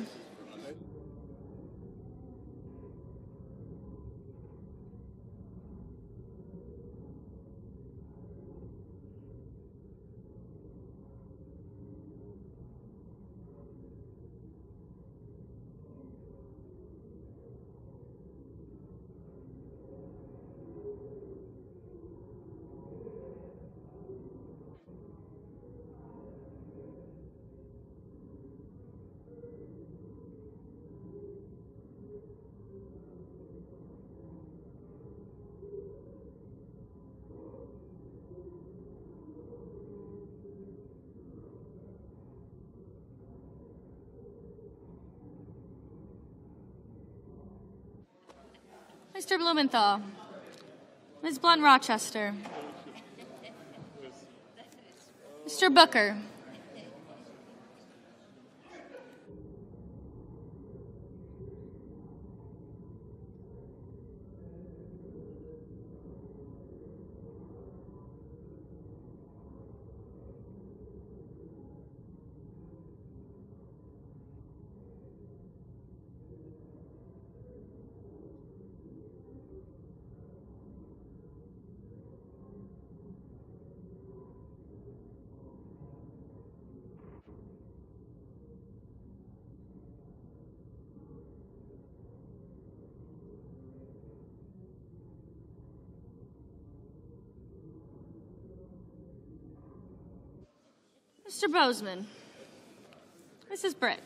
Mr. Blumenthal, Ms. Blunt-Rochester, Mr. Booker, Mr. Bozeman, Mrs. Britt.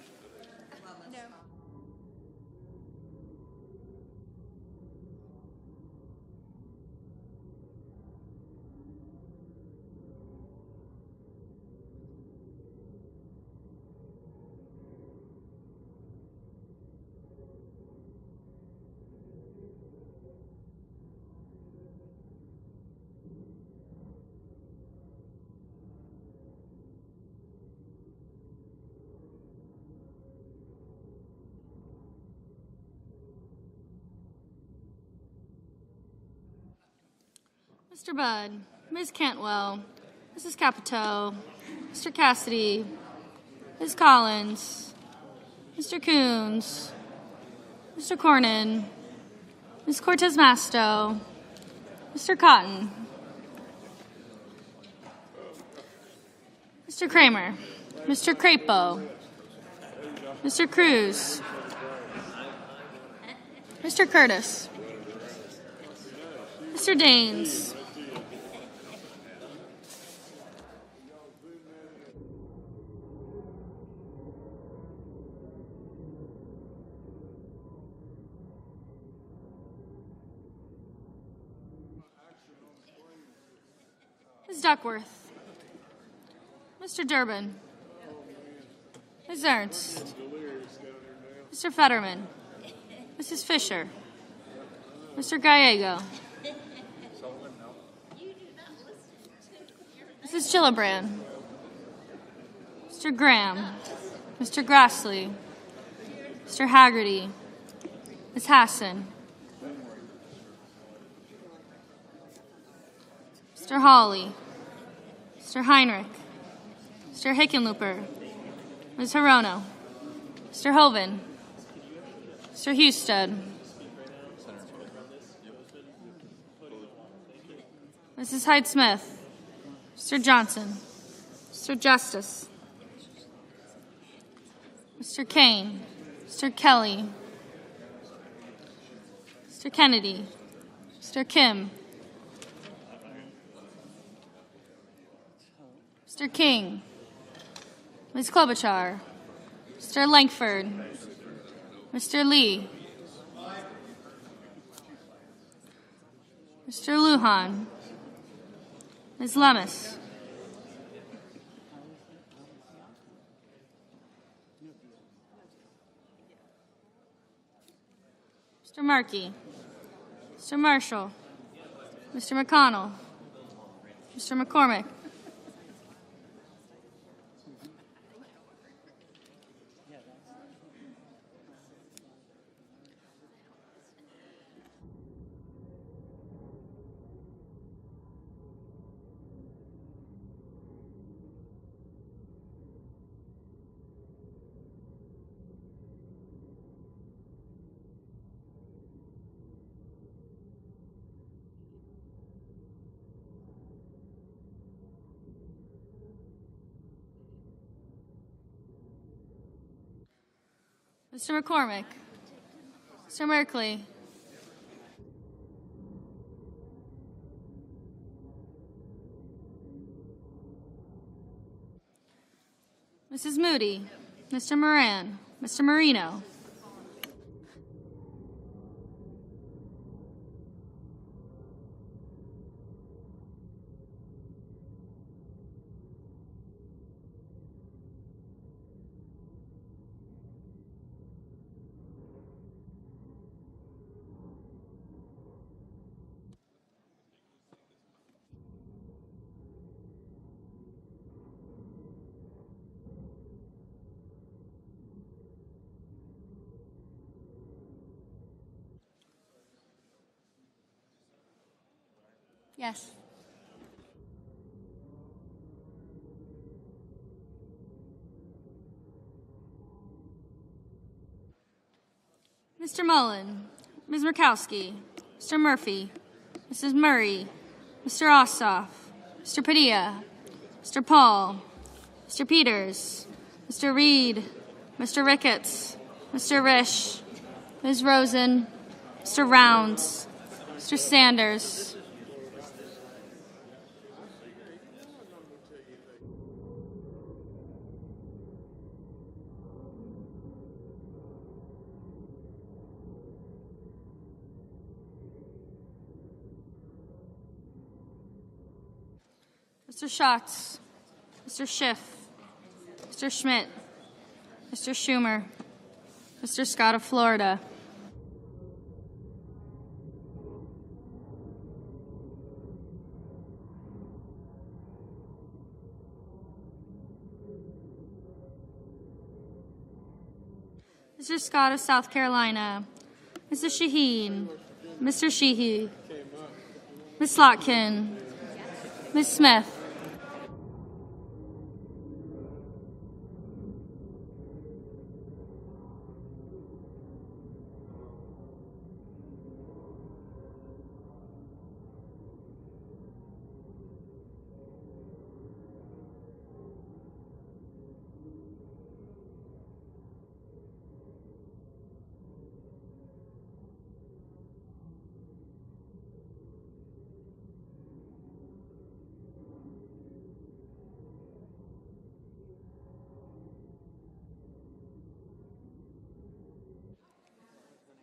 Mr. Budd, Ms. Cantwell, Mrs. Capito, Mr. Cassidy, Ms. Collins, Mr. Coons, Mr. Cornyn, Ms. Cortez Masto, Mr. Cotton, Mr. Kramer, Mr. Crapo, Mr. Cruz, Mr. Curtis, Mr. Daines, Ms. Duckworth, Mr. Durbin, Ms. Ernst, Mr. Fetterman, Mrs. Fisher, Mr. Gallego, Mrs. Gillibrand, Mr. Graham, Mr. Grassley, Mr. Haggerty, Ms. Hassan, Mr. Hawley, Mr. Heinrich, Mr. Hickenlooper, Ms. Hirono, Mr. Hoven, Mr. Husted, Mrs. Hyde-Smith, Mr. Johnson, Mr. Justice, Mr. Kane, Mr. Kelly, Mr. Kennedy, Mr. Kim, Mr. King, Ms. Klobuchar, Mr. Langford, Mr. Lee, Mr. Lujan, Ms. Lemus, Mr. Markey, Mr. Marshall, Mr. McConnell, Mr. McCormick, Mr. McCormick, Mr. Merkley, Mrs. Moody, Mr. Moran, Mr. Marino, yes. Mr. Mullen, Ms. Murkowski, Mr. Murphy, Mrs. Murray, Mr. Ossoff, Mr. Padilla, Mr. Paul, Mr. Peters, Mr. Reed, Mr. Ricketts, Mr. Risch, Ms. Rosen, Mr. Rounds, Mr. Sanders, Mr. Schatz, Mr. Schiff, Mr. Schmidt, Mr. Schumer, Mr. Scott of Florida, Mr. Scott of South Carolina, Mr. Shaheen, Mr. Sheehy, Ms. Slotkin, Ms. Smith,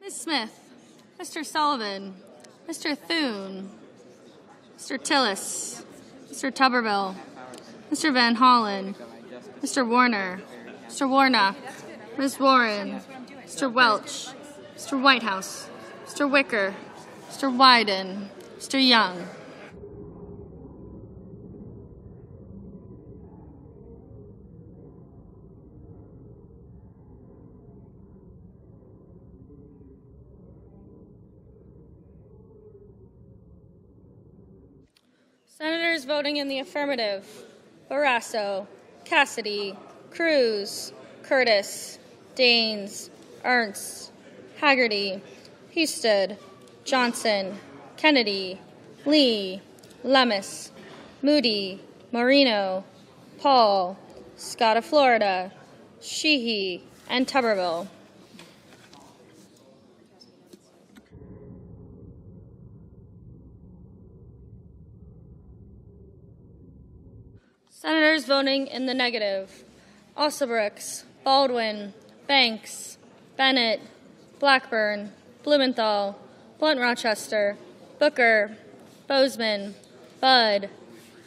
Ms. Smith, Mr. Sullivan, Mr. Thune, Mr. Tillis, Mr. Tuberville, Mr. Van Hollen, Mr. Warner, Mr. Warnock, Ms. Warren, Mr. Welch, Mr. Whitehouse, Mr. Wicker, Mr. Wyden, Mr. Young. Senators voting in the affirmative: Barrasso, Cassidy, Cruz, Curtis, Daines, Ernst, Haggerty, Husted, Johnson, Kennedy, Lee, Lemus, Moody, Marino, Paul, Scott of Florida, Sheehy, and Tuberville. Senators voting in the negative: Alsobrooks, Baldwin, Banks, Bennett, Blackburn, Blumenthal, Blunt-Rochester, Booker, Bozeman, Budd,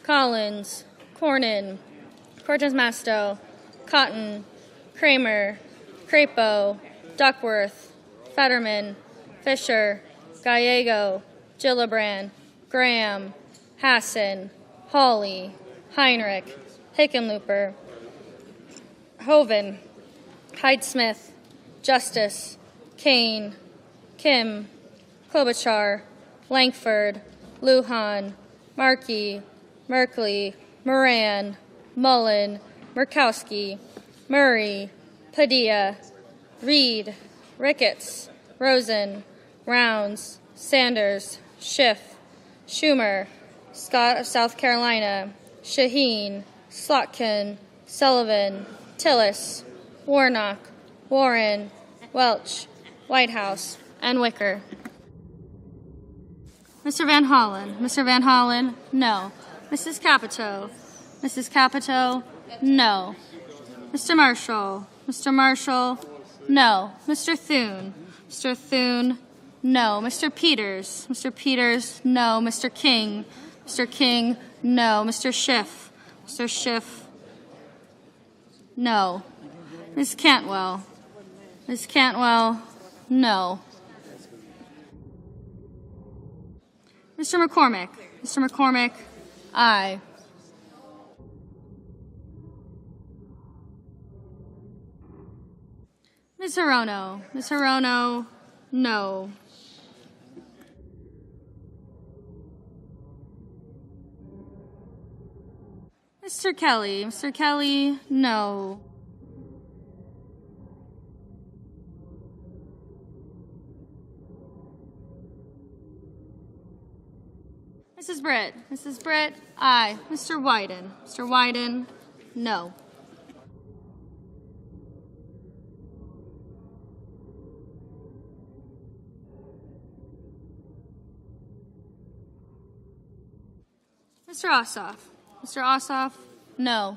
Collins, Cornyn, Cortez Masto, Cotton, Kramer, Crapo, Duckworth, Fetterman, Fisher, Gallego, Gillibrand, Graham, Hassan, Hawley, Heinrich, Hickenlooper, Hoven, Hyde-Smith, Justice, Kane, Kim, Klobuchar, Lankford, Lujan, Markey, Merkley, Moran, Mullen, Murkowski, Murray, Padilla, Reed, Ricketts, Rosen, Rounds, Sanders, Schiff, Schumer, Scott of South Carolina, Shaheen, Slotkin, Sullivan, Tillis, Warnock, Warren, Welch, Whitehouse, and Wicker. Mr. Van Hollen. Mr. Van Hollen, no. Mrs. Capito. Mrs. Capito, no. Mr. Marshall. Mr. Marshall, no. Mr. Thune. Mr. Thune, no. Mr. Peters. Mr. Peters, no. Mr. King. Mr. King, no. Mr. Schiff. Mr. Schiff, no. Ms. Cantwell. Ms. Cantwell, no. Mr. McCormick. Mr. McCormick, aye. Ms. Hirono. Ms. Hirono, no. Mr. Kelly. Mr. Kelly, no. Mrs. Britt. Mrs. Britt, aye. Mr. Wyden. Mr. Wyden, no. Mr. Ossoff. Mr. Ossoff, no.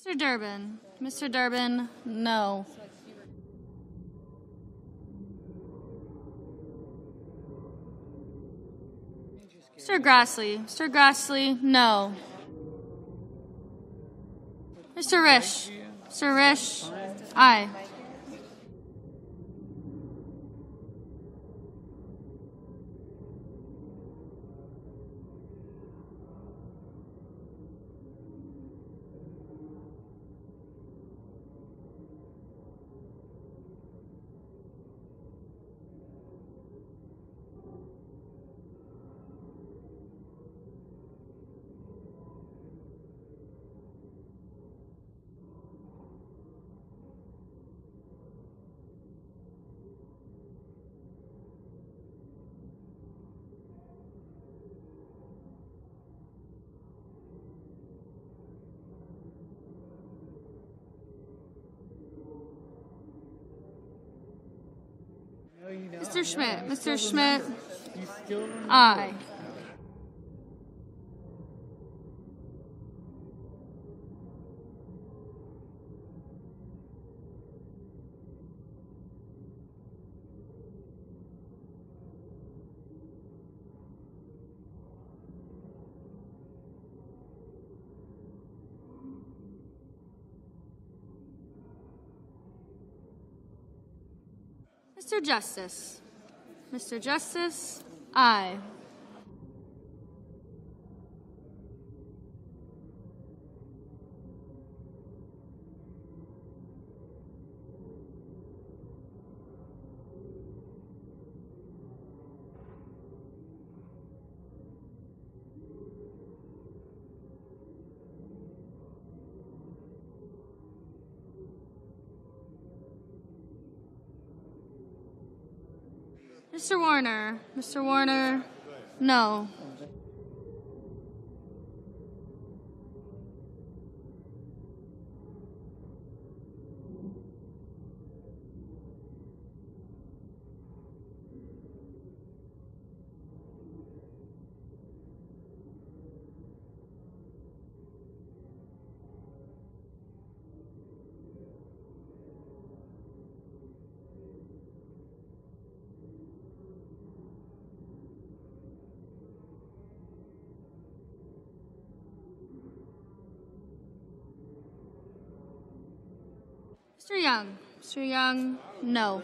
Mr. Durbin. Mr. Durbin, no. Mr. Grassley. Mr. Grassley, no. Mr. Risch. Mr. Risch, aye. Mr. Schmidt. Mr. Schmidt, aye. Mr. Justice. Mr. Justice, aye. Mr. Warner. Mr. Warner, no. Mr. Young. Mr. Young, no.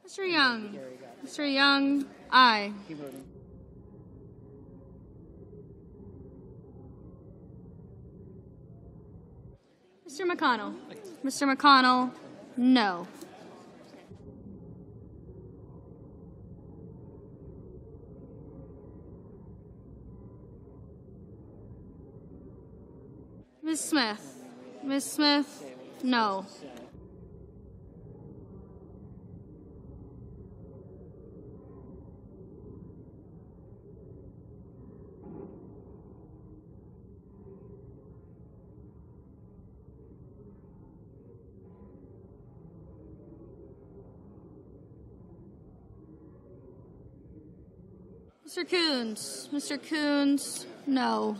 Mr. Young. Mr. Young, aye. Mr. McConnell. Mr. McConnell, no. Ms. Smith. Ms. Smith, no. Mr. Coons. Mr. Coons, no.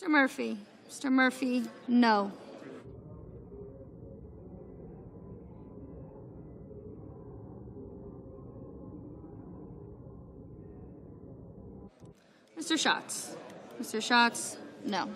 Mr. Murphy. Mr. Murphy, no. Mr. Schatz. Mr. Schatz, no.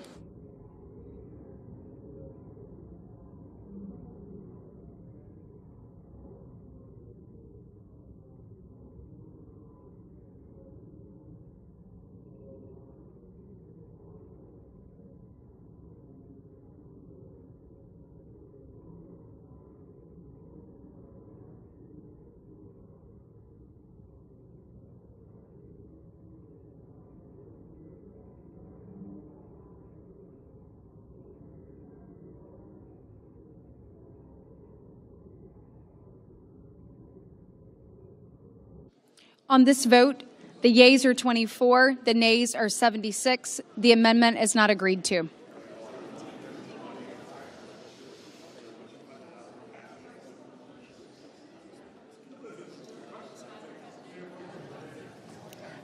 On this vote, the yeas are 24, the nays are 76. The amendment is not agreed to.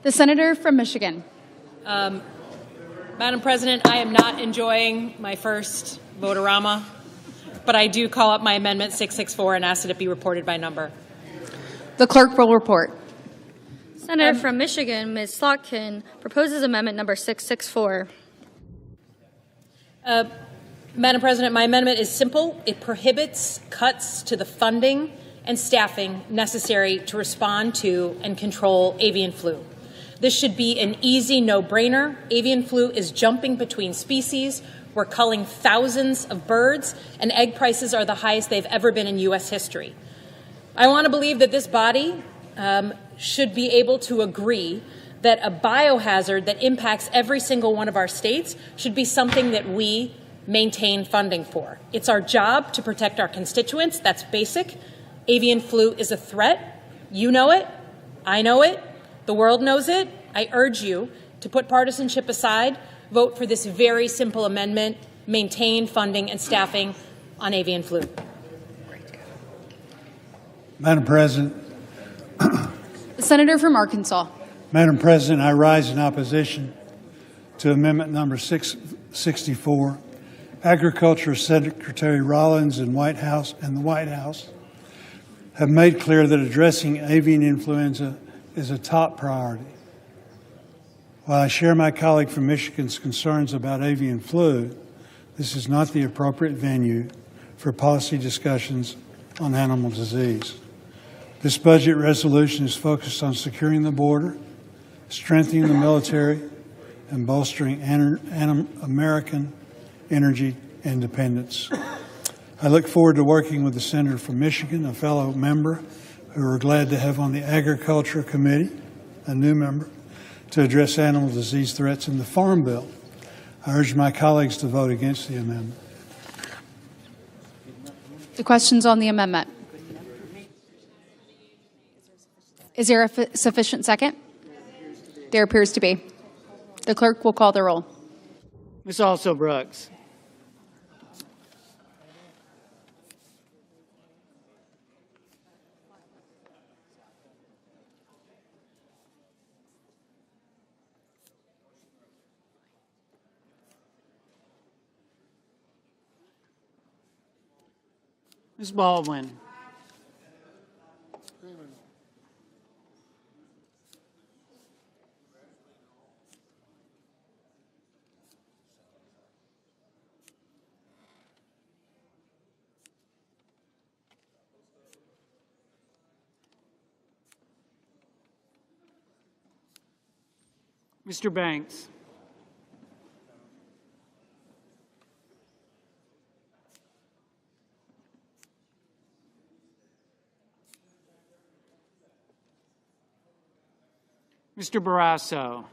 The senator from Michigan. Madam President, I am not enjoying my first vote-a-rama, but I do call up my amendment 664 and ask that it be reported by number. The clerk will report. Senator from Michigan, Ms. Slotkin, proposes amendment number 664. Madam President, my amendment is simple. It prohibits cuts to the funding and staffing necessary to respond to and control avian flu. This should be an easy no-brainer. Avian flu is jumping between species, We're culling thousands of birds, and egg prices are the highest they've ever been in U.S. history. I want to believe that this body should be able to agree that a biohazard that impacts every single one of our states should be something that we maintain funding for. It's our job to protect our constituents. That's basic. Avian flu is a threat. You know it. I know it. The world knows it. I urge you to put partisanship aside, vote for this very simple amendment, maintain funding and staffing on avian flu. Madam President. The Senator from Arkansas. Madam President, I rise in opposition to Amendment number 664. Agriculture Secretary Rollins and the White House have made clear that addressing avian influenza is a top priority. While I share my colleague from Michigan's concerns about avian flu, this is not the appropriate venue for policy discussions on animal disease. This budget resolution is focused on securing the border, strengthening the military, and bolstering American energy independence. I look forward to working with the Senator from Michigan, a fellow member who we're glad to have on the Agriculture Committee, a new member, to address animal disease threats in the Farm Bill. I urge my colleagues to vote against the amendment. The questions on the amendment. Is there a sufficient second? There appears to be. The clerk will call the roll. Ms. Also Brooks. Ms. Baldwin. Mr. Banks. Mr. Barrasso.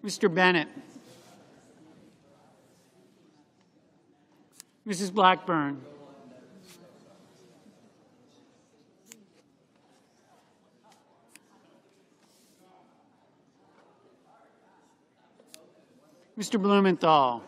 Mr. Bennett. Mrs. Blackburn. Mr. Blumenthal.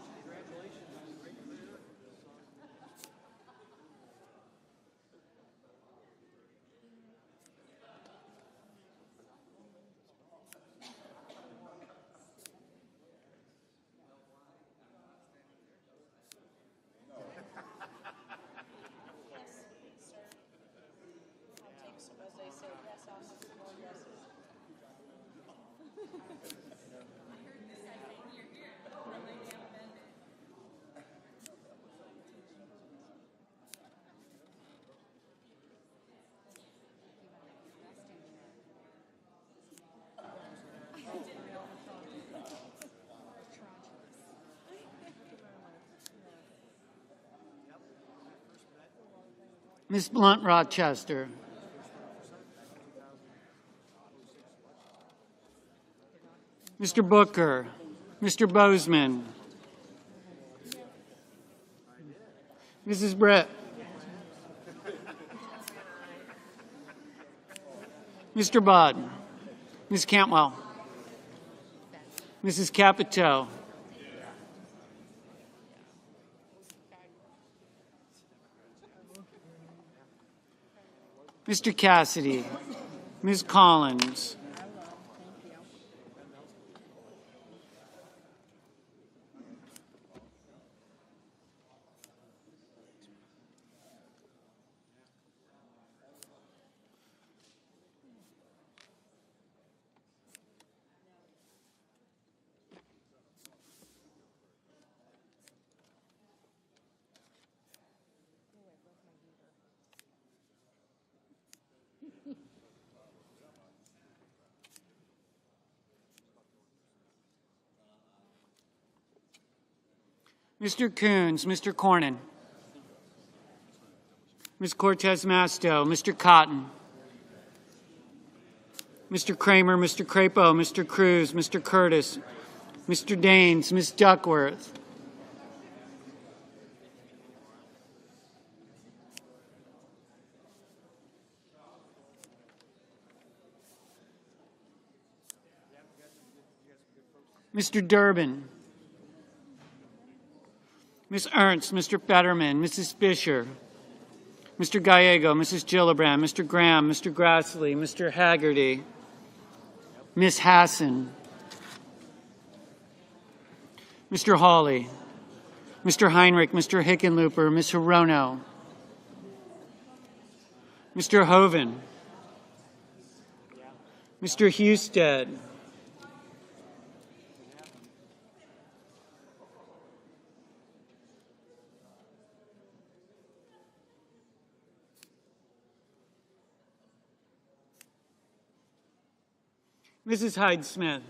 Ms. Blunt Rochester. Mr. Booker. Mr. Bozeman. Mrs. Brett. Mr. Budd. Ms. Cantwell. Mrs. Capito. Mr. Cassidy. Ms. Collins. Mr. Coons, Mr. Cornyn, Ms. Cortez Masto, Mr. Cotton, Mr. Kramer, Mr. Crapo, Mr. Cruz, Mr. Curtis, Mr. Daines, Ms. Duckworth, Mr. Durbin, Ms. Ernst, Mr. Fetterman, Mrs. Fisher, Mr. Gallego, Mrs. Gillibrand, Mr. Graham, Mr. Grassley, Mr. Haggerty, Ms. Hassan, Mr. Hawley, Mr. Heinrich, Mr. Hickenlooper, Ms. Hirono, Mr. Hoven, Mr. Husted, Mrs. Hyde-Smith,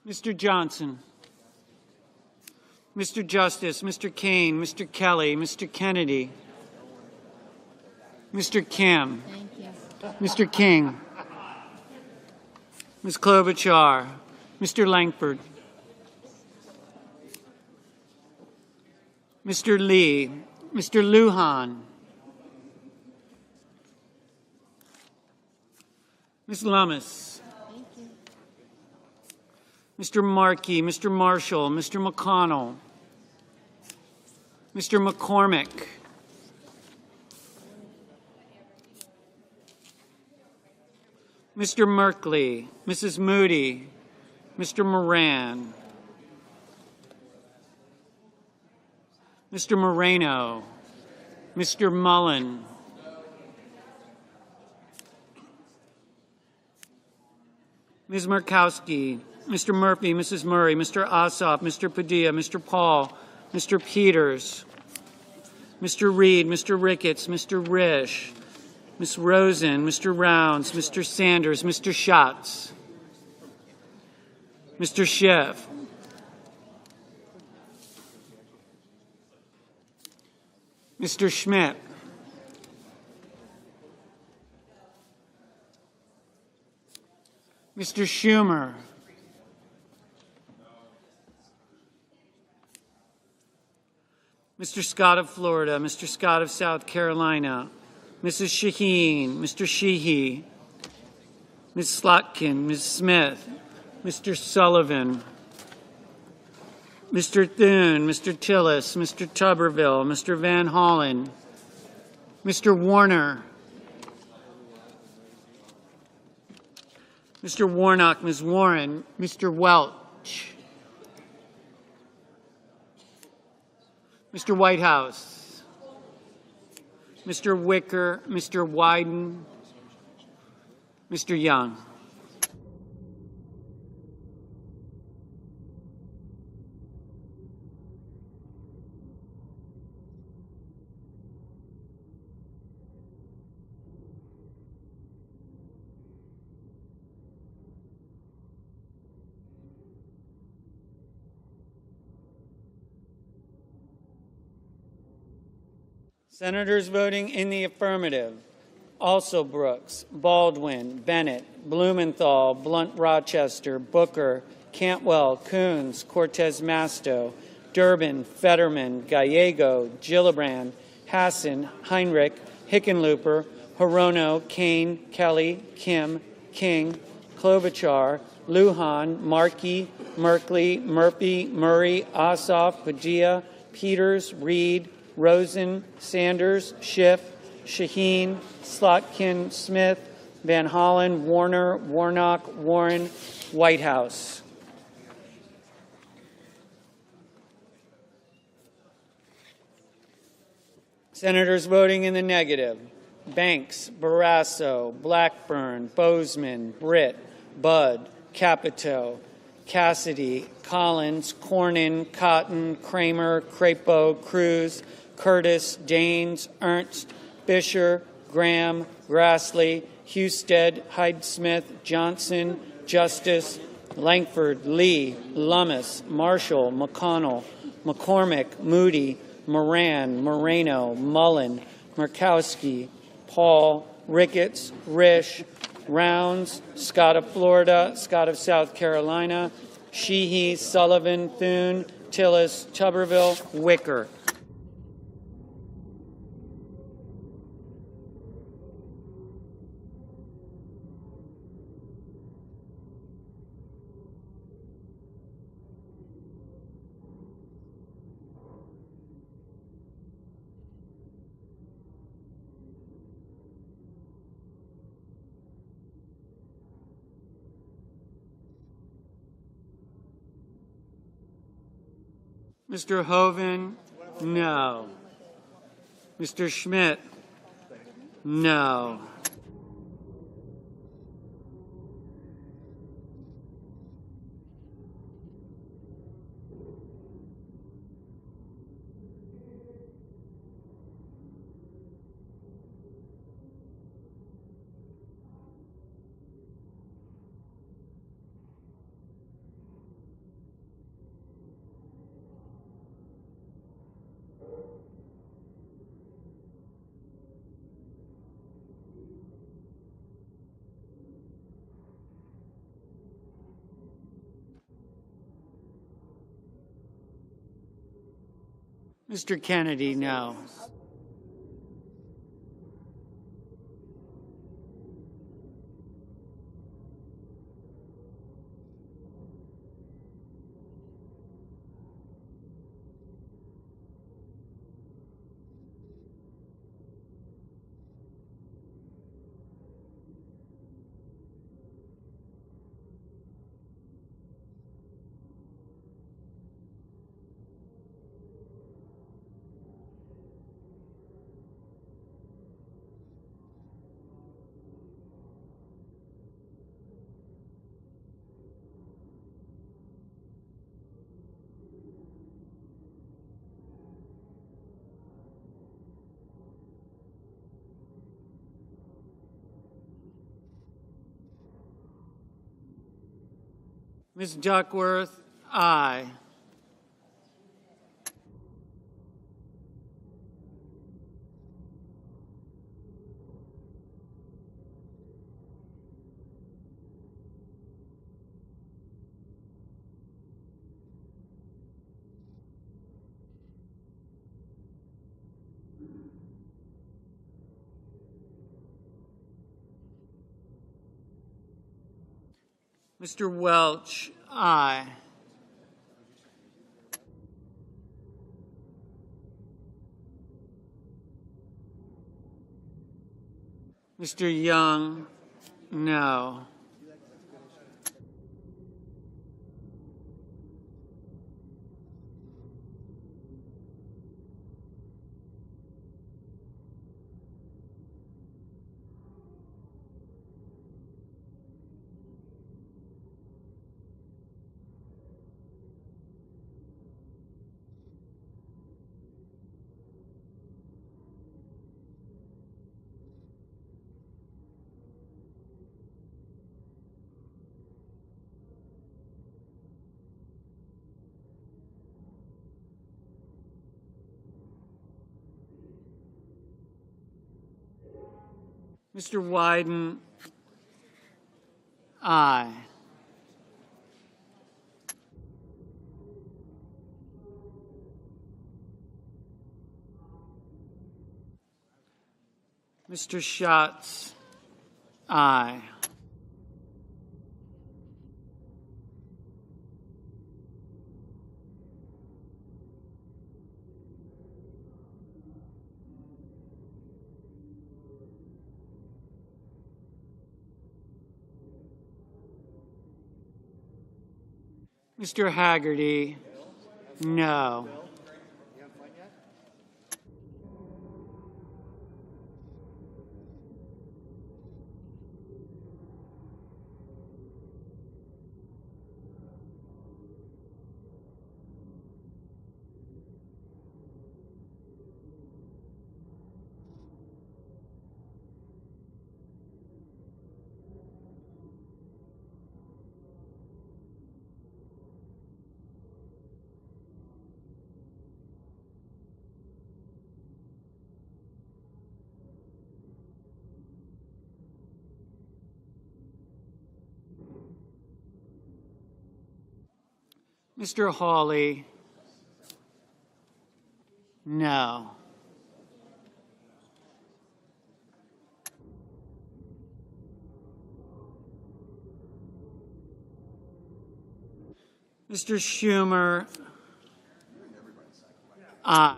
Mr. Johnson, Mr. Justice, Mr. Kane, Mr. Kelly, Mr. Kennedy, Mr. Kim, Mr. King, Ms. Klobuchar, Mr. Langford, Mr. Lee, Mr. Lujan, Ms. Lummis, Mr. Markey, Mr. Marshall, Mr. McConnell, Mr. McCormick, Mr. Merkley, Mrs. Moody, Mr. Moran, Mr. Moreno, Mr. Mullen, Ms. Murkowski, Mr. Murphy, Mrs. Murray, Mr. Ossoff, Mr. Padilla, Mr. Paul, Mr. Peters, Mr. Reed, Mr. Ricketts, Mr. Risch, Ms. Rosen, Mr. Rounds, Mr. Sanders, Mr. Schatz, Mr. Schiff, Mr. Schmidt, Mr. Schumer, Mr. Scott of Florida, Mr. Scott of South Carolina, Mrs. Shaheen, Mr. Sheehy, Ms. Slotkin, Ms. Smith, Mr. Sullivan, Mr. Thune, Mr. Tillis, Mr. Tuberville, Mr. Van Hollen, Mr. Warner, Mr. Warnock, Ms. Warren, Mr. Welch, Mr. Whitehouse, Mr. Wicker, Mr. Wyden, Mr. Young. Senators voting in the affirmative: also Brooks, Baldwin, Bennett, Blumenthal, Blunt Rochester, Booker, Cantwell, Coons, Cortez Masto, Durbin, Fetterman, Gallego, Gillibrand, Hassan, Heinrich, Hickenlooper, Hirono, Kane, Kelly, Kim, King, Klobuchar, Lujan, Markey, Merkley, Murphy, Murray, Ossoff, Padilla, Peters, Reed, Rosen, Sanders, Schiff, Shaheen, Slotkin, Smith, Van Hollen, Warner, Warnock, Warren, Whitehouse. Senators voting in the negative: Banks, Barrasso, Blackburn, Bozeman, Britt, Budd, Capito, Cassidy, Collins, Cornyn, Cotton, Kramer, Crapo, Cruz, Curtis, Daines, Ernst, Fisher, Graham, Grassley, Husted, Hyde-Smith, Johnson, Justice, Langford, Lee, Lummis, Marshall, McConnell, McCormick, Moody, Moran, Moreno, Mullen, Murkowski, Paul, Ricketts, Risch, Rounds, Scott of Florida, Scott of South Carolina, Sheehy, Sullivan, Thune, Tillis, Tuberville, Wicker. Mr. Hoven, no. Mr. Schmidt, no. Mr. Kennedy, no. Ms. Duckworth, aye. Mr. Welch, aye. Mr. Young, no. Mr. Wyden, aye. Mr. Schatz, aye. Mr. Haggerty, no. Mr. Hawley? No. Mr. Schumer? Aye.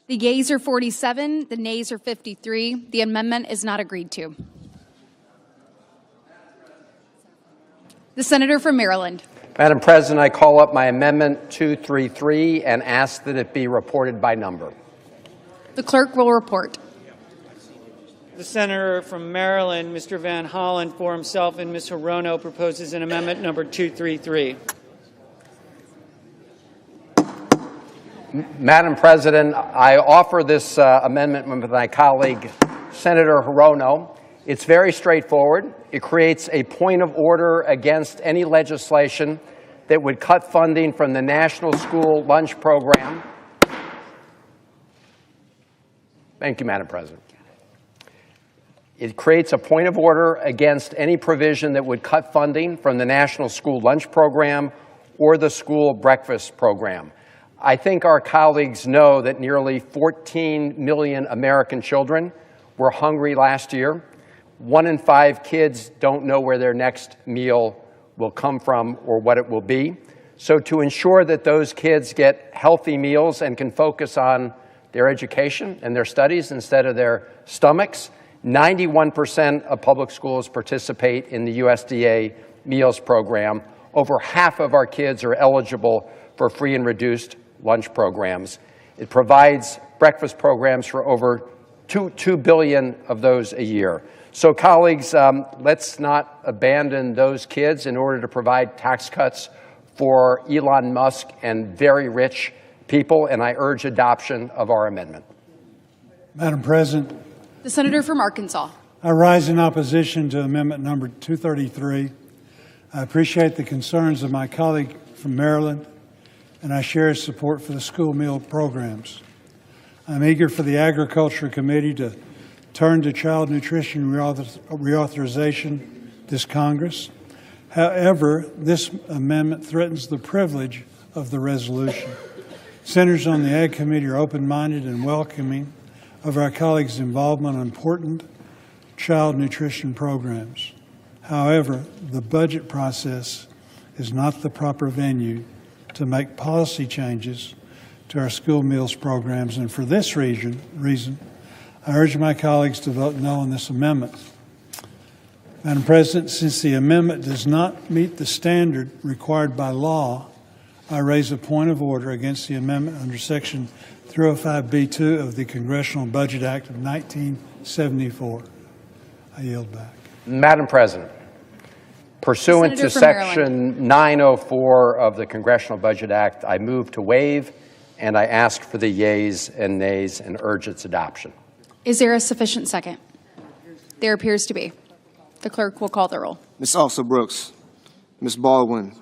The yeas are 47, the nays are 53. The amendment is not agreed to. The senator from Maryland. Madam President, I call up my amendment 233 and ask that it be reported by number. The clerk will report. The senator from Maryland, Mr. Van Hollen, for himself, and Ms. Hirono proposes an amendment number 233. Madam President, I offer this amendment with my colleague, Senator Hirono. It's very straightforward. It creates a point of order against any legislation that would cut funding from the National School Lunch Program. Thank you, Madam President. It creates a point of order against any provision that would cut funding from the National School Lunch Program or the School Breakfast Program. I think our colleagues know that nearly 14 million American children were hungry last year. 1 in 5 kids don't know where their next meal will come from or what it will be. So to ensure that those kids get healthy meals and can focus on their education and their studies instead of their stomachs, 91% of public schools participate in the USDA Meals Program. Over half of our kids are eligible for free and reduced lunch programs. It provides breakfast programs for over 2 billion of those a year. So colleagues, let's not abandon those kids in order to provide tax cuts for Elon Musk and very rich people, and I urge adoption of our amendment. Madam President, The senator from Arkansas. I rise in opposition to amendment number 233. I appreciate the concerns of my colleague from Maryland, and I share his support for the school meal programs. I'm eager for the Agriculture Committee to turn to child nutrition reauthorization this Congress. However, this amendment threatens the privilege of the resolution. Senators on the Ag Committee are open-minded and welcoming of our colleagues' involvement in important child nutrition programs. However, the budget process is not the proper venue to make policy changes to our school meals programs, and for this reason, I urge my colleagues to vote no on this amendment. Madam President, since the amendment does not meet the standard required by law, I raise a point of order against the amendment under Section 305B2 of the Congressional Budget Act of 1974. I yield back. Madam President, pursuant to Section 904 of the Congressional Budget Act, I move to waive, and I ask for the yeas and nays and urge its adoption. Is there a sufficient second? There appears to be. The clerk will call the roll. Ms. Elsa Brooks, Ms. Baldwin,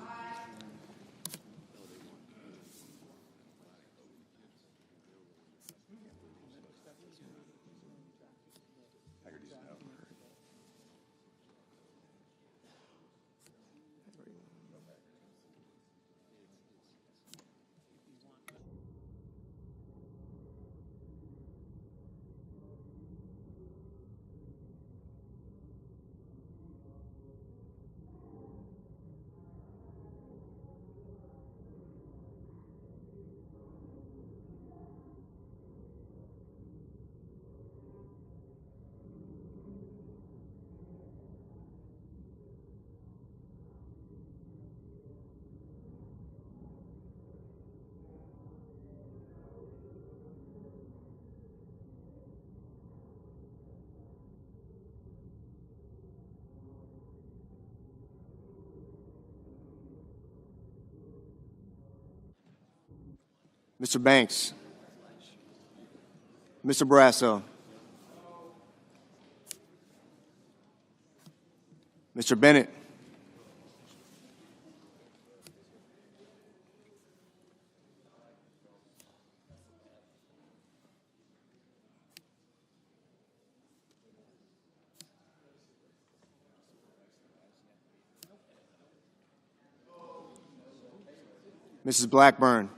Mr. Banks, Mr. Barrasso, Mr. Bennett, Mrs. Blackburn,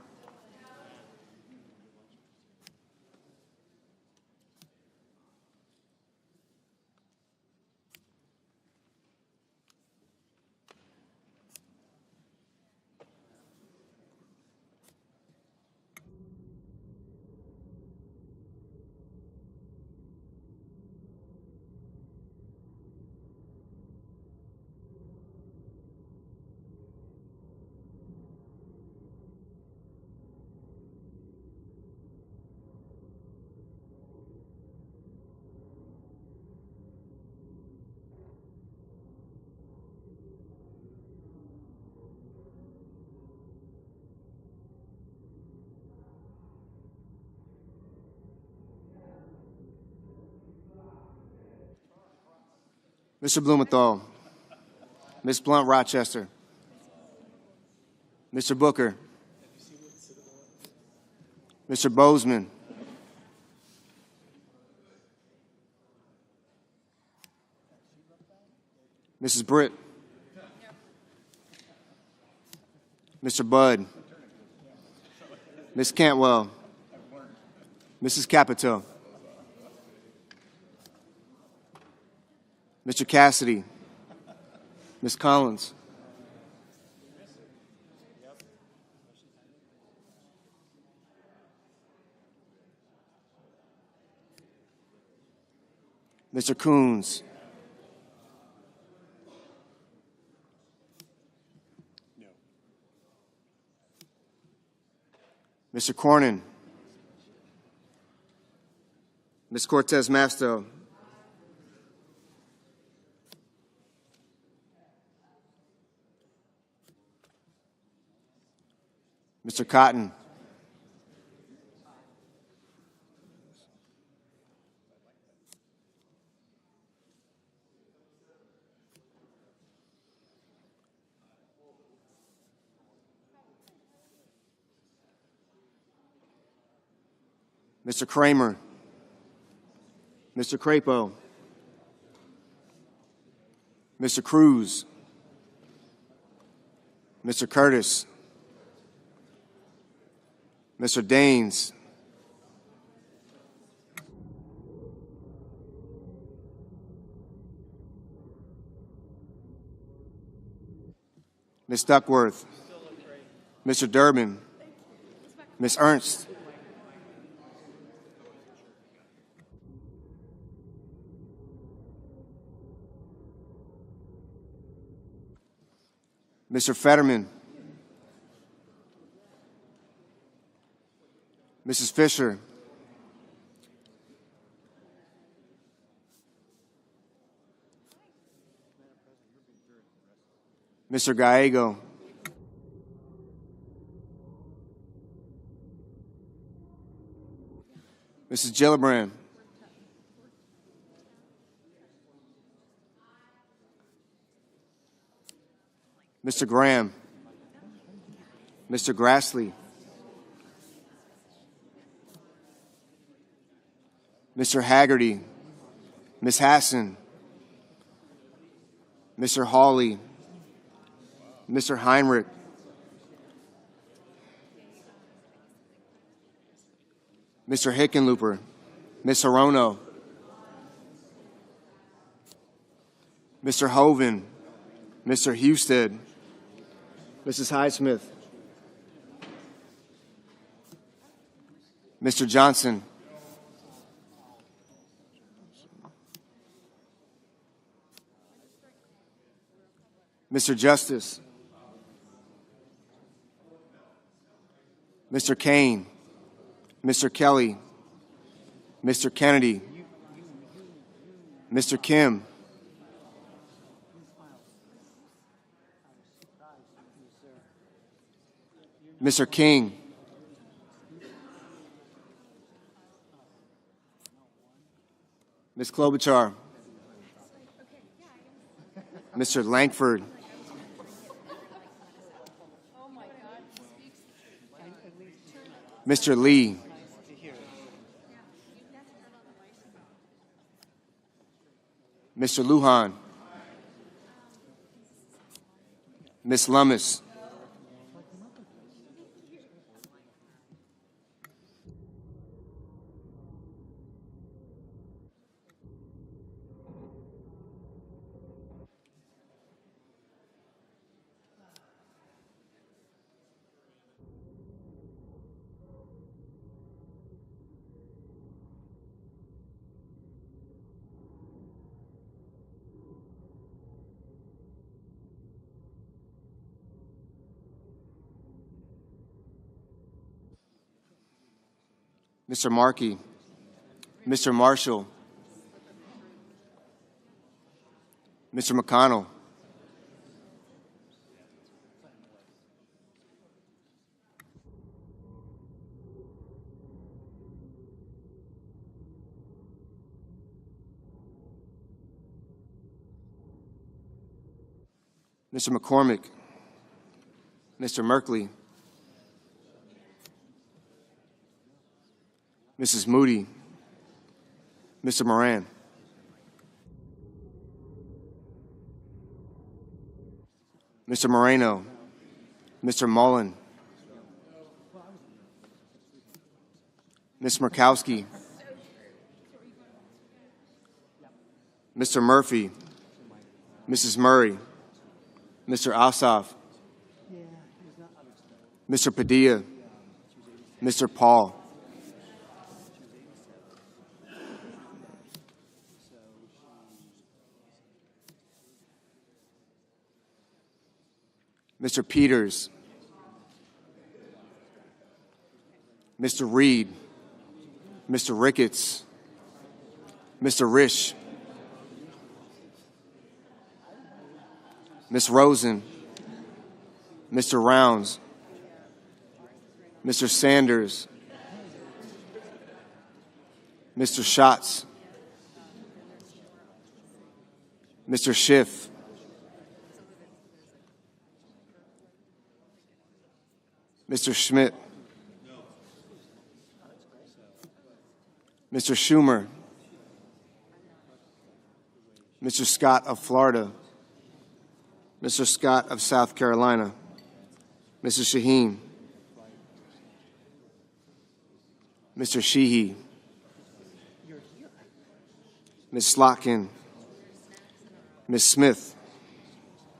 Mr. Blumenthal, Ms. Blunt Rochester, Mr. Booker, Mr. Bozeman, Mrs. Britt, Mr. Budd, Ms. Cantwell, Mrs. Capito, Mr. Cassidy, Ms. Collins, Mr. Coons, Mr. Cornyn, Ms. Cortez Masto, Mr. Cotton, Mr. Kramer, Mr. Crapo, Mr. Cruz, Mr. Curtis, Mr. Daines, Ms. Duckworth, Mr. Durbin, Ms. Ernst, Mr. Fetterman, Mrs. Fisher, Mr. Gallego, Mrs. Gillibrand, Mr. Graham, Mr. Grassley, Mr. Haggerty, Ms. Hassan, Mr. Hawley, Mr. Heinrich, Mr. Hickenlooper, Ms. Hirono, Mr. Hoven, Mr. Husted, Mrs. Highsmith, Mr. Johnson, Mr. Justice, Mr. Kane, Mr. Kelly, Mr. Kennedy, Mr. Kim, Mr. King, Ms. Klobuchar, Mr. Langford, Mr. Lee, Mr. Lujan, Ms. Lummis, Mr. Markey, Mr. Marshall, Mr. McConnell, Mr. McCormick, Mr. Merkley, Mrs. Moody, Mr. Moran, Mr. Moreno, Mr. Mullen, Ms. Murkowski, Mr. Murphy, Mrs. Murray, Mr. Ossoff, Mr. Padilla, Mr. Paul, Mr. Peters, Mr. Reed, Mr. Ricketts, Mr. Risch, Ms. Rosen, Mr. Rounds, Mr. Sanders, Mr. Schatz, Mr. Schiff, Mr. Schmidt, Mr. Schumer, Mr. Scott of Florida, Mr. Scott of South Carolina, Mrs. Shaheen, Mr. Sheehy, Ms. Slotkin, Ms. Smith,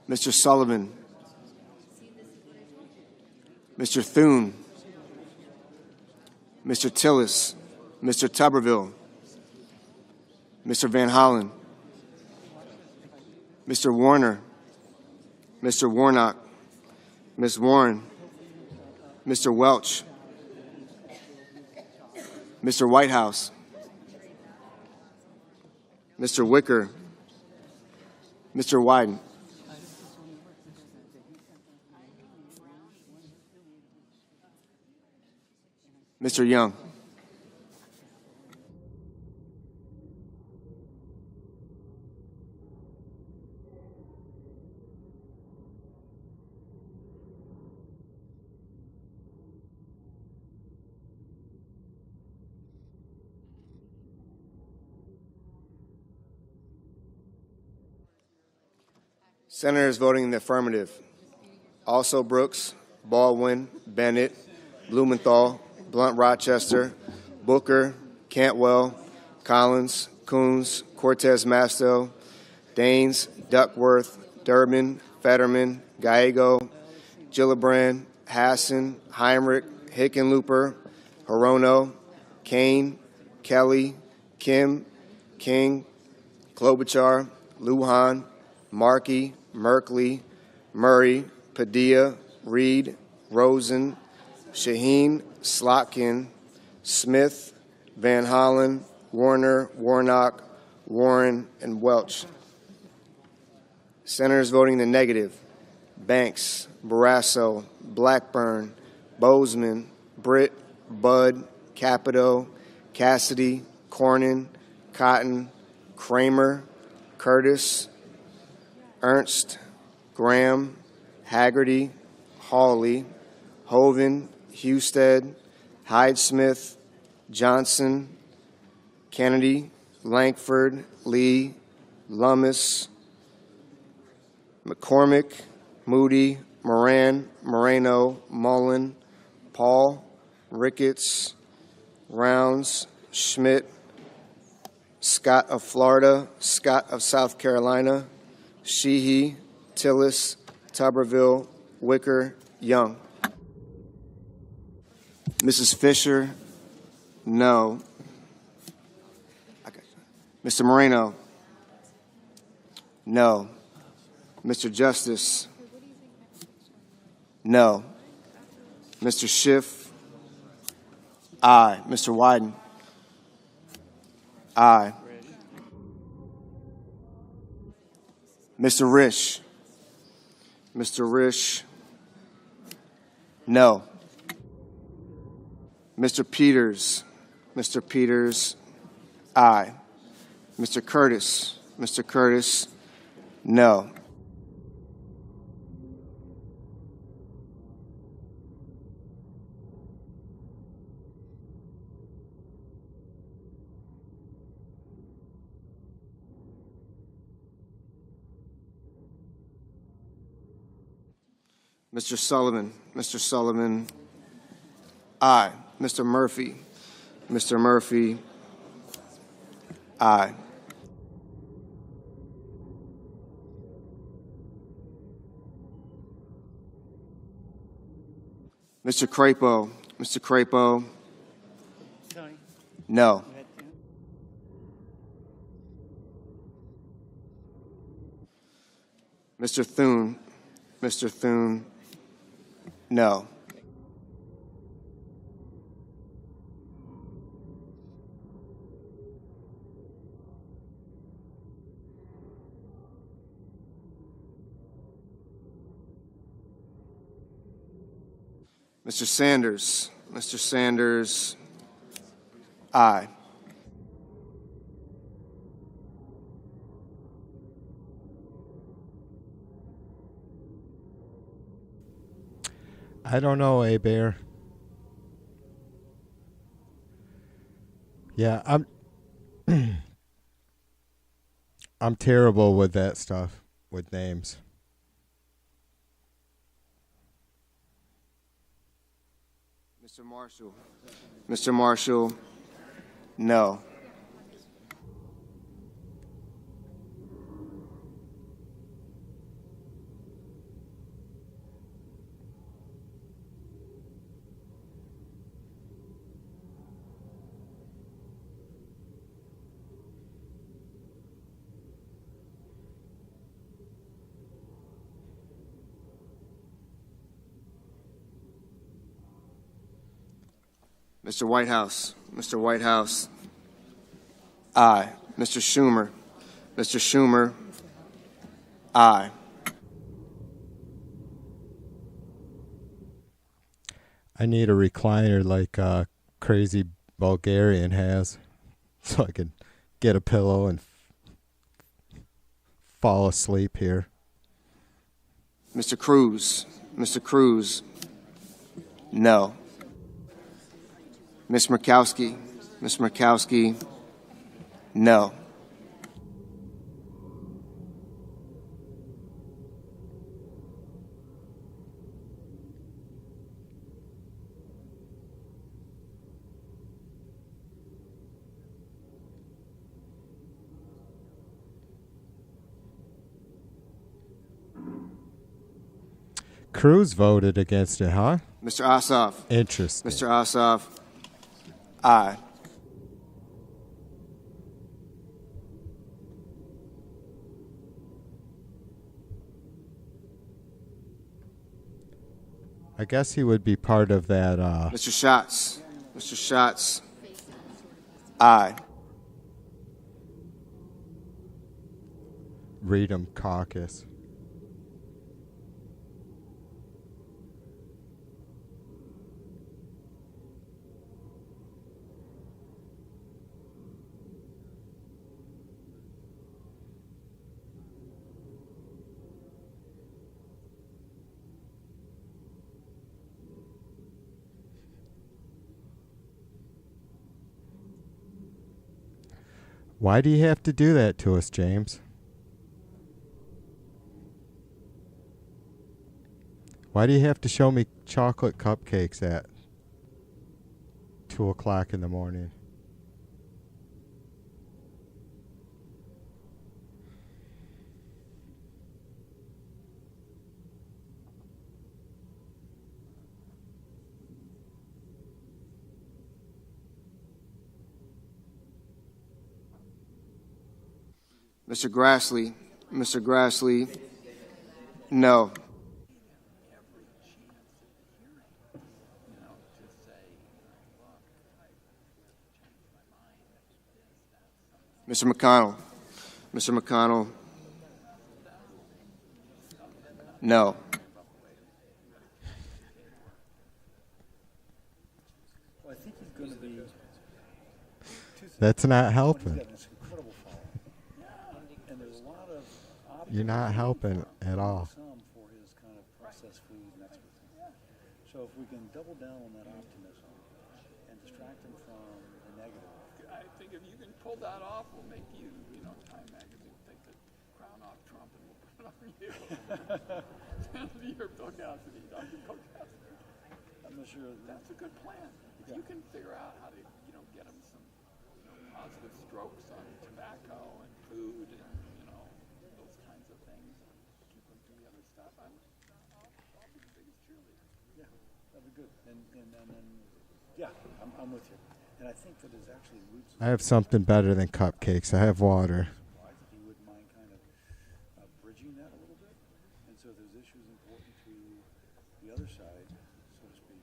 Mr. Sullivan, Mr. Thune, Mr. Tillis, Mr. Tuberville, Mr. Van Hollen, Mr. Warner, Mr. Warnock, Ms. Warren, Mr. Welch, Mr. Whitehouse, Mr. Wicker, Mr. Wyden, Mr. Young. Senators voting in the affirmative: Also Brooks, Baldwin, Bennett, Blumenthal, Blunt Rochester, Booker, Cantwell, Collins, Coons, Cortez Masto, Daines, Duckworth, Durbin, Fetterman, Gallego, Gillibrand, Hassan, Heinrich, Hickenlooper, Hirono, Kane, Kelly, Kim, King, Klobuchar, Lujan, Markey, Merkley, Murray, Padilla, Reed, Rosen, Shaheen, Slotkin, Smith, Van Hollen, Warner, Warnock, Warren, and Welch. Senators voting in the negative: Banks, Barrasso, Blackburn, Bozeman, Britt, Budd, Capito, Cassidy, Cornyn, Cotton, Kramer, Curtis, Ernst, Graham, Haggerty, Hawley, Hoven, Husted, Hyde-Smith, Johnson, Kennedy, Lankford, Lee, Lummis, McCormick, Moody, Moran, Moreno, Mullen, Paul, Ricketts, Rounds, Schmidt, Scott of Florida, Scott of South Carolina, Sheehy, Tillis, Tuberville, Wicker, Young. Mrs. Fisher, no. Mr. Moreno, no. Mr. Justice, no. Mr. Schiff, aye. Mr. Wyden, aye. Mr. Risch, no. Mr. Peters, aye. Mr. Curtis, no. Mr. Sullivan, aye. Mr. Murphy, aye. Mr. Crapo, no. Mr. Thune, no. Mr. Sanders, aye. I don't know, Bear. Yeah, I'm terrible with that stuff, with names. Mr. Marshall, no. Mr. Whitehouse, aye. Mr. Schumer, aye. I need a recliner like crazy Bulgarian has, so I can get a pillow and fall asleep here. Mr. Cruz, no. Ms. Murkowski, no. Cruz voted against it, huh? Mr. Ossoff. Interesting. Mr. Ossoff, aye. I guess he would be part of that. Mr. Schatz, aye. Freedom Caucus. Why do you have to do that to us, James? Why do you have to show me chocolate cupcakes at 2 o'clock in the morning? Mr. Grassley, no. Mr. McConnell, no. That's not helping. You're not helping at all. So if we can double down on that optimism and distract them from the negative. I think if you can pull that off, we'll make you, Time Magazine take the crown off Trump and we'll put it on you. You're Bill Cassidy, Dr. Bill Cassidy. I'm not sure. That's a good plan. If you can figure out how to, get them some positive strokes on tobacco and food and, those kinds of things, and keep them from the other stuff, I'll be the biggest cheerleader. Yeah, that'd be good. And yeah, I'm with you. And I think that is actually roots. I have something better than cupcakes. I have water. I think you wouldn't mind kind of bridging that a little bit. And so there's issues important to the other side, so to speak,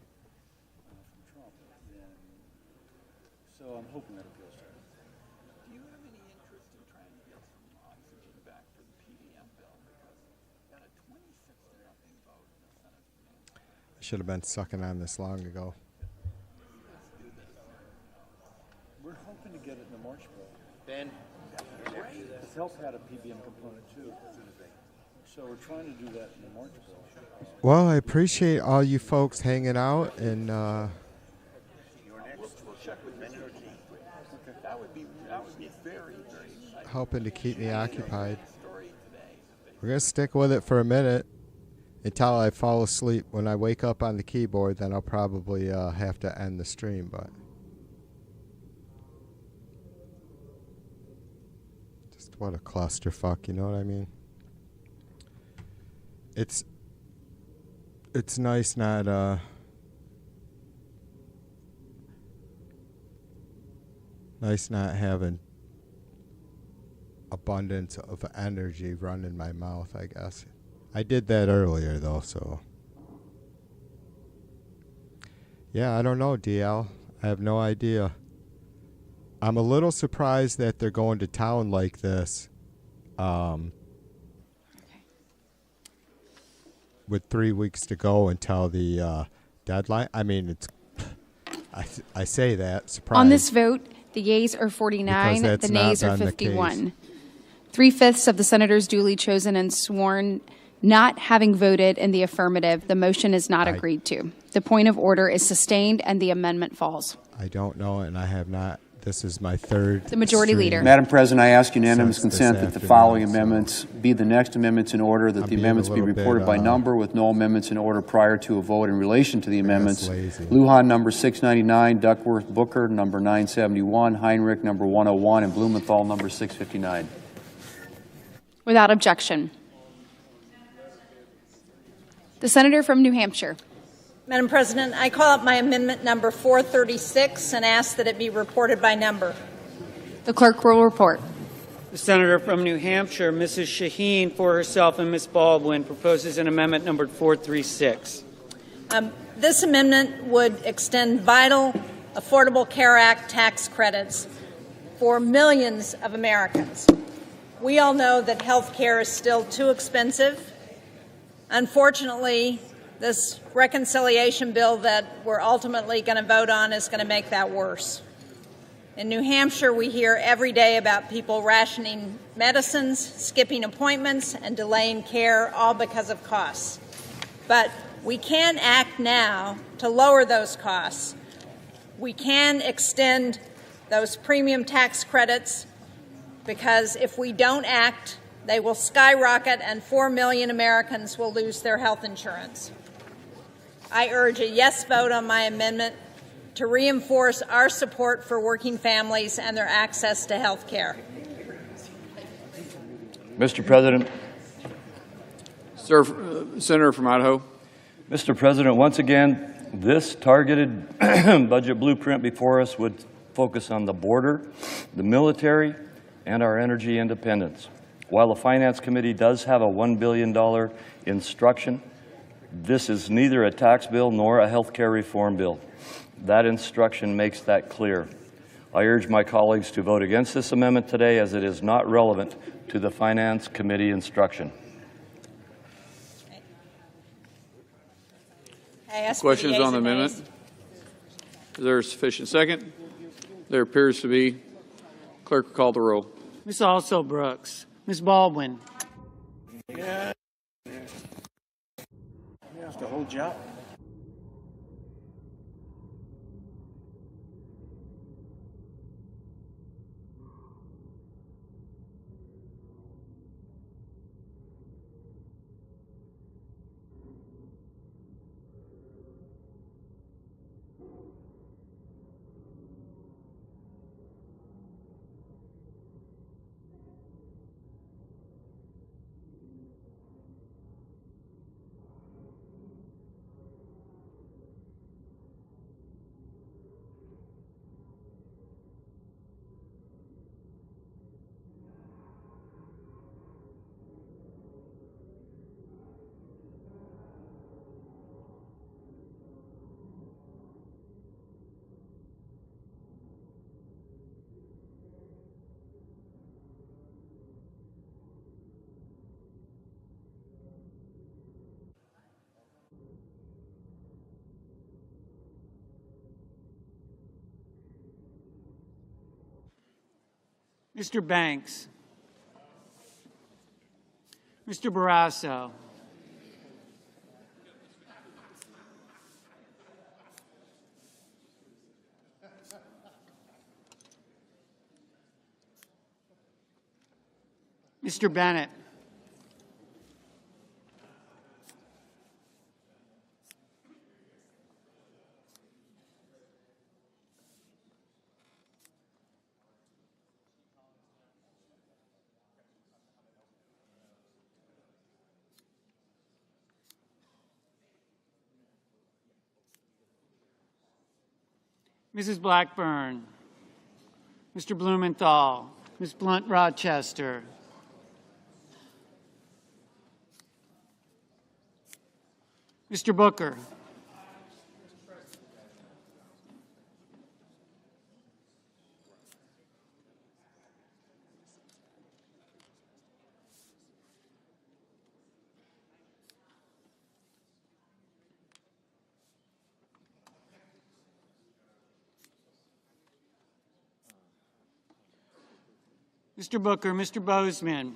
from Trump. And so I'm hoping that appeals to him. Do you have any interest in trying to get some oxygen back for the PDM bill? Because we got a 26-0 vote in the Senate. I should have been sucking on this long ago. We're hoping to get it in the March bill. Ben? The health had a PBM component too. So we're trying to do that in the March bill. Well, I appreciate all you folks hanging out and We'll check with Mr. That would be very, very exciting. helping to keep me occupied. We're going to stick with it for a minute until I fall asleep. When I wake up on the keyboard, then I'll probably have to end the stream. But just what a clusterfuck, you know what I mean? It's nice not having abundance of energy running my mouth, I guess. I did that earlier though, so yeah, I don't know, DL. I have no idea. I'm a little surprised that they're going to town like this with 3 weeks to go until the deadline. I mean, it's I say that surprised. On this vote, the yeas are 49, Because the that's not nays are been the 51. 3/5 of the senators duly chosen and sworn not having voted in the affirmative, the motion is not agreed to. The point of order is sustained and the amendment falls. I don't know, and I have not. This is my third. The Majority stream. Leader. Madam President, I ask unanimous Since this consent that the afternoon, following so amendments be the next amendments in order, that I'm the being a amendments be little bit, reported by number with no amendments in order prior to a vote in relation to the amendments. lazy. Lujan, number 699, Duckworth Booker, number 971, Heinrich, number 101, and Blumenthal, number 659. Without objection. The senator from New Hampshire. Madam President, I call up my amendment number 436 and ask that it be reported by number. The clerk will report. The senator from New Hampshire, Mrs. Shaheen, for herself and Ms. Baldwin, proposes an amendment numbered 436. This amendment would extend vital Affordable Care Act tax credits for millions of Americans. We all know that health care is still too expensive. Unfortunately, this reconciliation bill that we're ultimately going to vote on is going to make that worse. In New Hampshire, we hear every day about people rationing medicines, skipping appointments, and delaying care, all because of costs. But we can act now to lower those costs. We can extend those premium tax credits because if we don't act, they will skyrocket and 4 million Americans will lose their health insurance. I urge a yes vote on my amendment to reinforce our support for working families and their access to health care. Mr. President. Senator from Idaho. Mr. President, once again, this targeted budget blueprint before us would focus on the border, the military, and our energy independence. While the Finance Committee does have a $1 billion instruction, this is neither a tax bill nor a health care reform bill. That instruction makes that clear. I urge my colleagues to vote against this amendment today as it is not relevant to the Finance Committee instruction. Questions on the amendment? Is there a sufficient second? There appears to be. Clerk will call the roll. Ms. Also Brooks. Ms. Baldwin. Yeah. You have to hold you up. Mr. Banks. Mr. Barrasso. Mr. Bennett. Mrs. Blackburn, Mr. Blumenthal, Ms. Blunt-Rochester, Mr. Booker, Mr. Booker, Mr. Bozeman,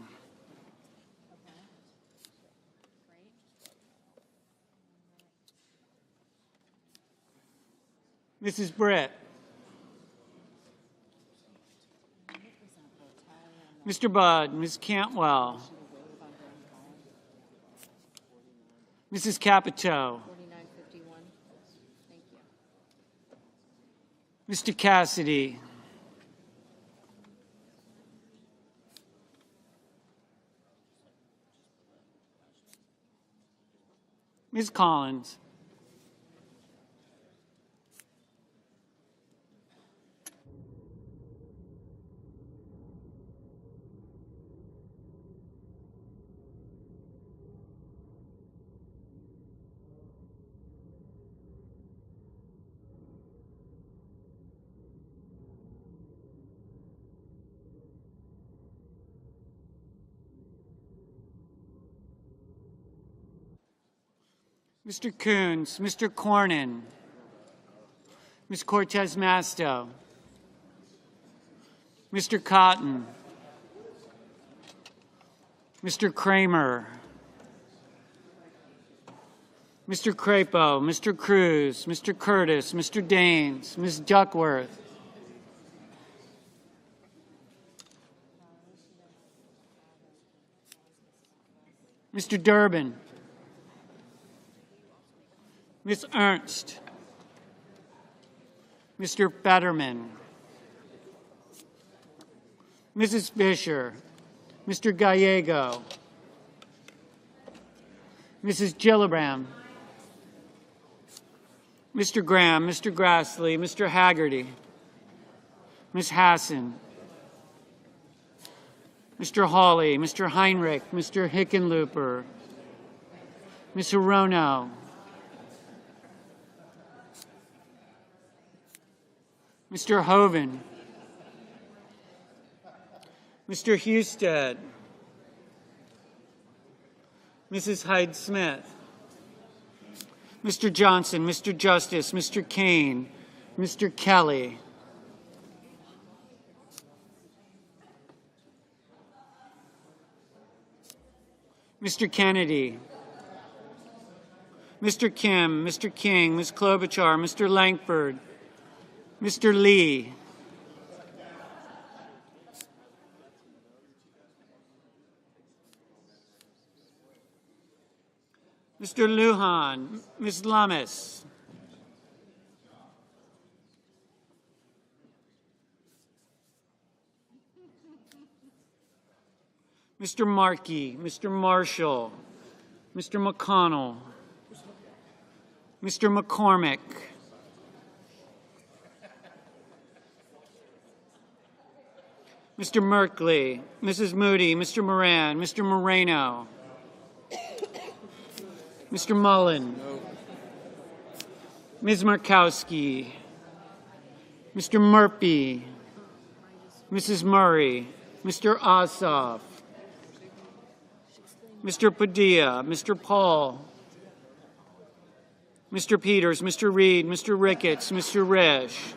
Mrs. Britt, Mr. Budd, Ms. Cantwell, Mrs. Capito, Mr. Cassidy, Ms. Collins, Mr. Coons, Mr. Cornyn, Ms. Cortez Masto, Mr. Cotton, Mr. Kramer, Mr. Crapo, Mr. Cruz, Mr. Curtis, Mr. Daines, Ms. Duckworth, Mr. Durbin, Ms. Ernst, Mr. Fetterman, Mrs. Fisher, Mr. Gallego, Mrs. Gillibrand, Mr. Graham, Mr. Grassley, Mr. Haggerty, Ms. Hassan, Mr. Hawley, Mr. Heinrich, Mr. Hickenlooper, Ms. Hirono, Mr. Hoven, Mr. Husted, Mrs. Hyde-Smith, Mr. Johnson, Mr. Justice, Mr. Kane, Mr. Kelly, Mr. Kennedy, Mr. Kim, Mr. King, Ms. Klobuchar, Mr. Langford, Mr. Lee, Mr. Lujan, Ms. Lummis, Mr. Markey, Mr. Marshall, Mr. McConnell, Mr. McCormick, Mr. Merkley, Mrs. Moody, Mr. Moran, Mr. Moreno, Mr. Mullen, Ms. Markowski, Mr. Murphy, Mrs. Murray, Mr. Ossoff, Mr. Padilla, Mr. Paul, Mr. Peters, Mr. Reed, Mr. Ricketts, Mr. Risch,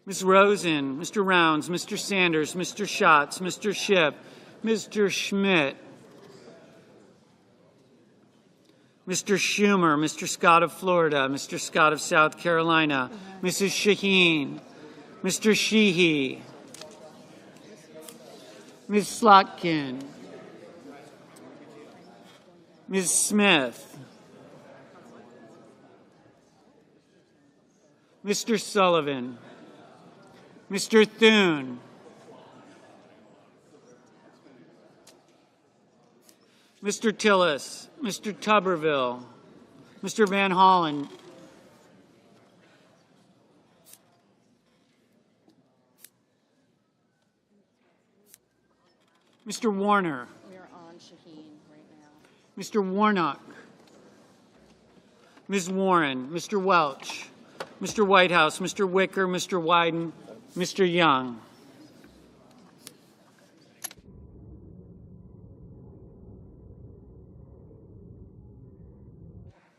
Ms. Rosen, Mr. Rounds, Mr. Sanders, Mr. Schatz, Mr. Schiff, Mr. Schmidt, Mr. Schumer, Mr. Scott of Florida, Mr. Scott of South Carolina, Mrs. Shaheen, Mr. Sheehy, Ms. Slotkin, Ms. Smith, Mr. Sullivan, Mr. Thune, Mr. Tillis, Mr. Tuberville, Mr. Van Hollen, Mr. Warner, We're on Shaheen right now. Mr. Warnock, Ms. Warren, Mr. Welch, Mr. Whitehouse, Mr. Wicker, Mr. Wyden, Mr. Young.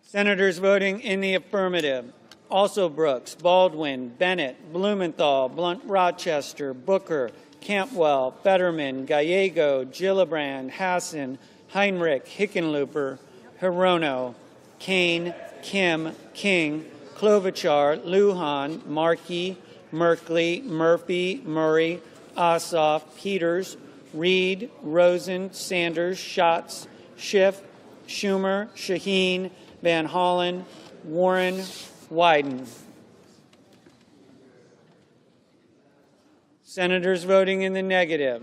Senators voting in the affirmative: also Brooks, Baldwin, Bennett, Blumenthal, Blunt Rochester, Booker, Campwell, Fetterman, Gallego, Gillibrand, Hassan, Heinrich, Hickenlooper, Hirono, Kane, Kim, King, Klobuchar, Lujan, Markey, Merkley, Murphy, Murray, Ossoff, Peters, Reed, Rosen, Sanders, Schatz, Schiff, Schumer, Shaheen, Van Hollen, Warren, Wyden. Senators voting in the negative: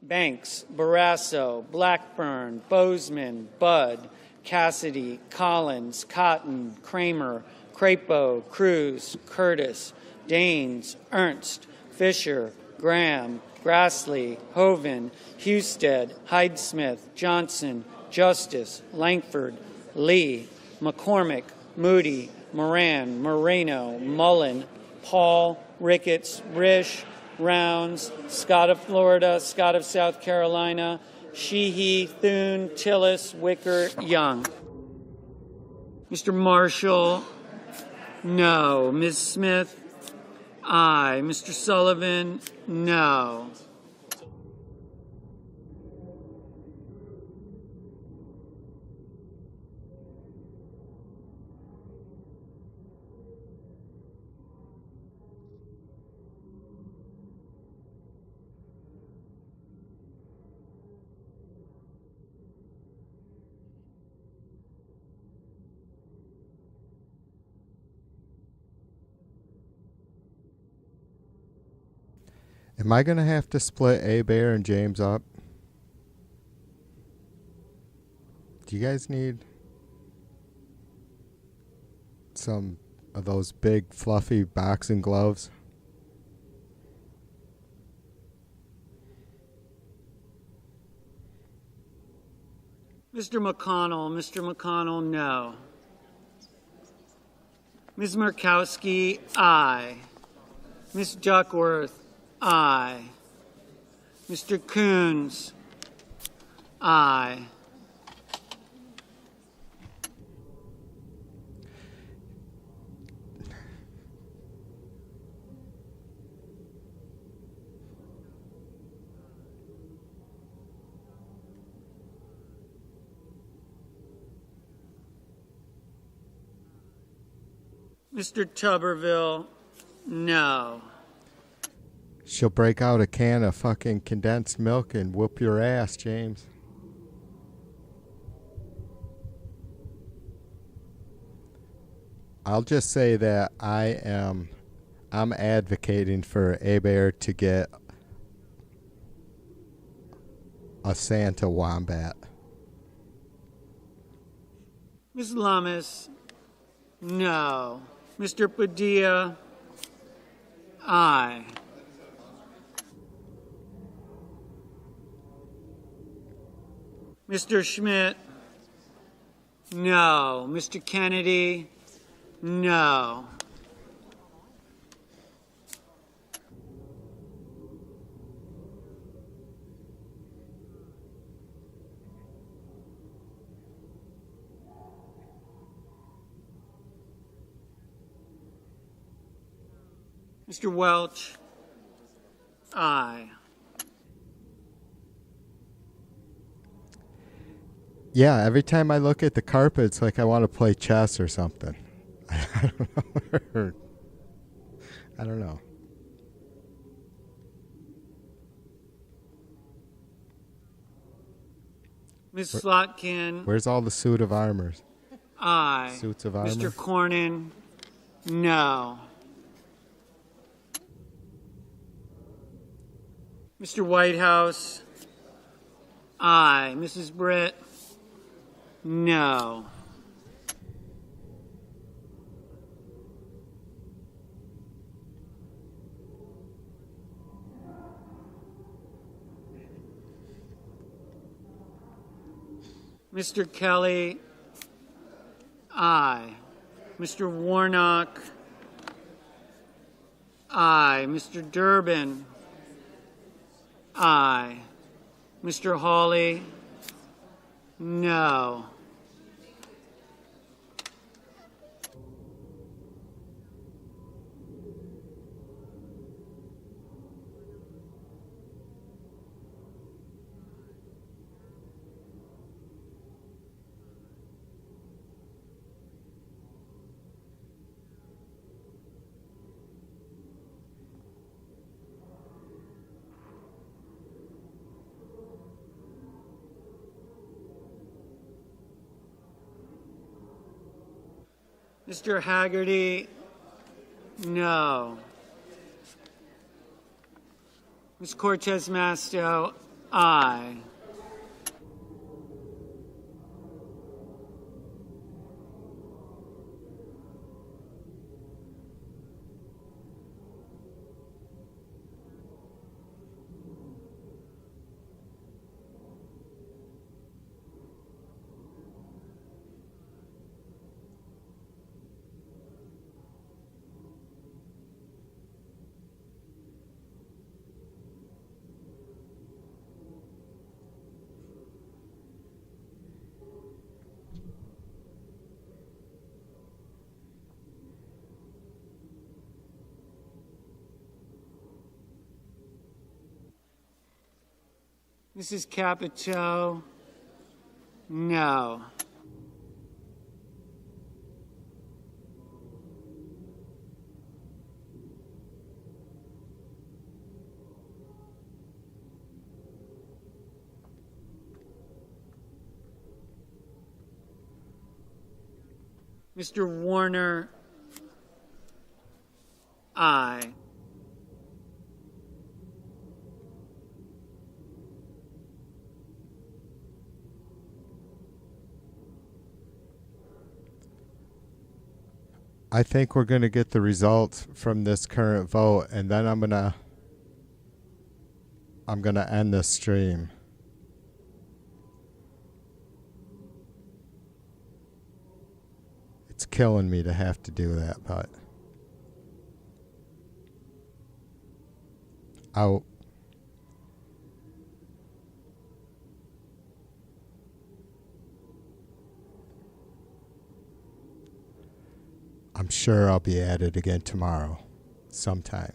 Banks, Barrasso, Blackburn, Bozeman, Budd, Cassidy, Collins, Cotton, Kramer, Crapo, Cruz, Curtis, Daines, Ernst, Fisher, Graham, Grassley, Hoven, Husted, Hyde-Smith, Johnson, Justice, Langford, Lee, McCormick, Moody, Moran, Moreno, Mullen, Paul, Ricketts, Risch, Rounds, Scott of Florida, Scott of South Carolina, Sheehy, Thune, Tillis, Wicker, Young. Mr. Marshall, no. Ms. Smith, aye. Mr. Sullivan, no. Am I going to have to split A-Bear and James up? Do you guys need some of those big, fluffy boxing gloves? Mr. McConnell, no. Ms. Murkowski, aye. Ms. Duckworth, aye. Mr. Coons, aye. Mr. Tuberville, no. She'll break out a can of fucking condensed milk and whoop your ass, James. I'll just say that I'm advocating for A-Bear to get a Santa wombat. Ms. Lummis, no. Mr. Padilla, aye. Mr. Schmidt, no. Mr. Kennedy, no. Mr. Welch, aye. Yeah, every time I look at the carpet, it's like I want to play chess or something. I don't know. Ms. Slotkin, Where's all the suit of armors? aye. Suits of armor? Mr. Cornyn, no. Mr. Whitehouse, aye. Mrs. Britt, no. Mr. Kelly, aye. Mr. Warnock, aye. Mr. Durbin, aye. Mr. Hawley, no. Mr. Haggerty, no. Ms. Cortez Masto, aye. Mrs. Capito, no. Mr. Warner, aye. I think we're going to get the results from this current vote, and then I'm gonna end this stream. It's killing me to have to do that, but out. I'm sure I'll be at it again tomorrow, sometime.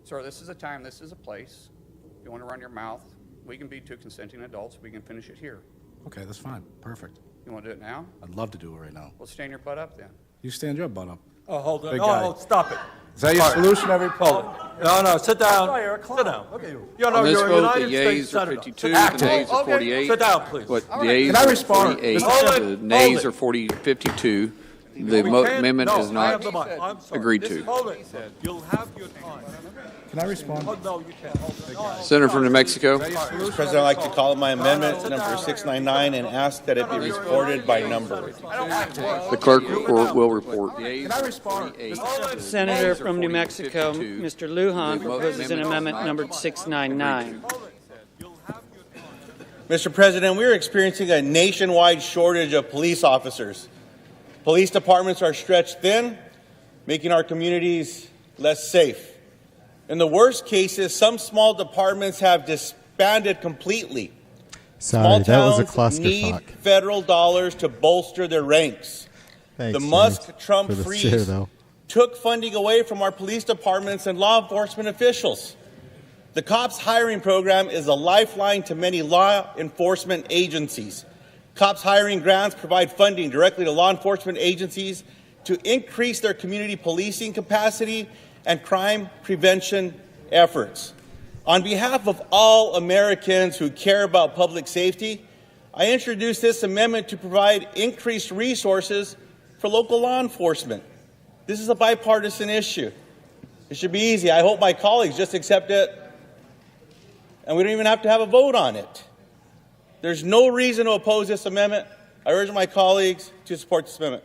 Sir, this is a time, this is a place. If you want to run your mouth, we can be two consenting adults. We can finish it here. Okay, that's fine. Perfect. You want to do it now? I'd love to do it right now. Well, stand your butt up then. You stand your butt up. Oh, hold on. Big Oh, guy. oh, stop it. Is that your solution, everybody? No, no, sit down. Sit down. Look at you. You're On this you're a vote, United the States yeas are Senator. 52, Sit the down. nays are Okay, 48. sit down, please. What, All the right. yeas Can I are respond? 48, Hold it. the Hold nays it. are 52. The We can't- amendment no, is I not have the mic. I'm sorry. agreed Listen, to. Hold it. You'll have your time. Can I respond? Oh, no, you can't. Hold it. No, Senator from New Mexico. Mr. President, I'd like to call my amendment number 699 and ask that it be reported by number. The clerk will report. Can I respond? Senator from New Mexico, Mr. Lujan proposes an amendment numbered 699. Mr. President, we are experiencing a nationwide shortage of police officers. Police departments are stretched thin, making our communities less safe. In the worst cases, some small departments have disbanded completely. Small Sorry, that was a towns need clusterfuck. federal dollars to bolster their ranks. Thanks, The James, Musk-Trump for the freeze share, though. took funding away from our police departments and law enforcement officials. The COPS hiring program is a lifeline to many law enforcement agencies. COPS hiring grants provide funding directly to law enforcement agencies to increase their community policing capacity and crime prevention efforts. On behalf of all Americans who care about public safety, I introduce this amendment to provide increased resources for local law enforcement. This is a bipartisan issue. It should be easy. I hope my colleagues just accept it, and we don't even have to have a vote on it. There's no reason to oppose this amendment. I urge my colleagues to support this amendment.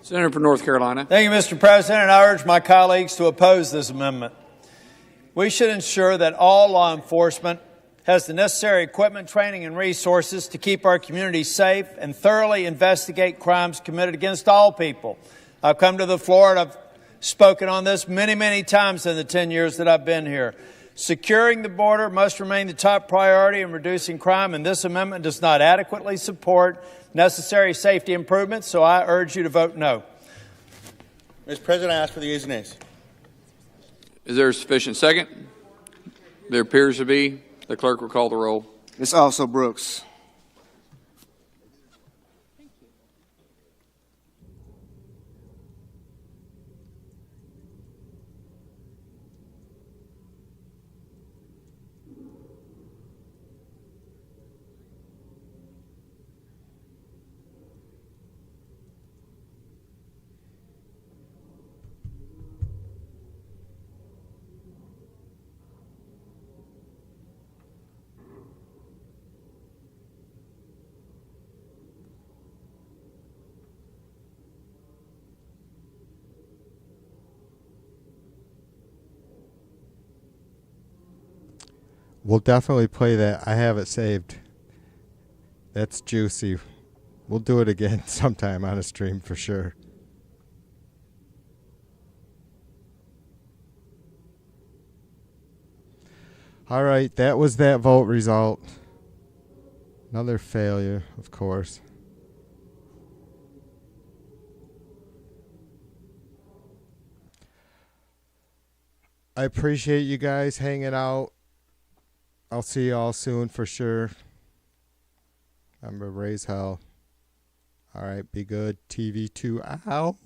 Senator from North Carolina. Thank you, Mr. President. I urge my colleagues to oppose this amendment. We should ensure that all law enforcement has the necessary equipment, training, and resources to keep our communities safe and thoroughly investigate crimes committed against all people. I've come to the floor and I've spoken on this many, many times in the 10 years that I've been here. Securing the border must remain the top priority in reducing crime, and this amendment does not adequately support necessary safety improvements, so I urge you to vote no. Mr. President, I ask for the yeas and nays. Is there a sufficient second? There appears to be. The clerk will call the roll. Ms. Also Brooks. We'll definitely play that. I have it saved. That's juicy. We'll do it again sometime on a stream for sure. All right, that was that vote result. Another failure, of course. I appreciate you guys hanging out. I'll see you all soon for sure. Remember, raise hell. All right, be good. TV2 out.